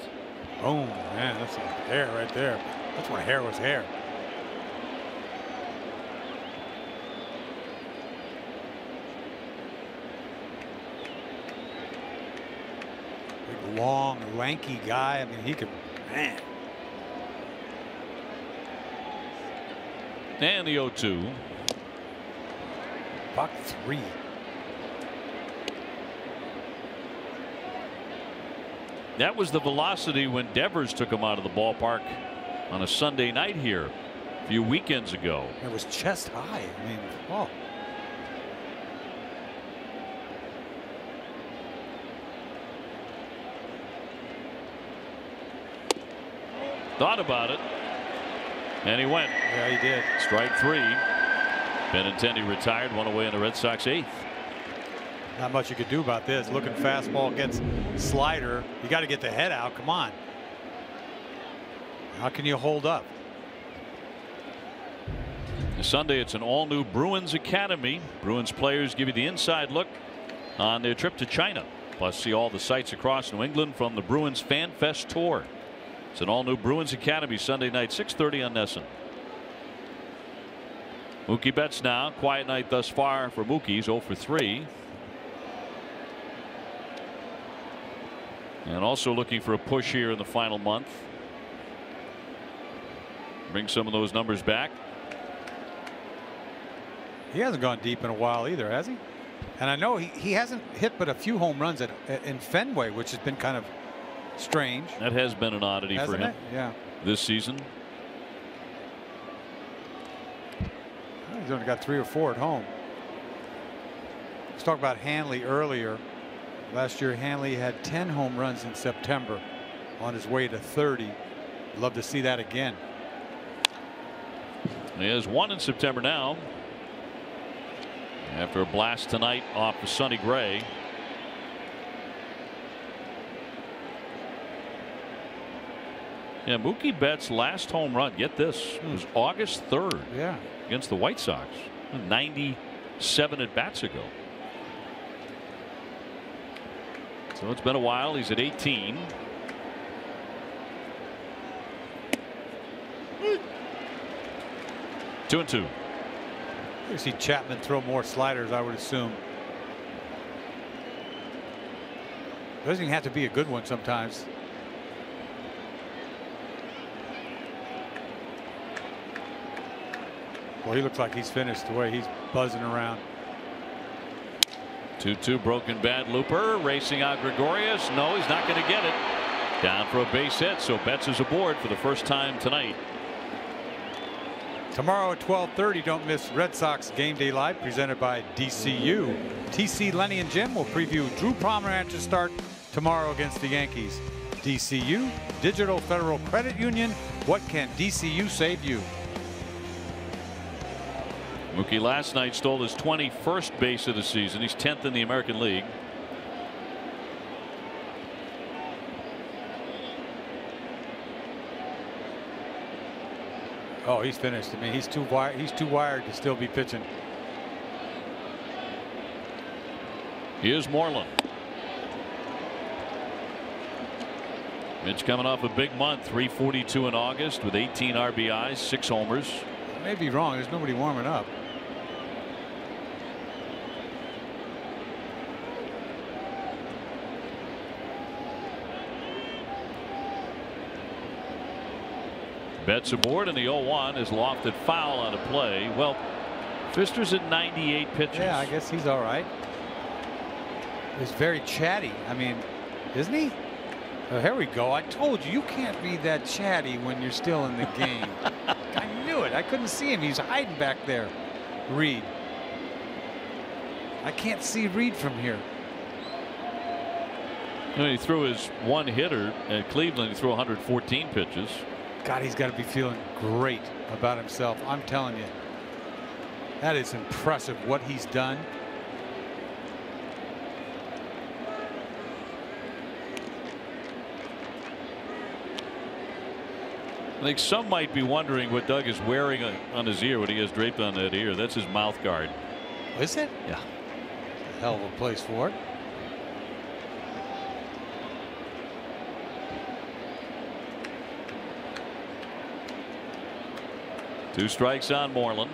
Oh man, that's hair right there. That's when hair was hair. Big, long, lanky guy. I mean, he could, man. And the 0-2. Buck 3. That was the velocity when Devers took him out of the ballpark on a Sunday night here a few weekends ago. It was chest high. I mean, oh. Thought about it, and he went. Yeah, he did. Strike 3. Benintendi retired, 1 away in the Red Sox 8th. Not much you could do about this. Looking fastball against slider. You got to get the head out. Come on. How can you hold up? Sunday, it's an all-new Bruins Academy. Bruins players give you the inside look on their trip to China. Plus, see all the sights across New England from the Bruins Fan Fest tour. It's an all-new Bruins Academy Sunday night, 6:30 on NESN. Mookie Betts now. Quiet night thus far for Mookie. He's 0 for 3. And also looking for a push here in the final month. Bring some of those numbers back. He hasn't gone deep in a while either, has he? And I know he hasn't hit but a few home runs in Fenway, which has been kind of strange. That has been an oddity for him. Yeah. This season. He's only got 3 or 4 at home. Let's talk about Hanley earlier. Last year, Hanley had 10 home runs in September, on his way to 30. Love to see that again. He has 1 in September now. After a blast tonight off of Sonny Gray. Yeah, Mookie Betts' last home run, get this, was August 3rd. Yeah. Against the White Sox. 97 at bats ago. So it's been a while. He's at 18. Two and 2. You see Chapman throw more sliders, I would assume. Doesn't even have to be a good one sometimes. Well, he looks like he's finished the way he's buzzing around. 2-2 broken bad looper racing out Gregorius. No, he's not going to get it. Down for a base hit, so Betts is aboard for the first time tonight. Tomorrow at 12:30, don't miss Red Sox Game Day Live presented by DCU. TC Lenny and Jim will preview Drew Pomerantz's start tomorrow against the Yankees. DCU, Digital Federal Credit Union. What can DCU save you? Mookie last night stole his 21st base of the season. He's 10th in the American League. Oh, he's finished. I mean, he's too wired to still be pitching. Here's Moreland. Mitch coming off a big month, 342 in August with 18 RBIs, 6 homers. I may be wrong. There's nobody warming up. Betts aboard, and the 0-1 is lofted foul on a play. Well, Fister's at 98 pitches. Yeah, I guess he's all right. He's very chatty. I mean, isn't he? Oh, here we go. I told you, you can't be that chatty when you're still in the game. I knew it. I couldn't see him. He's hiding back there. Reed. I can't see Reed from here. You know, he threw his one hitter at Cleveland. He threw 114 pitches. God, he's got to be feeling great about himself. I'm telling you. That is impressive what he's done. I think some might be wondering what Doug is wearing on his ear, what he has draped on that ear. That's his mouth guard. Is it? Yeah. Hell of a place for it. Two strikes on Moreland.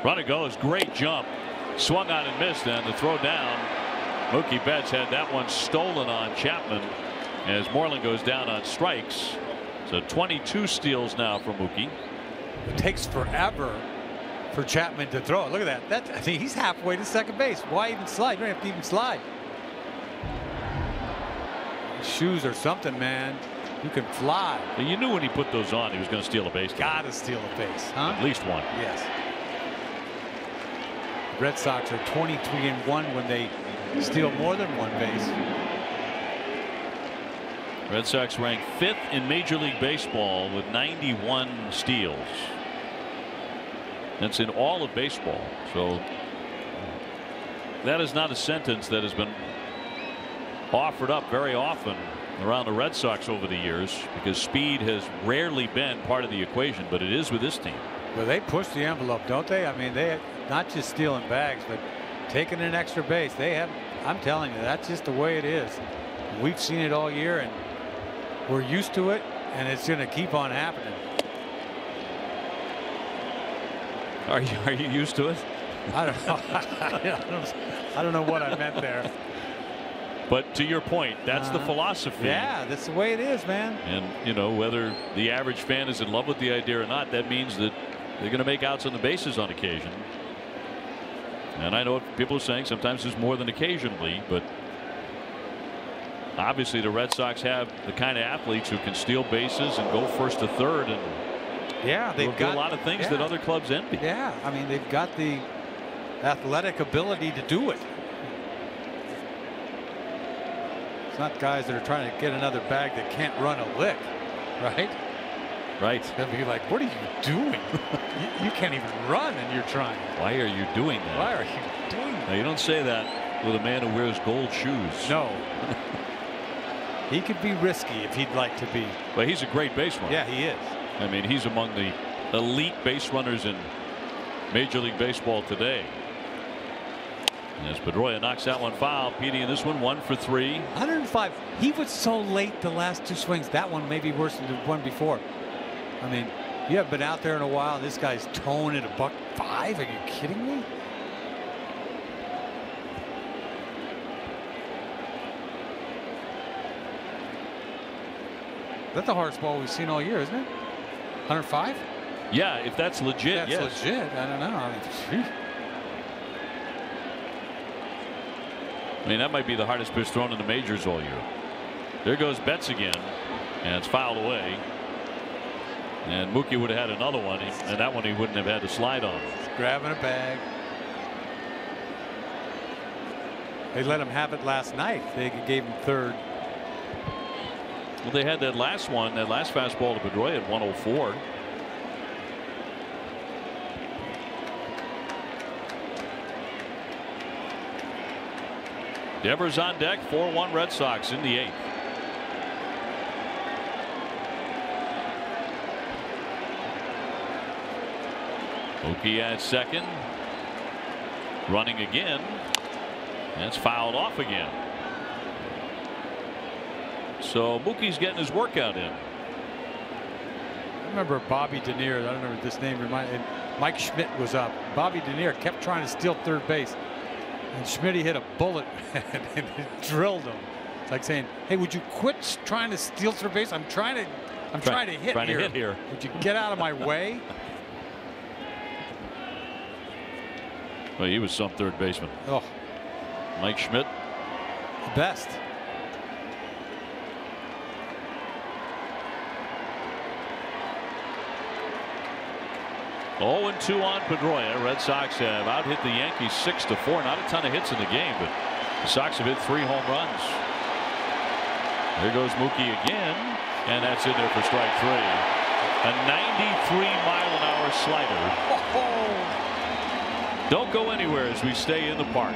Runner goes. Great jump. Swung on and missed, and the throw down. Mookie Betts had that one stolen on Chapman as Moreland goes down on strikes. So 22 steals now for Mookie. It takes forever for Chapman to throw it. Look at that. I think he's halfway to second base. Why even slide? You don't have to even slide. Shoes or something, man. You can fly. You knew when he put those on he was going to steal a base. Gotta steal a base, huh? At least one. Yes. Red Sox are 23-1 when they steal more than one base. Red Sox rank 5th in Major League Baseball with 91 steals. That's in all of baseball. So that is not a sentence that has been offered up very often around the Red Sox over the years, because speed has rarely been part of the equation, but it is with this team. Well, they push the envelope, don't they? I mean, they not just stealing bags, but taking an extra base. They have. I'm telling you, that's just the way it is. We've seen it all year, and we're used to it, and it's going to keep on happening. Are you used to it? I don't know. I don't know what I meant there. But to your point, that's the philosophy. Yeah, that's the way it is, man. And you know, whether the average fan is in love with the idea or not, that means that they're going to make outs on the bases on occasion. And I know what people are saying, sometimes it's more than occasionally, but obviously the Red Sox have the kind of athletes who can steal bases and go first to third, and yeah, they've got a lot of things that other clubs envy. Yeah, I mean, they've got the athletic ability to do it. It's not guys that are trying to get another bag that can't run a lick, right? Right. They'll be like, what are you doing? you can't even run and you're trying. Why are you doing that? Why are you doing that? Now, you don't say that with a man who wears gold shoes. No. He could be risky if he'd like to be. But he's a great base runner. Yeah, he is. I mean, he's among the elite base runners in Major League Baseball today. As Pedroia knocks that one foul, Petey in this one 1 for 3. 105. He was so late the last two swings. That one may be worse than the one before. I mean, you haven't been out there in a while. This guy's towing at $105. Are you kidding me? That's the hardest ball we've seen all year, isn't it? 105? Yeah, if that's legit. That's legit. I don't know. I mean, that might be the hardest pitch thrown in the majors all year. There goes Betts again, and it's fouled away. And Mookie would have had another one, and that one he wouldn't have had to slide on. He's grabbing a bag. They let him have it last night. They gave him third. Well, they had that last one, that last fastball to Pedroia at 104. Devers on deck, 4-1 Red Sox in the 8th. Mookie at second. Running again. That's fouled off again. So Mookie's getting his workout in. I remember Bobby Denier. I don't remember this name. Mike Schmidt was up. Bobby Denier kept trying to steal third base, and Schmidt hit a bullet and it drilled him. It's like saying, "Hey, would you quit trying to steal third base? I'm trying to hit here. Would you get out of my way?" Well, he was some third baseman. Oh, Mike Schmidt, the best. Oh, 2 on Pedroia. Red Sox have out-hit the Yankees 6-4. Not a ton of hits in the game, but the Sox have hit 3 home runs. There goes Mookie again, and that's in there for strike 3. A 93-mile-an-hour slider. Oh. Don't go anywhere as we stay in the park.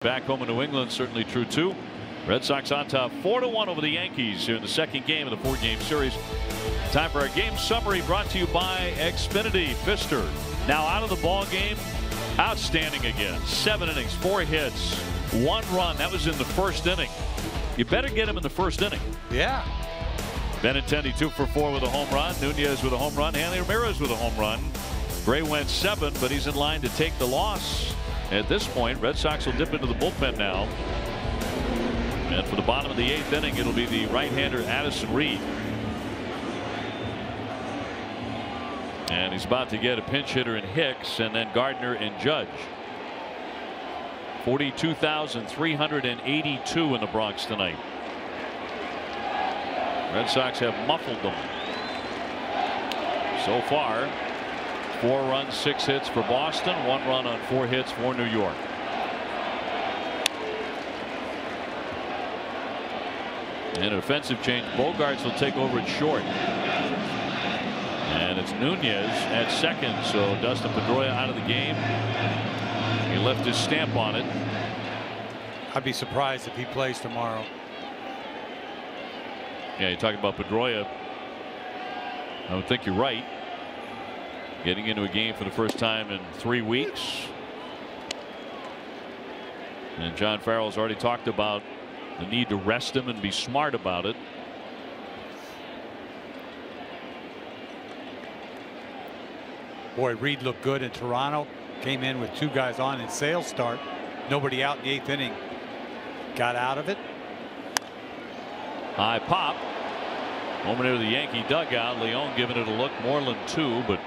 Back home in New England, certainly true too. Red Sox on top 4-1 over the Yankees here in the second game of the 4-game series. Time for our game summary brought to you by Xfinity. Pfister now out of the ball game. Outstanding again. 7 innings, 4 hits, 1 run. That was in the first inning. You better get him in the first inning. Yeah. Benintendi 2 for 4 with a home run. Nunez with a home run. Hanley Ramirez with a home run. Gray went 7, but he's in line to take the loss. At this point, Red Sox will dip into the bullpen now. And for the bottom of the 8th inning, it'll be the right-hander Addison Reed. And he's about to get a pinch hitter in Hicks, and then Gardner and Judge. 42,382 in the Bronx tonight. Red Sox have muffled them so far. 4 runs, 6 hits for Boston, 1 run on 4 hits for New York. And an offensive change. Bogarts will take over at short. And it's Nunez at second. So Dustin Pedroia out of the game. He left his stamp on it. I'd be surprised if he plays tomorrow. Yeah, you're talking about Pedroia. I don't think you're right. Getting into a game for the first time in 3 weeks. And John Farrell's already talked about the need to rest him and be smart about it. Boy, Reed looked good in Toronto. Came in with 2 guys on in sales start. Nobody out in the 8th inning. Got out of it. High pop. Over near the Yankee dugout. Leone giving it a look. Moreland 2, but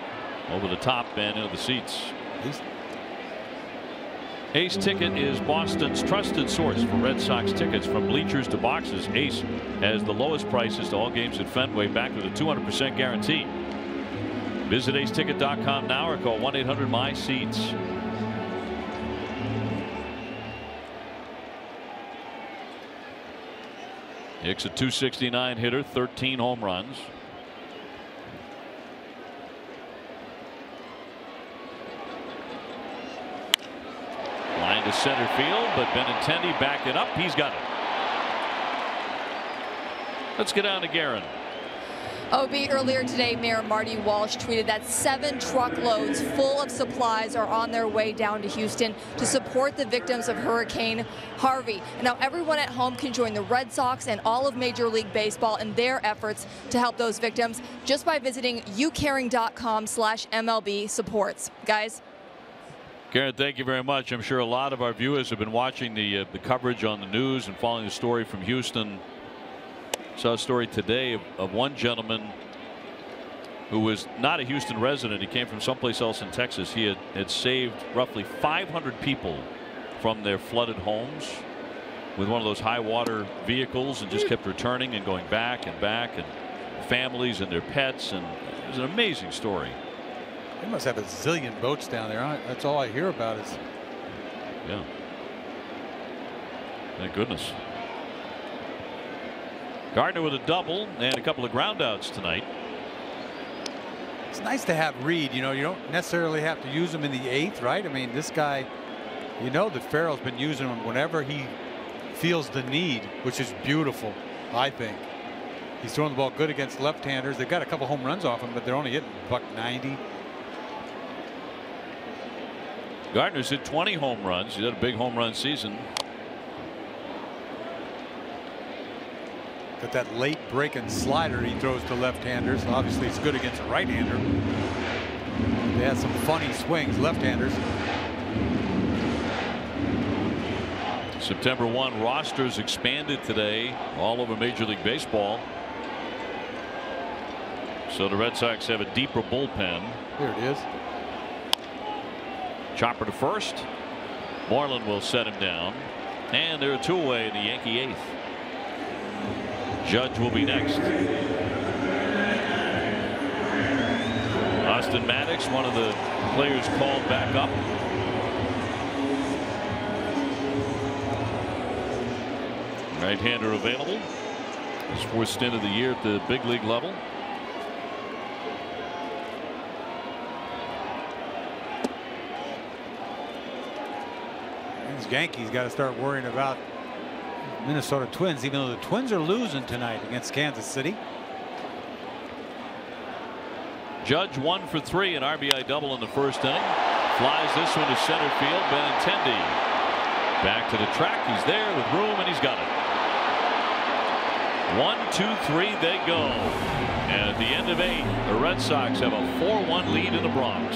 over the top and into the seats. Ace Ticket is Boston's trusted source for Red Sox tickets. From bleachers to boxes, Ace has the lowest prices to all games at Fenway, backed with a 200% guarantee. Visit aceticket.com now or call 1-800-MY-SEATS. Hicks a .269 hitter, 13 home runs. Line to center field, but Benintendi back it up. He's got it. Let's get down to Guerin. OB, earlier today, Mayor Marty Walsh tweeted that 7 truckloads full of supplies are on their way down to Houston to support the victims of Hurricane Harvey. And now everyone at home can join the Red Sox and all of Major League Baseball in their efforts to help those victims just by visiting youcaring.com/MLB supports. Guys. Garrett, thank you very much. I'm sure a lot of our viewers have been watching the coverage on the news and following the story from Houston. Saw a story today of one gentleman who was not a Houston resident. He came from someplace else in Texas. He had saved roughly 500 people from their flooded homes with one of those high water vehicles, and just kept returning and going back and back, and families and their pets, and it was an amazing story. They must have a zillion boats down there. That's all I hear about is. Yeah. Thank goodness. Gardner with a double and a couple of groundouts tonight. It's nice to have Reed. You know, you don't necessarily have to use him in the 8th, right? I mean, this guy, you know that Farrell's been using him whenever he feels the need, which is beautiful, I think. He's throwing the ball good against left-handers. They've got a couple home runs off him, but they're only hitting $190. Gardner's hit 20 home runs. He's had a big home run season. Got that late breaking slider he throws to left-handers. Obviously, it's good against a right-hander. They had some funny swings, left-handers. September 1 rosters expanded today all over Major League Baseball. So the Red Sox have a deeper bullpen. Here it is. Chopper to first. Moreland will set him down. And they're 2 away in the Yankee 8th. Judge will be next. Austin Maddox, one of the players called back up. Right-hander available. His 4th stint of the year at the big league level. These Yankees got to start worrying about Minnesota Twins, even though the Twins are losing tonight against Kansas City. Judge 1 for 3, an RBI double in the 1st inning. Flies this one to center field. Benintendi back to the track. He's there with room, and he's got it. 1, 2, 3, they go. And at the end of 8, the Red Sox have a 4-1 lead in the Bronx.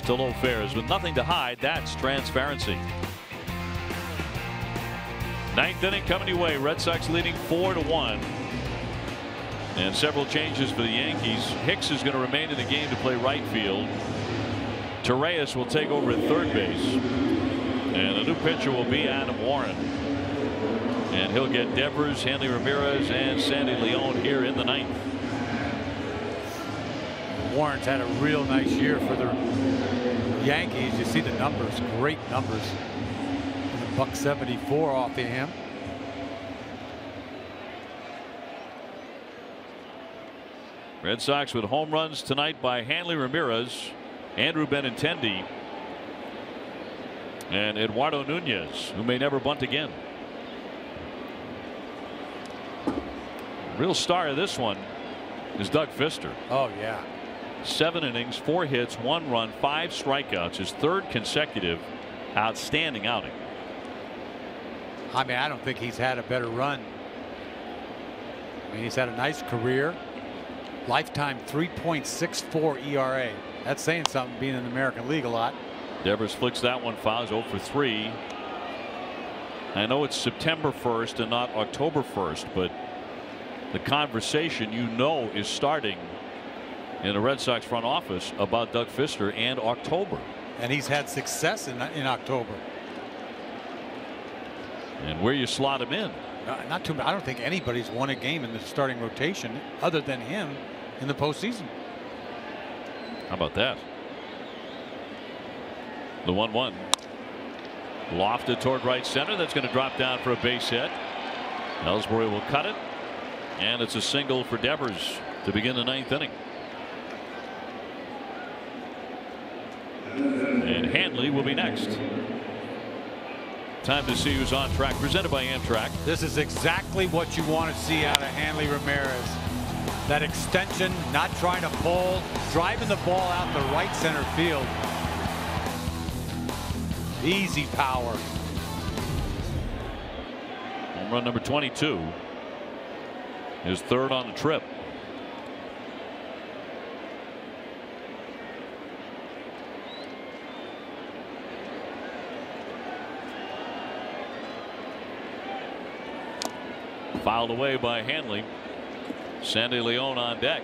To low fares with nothing to hide. That's transparency. Ninth inning coming your way. Red Sox leading 4-1. And several changes for the Yankees. Hicks is going to remain in the game to play right field. Torreyes will take over at third base. And a new pitcher will be Adam Warren. And he'll get Devers, Hanley Ramirez, and Sandy Leon here in the ninth. Warren's had a real nice year for the Yankees. You see the numbers, great numbers. $174 off of him. Red Sox with home runs tonight by Hanley Ramirez, Andrew Benintendi, and Eduardo Nunez, who may never bunt again. Real star of this one is Doug Fister. Oh yeah. 7 innings, 4 hits, 1 run, 5 strikeouts, his 3rd consecutive outstanding outing. I mean, I don't think he's had a better run. I mean, he's had a nice career. Lifetime 3.64 ERA. That's saying something, being in the American League a lot. Devers flicks that one foul, 0 for 3. I know it's September 1st and not October 1st, but the conversation is starting in the Red Sox front office about Doug Fister and October. And he's had success in October. And where you slot him in. Not too. I don't think anybody's won a game in the starting rotation other than him in the postseason. How about that? The 1-1. Lofted toward right center. That's going to drop down for a base hit. Ellsbury will cut it. And it's a single for Devers to begin the 9th inning. And Hanley will be next. Time to see who's on track. Presented by Amtrak. This is exactly what you want to see out of Hanley Ramirez. That extension, not trying to pull, driving the ball out to right center field. Easy power. Home run number 22. His 3rd on the trip. Fouled away by Hanley. Sandy Leon on deck.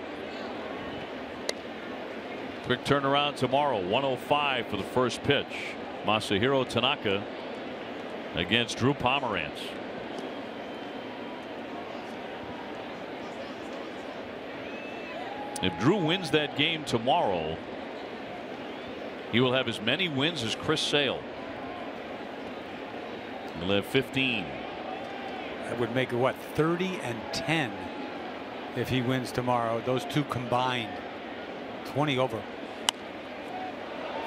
Quick turnaround tomorrow. 105 for the first pitch. Masahiro Tanaka against Drew Pomeranz. If Drew wins that game tomorrow, he will have as many wins as Chris Sale. He'll have 15. That would make it what, 30-10 if he wins tomorrow. Those two combined. 20 over.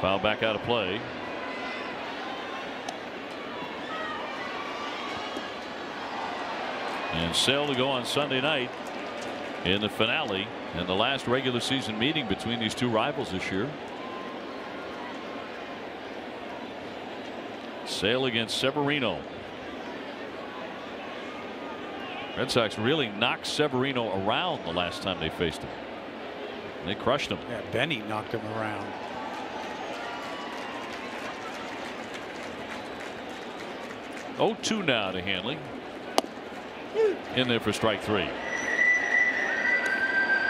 Foul back out of play. And Sale to go on Sunday night in the finale and the last regular season meeting between these two rivals this year. Sale against Severino. Red Sox really knocked Severino around the last time they faced him. They crushed him. Yeah, Benny knocked him around. Oh, 2 now to Hanley. In there for strike 3.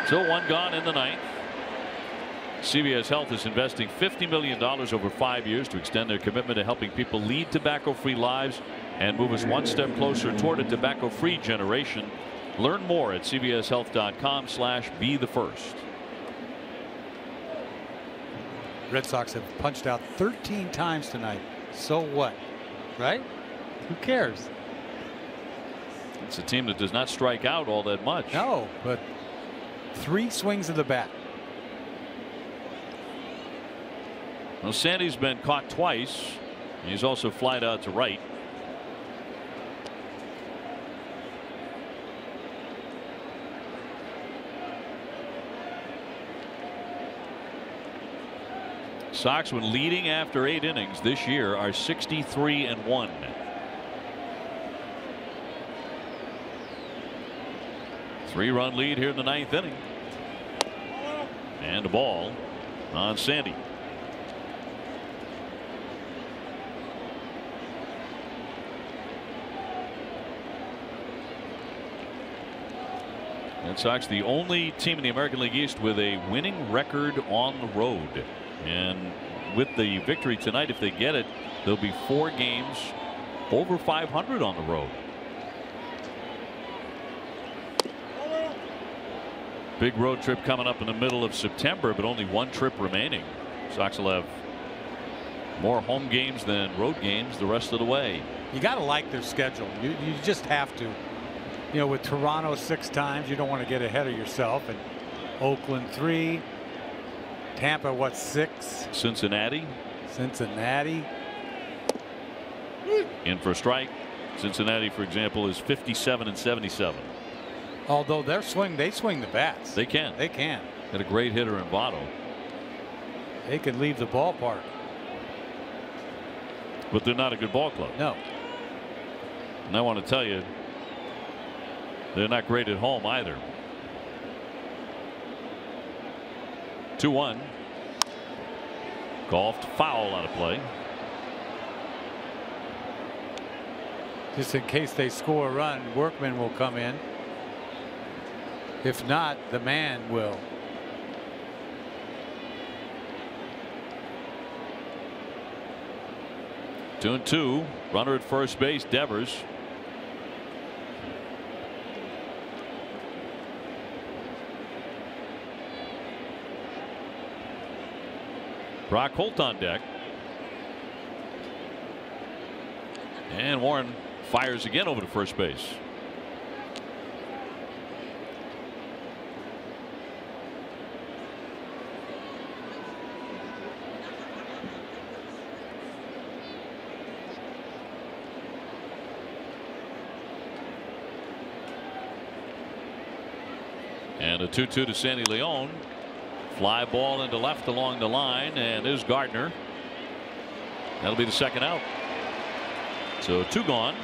Still 1 gone in the 9th. CVS Health is investing $50 million over 5 years to extend their commitment to helping people lead tobacco-free lives and move us one step closer toward a tobacco-free generation. Learn more at cvshealth.com/be-the-first. Red Sox have punched out 13 times tonight. So what? Right? Who cares? It's a team that does not strike out all that much. No, but 3 swings of the bat. Well, Sandy's been caught twice. He's also flied out to right. Sox, when leading after 8 innings this year, are 63-1. Three-run lead here in the 9th inning. And a ball on Sandy. Red Sox the only team in the American League East with a winning record on the road, and with the victory tonight, if they get it, there'll be 4 games over 500 on the road. Big road trip coming up in the middle of September, but only 1 trip remaining. Sox will have more home games than road games the rest of the way. You got to like their schedule. You just have to. You know, with Toronto 6 times, you don't want to get ahead of yourself. And Oakland 3, Tampa what 6, Cincinnati. In for a strike. Cincinnati, for example, is 57 and 77. Although they swing the bats. They can. Got a great hitter in Votto. They could leave the ballpark. But they're not a good ball club. No. And I want to tell you, they're not great at home either. 2-1. Golfed foul out of play. Just in case they score a run, Workman will come in. If not, the man will. 2-2. Runner at first base, Devers. Brock Holt on deck. And Warren fires again over to first base. And a 2-2 to Sandy Leon. Fly ball into left along the line, and there's Gardner. That'll be the second out. So 2 gone.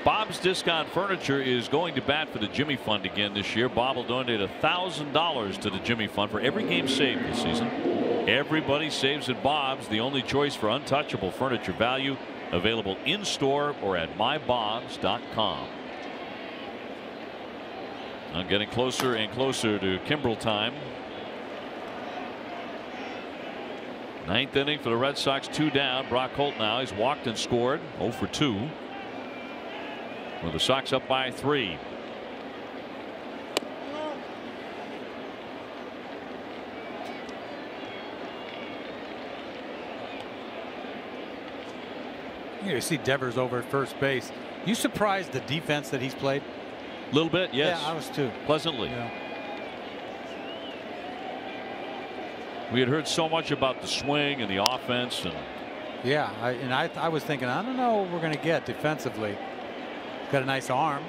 Bob's Discount Furniture is going to bat for the Jimmy Fund again this year. Bob will donate $1,000 to the Jimmy Fund for every game saved this season. Everybody saves at Bob's, the only choice for untouchable furniture value, available in store or at mybobs.com. I'm getting closer and closer to Kimbrel time. 9th inning for the Red Sox, 2 down. Brock Holt now, he's walked and scored, 0 for 2. With the Sox up by 3. You see Devers over at first base. You surprised the defense that he's played? A little bit, yes. Yeah, I was too. Pleasantly. Yeah. We had heard so much about the swing and the offense, and yeah, I was thinking, I don't know what we're going to get defensively. Got a nice arm.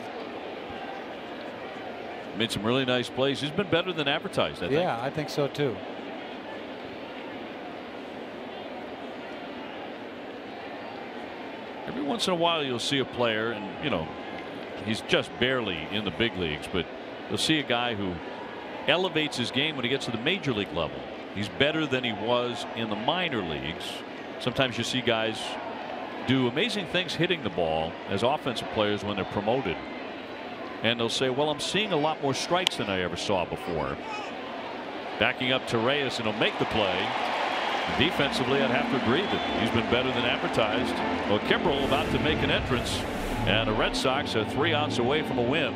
made some really nice plays. He's been better than advertised, I think. Yeah, I think so too. Every once in a while you'll see a player, and you know, he's just barely in the big leagues, but you'll see a guy who elevates his game when he gets to the major league level. He's better than he was in the minor leagues. Sometimes you see guys do amazing things hitting the ball as offensive players when they're promoted, and they'll say, well, I'm seeing a lot more strikes than I ever saw before. Backing up to Reyes, and he'll make the play. Defensively, I'd have to agree that he's been better than advertised. Well, Kimbrel about to make an entrance, and the Red Sox are 3 outs away from a win.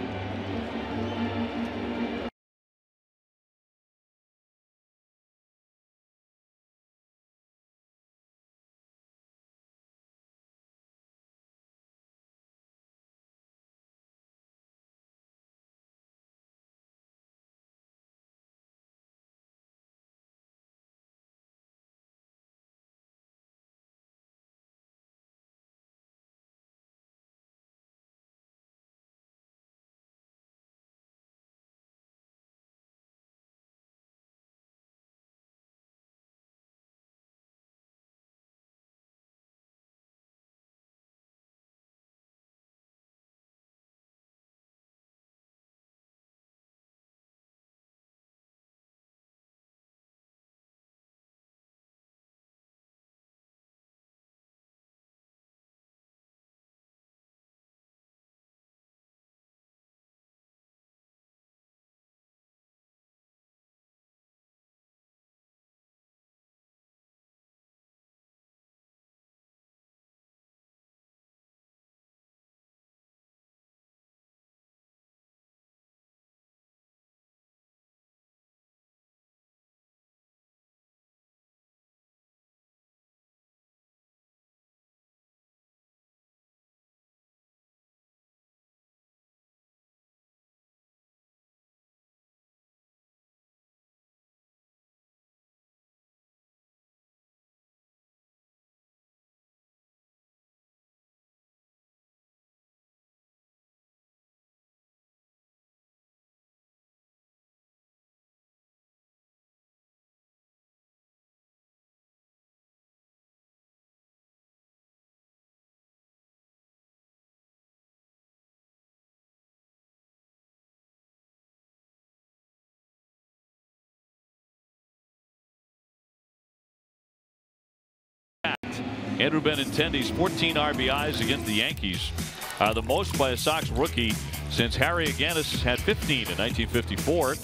Andrew Benintendi's 14 RBIs against the Yankees are the most by a Sox rookie since Harry Aganis had 15 in 1954.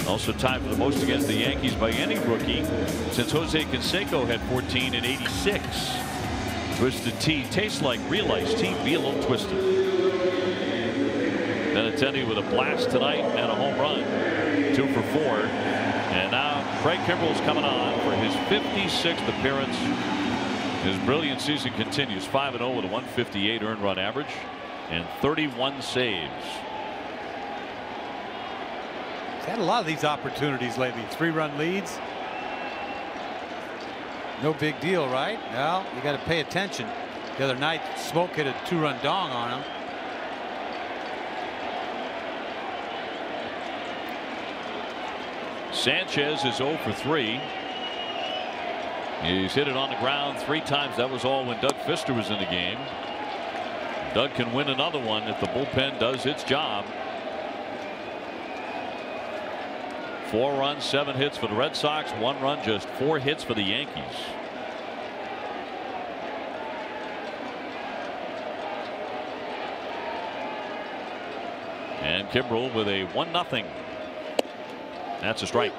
Also tied for the most against the Yankees by any rookie since Jose Canseco had 14 in '86. Twisted Tea tastes like real iced tea. Be a little twisted. Benintendi with a blast tonight and a home run. 2 for 4. And now Craig Kimbrel's coming on for his 56th appearance. His brilliant season continues. 5-0 with a 158 earned run average and 31 saves. He's had a lot of these opportunities lately. 3-run leads. No big deal, right? Well, you got to pay attention. The other night, Smoke hit a 2-run dong on him. Sanchez is 0 for 3. He's hit it on the ground 3 times. That was all when Doug Fister was in the game. Doug can win another one if the bullpen does its job. 4 runs, 7 hits for the Red Sox. 1 run, just 4 hits for the Yankees. And Kimbrel with a 1-0. That's a strike.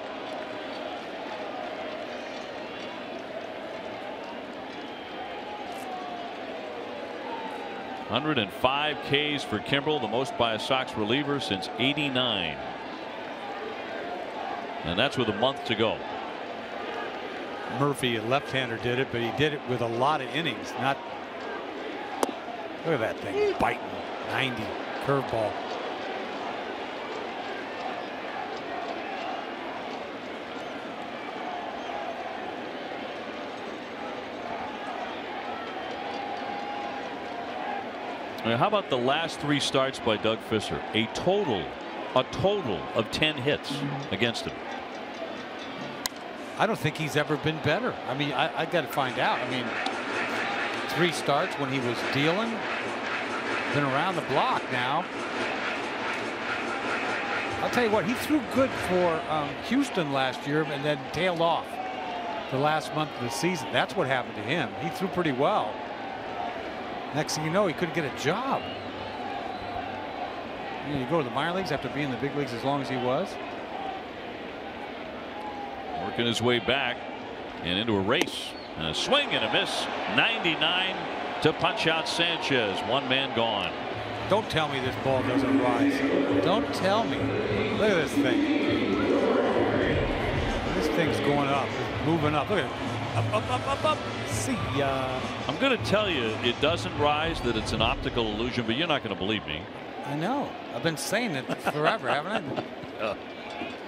.105 Ks for Kimbrel, the most by a Sox reliever since '89. And that's with a month to go. Murphy, a left-hander, did it, but he did it with a lot of innings. Not. Look at that thing biting. 90 curveball. How about the last 3 starts by Doug Fister? A total of 10 hits against him. I don't think he's ever been better. I mean, I got to find out. I mean, 3 starts when he was dealing. Been around the block now. I'll tell you what, he threw good for Houston last year and then tailed off the last month of the season. That's what happened to him. He threw pretty well. Next thing you know, he couldn't get a job. You go to the minor leagues after being in the big leagues as long as he was. Working his way back and into a race. And a swing and a miss. 99 to punch out Sanchez. 1 man gone. Don't tell me this ball doesn't rise. Don't tell me. Look at this thing. This thing's going up. It's moving up. Look at it. Up. See ya. I'm going to tell you it doesn't rise, that it's an optical illusion, but you're not going to believe me. I know. I've been saying it forever, haven't I?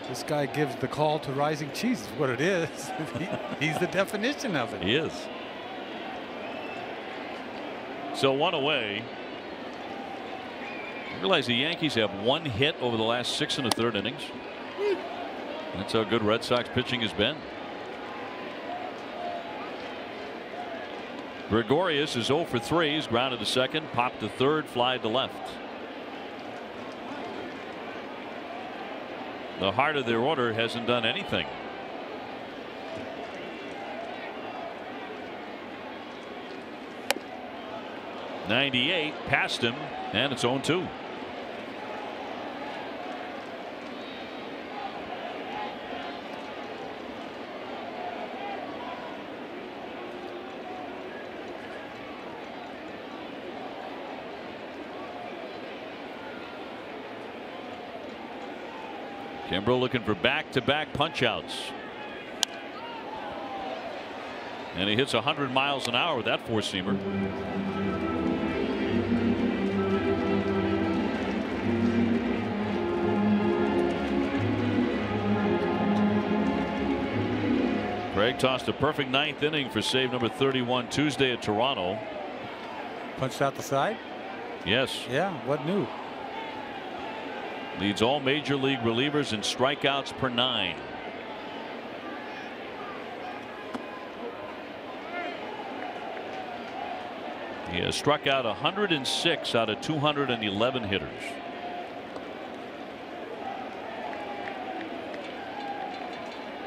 This guy gives the call to rising cheese is what it is. He's the definition of it. He is. So 1 away. I realize the Yankees have 1 hit over the last 6 1/3 innings. That's how good Red Sox pitching has been. Gregorius is 0 for 3. He's grounded to second, popped to third, fly to left. The heart of their order hasn't done anything. .98 past him, and it's 0-2. Kimbrel looking for back-to-back punch-outs. And he hits 100 miles an hour with that four-seamer. Craig tossed a perfect 9th inning for save number 31 Tuesday at Toronto. Punched out the side? Yes. Yeah, what new? Leads all major league relievers in strikeouts per 9. He has struck out 106 out of 211 hitters.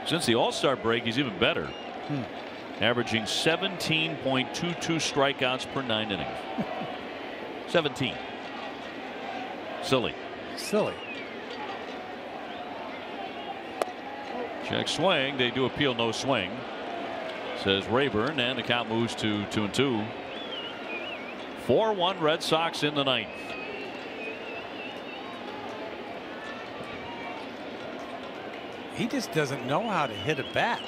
Since the All-Star break, he's even better. averaging 17.22 strikeouts per 9 innings. 17. Silly. Check swing. They do appeal no swing, says Rayburn, and the count moves to 2-2. 4-1 Red Sox in the ninth. He just doesn't know how to hit a bat.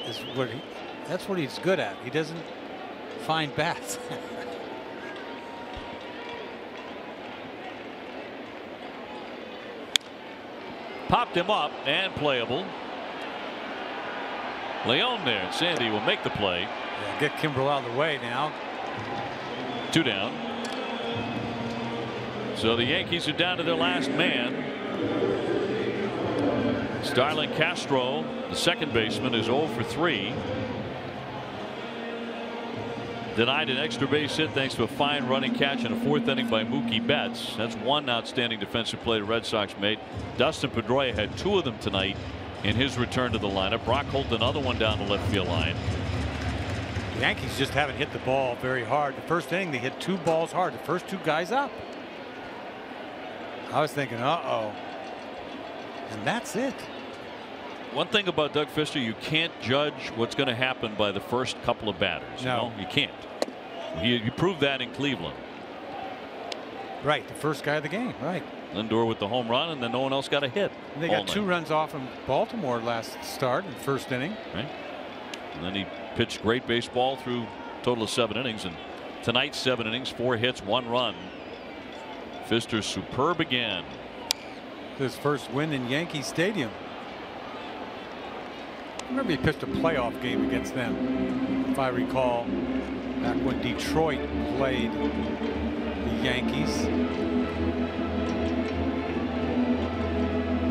That's what he's good at. He doesn't find bats. Popped him up and playable. Leon there. Sandy will make the play. Yeah, get Kimbrel out of the way now. 2 down. So the Yankees are down to their last man. Starlin Castro, the second baseman, is 0 for 3. Denied an extra base hit thanks to a fine running catch in the 4th inning by Mookie Betts. That's one outstanding defensive play the Red Sox made. Dustin Pedroia had 2 of them tonight in his return to the lineup. Brock Holt another one down the left field line. The Yankees just haven't hit the ball very hard. The first inning they hit 2 balls hard. The first 2 guys up. I was thinking, uh-oh. And that's it. One thing about Doug Fister, you can't judge what's going to happen by the first couple of batters. No, you can't. You proved that in Cleveland. Right, the first guy of the game. Right. Lindor with the home run, and then no one else got a hit. And they got 2 runs off from Baltimore last start in the first inning. Right. And then he pitched great baseball through a total of 7 innings. And tonight, 7 innings, 4 hits, 1 run. Fister superb again. His first win in Yankee Stadium. I remember he pitched a playoff game against them, if I recall, back when Detroit played the Yankees.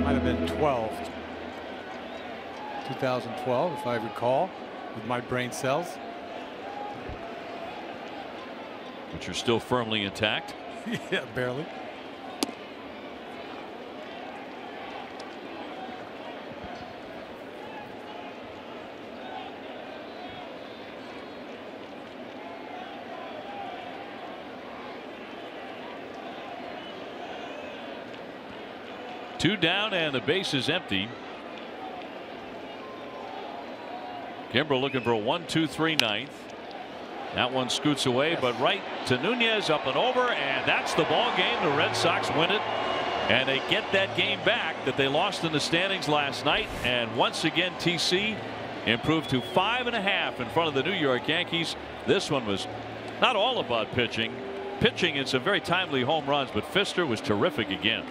Might have been 2012, if I recall, with my brain cells. Which are still firmly intact. Yeah, barely. Two down and the base is empty. Kimbrel looking for a 1-2-3 ninth. That one scoots away, but right to Nunez, up and over, and that's the ball game. The Red Sox win it, and they get that game back that they lost in the standings last night. And once again, TC improved to 5.5 in front of the New York Yankees. This one was not all about pitching and some very timely home runs, but Fister was terrific again.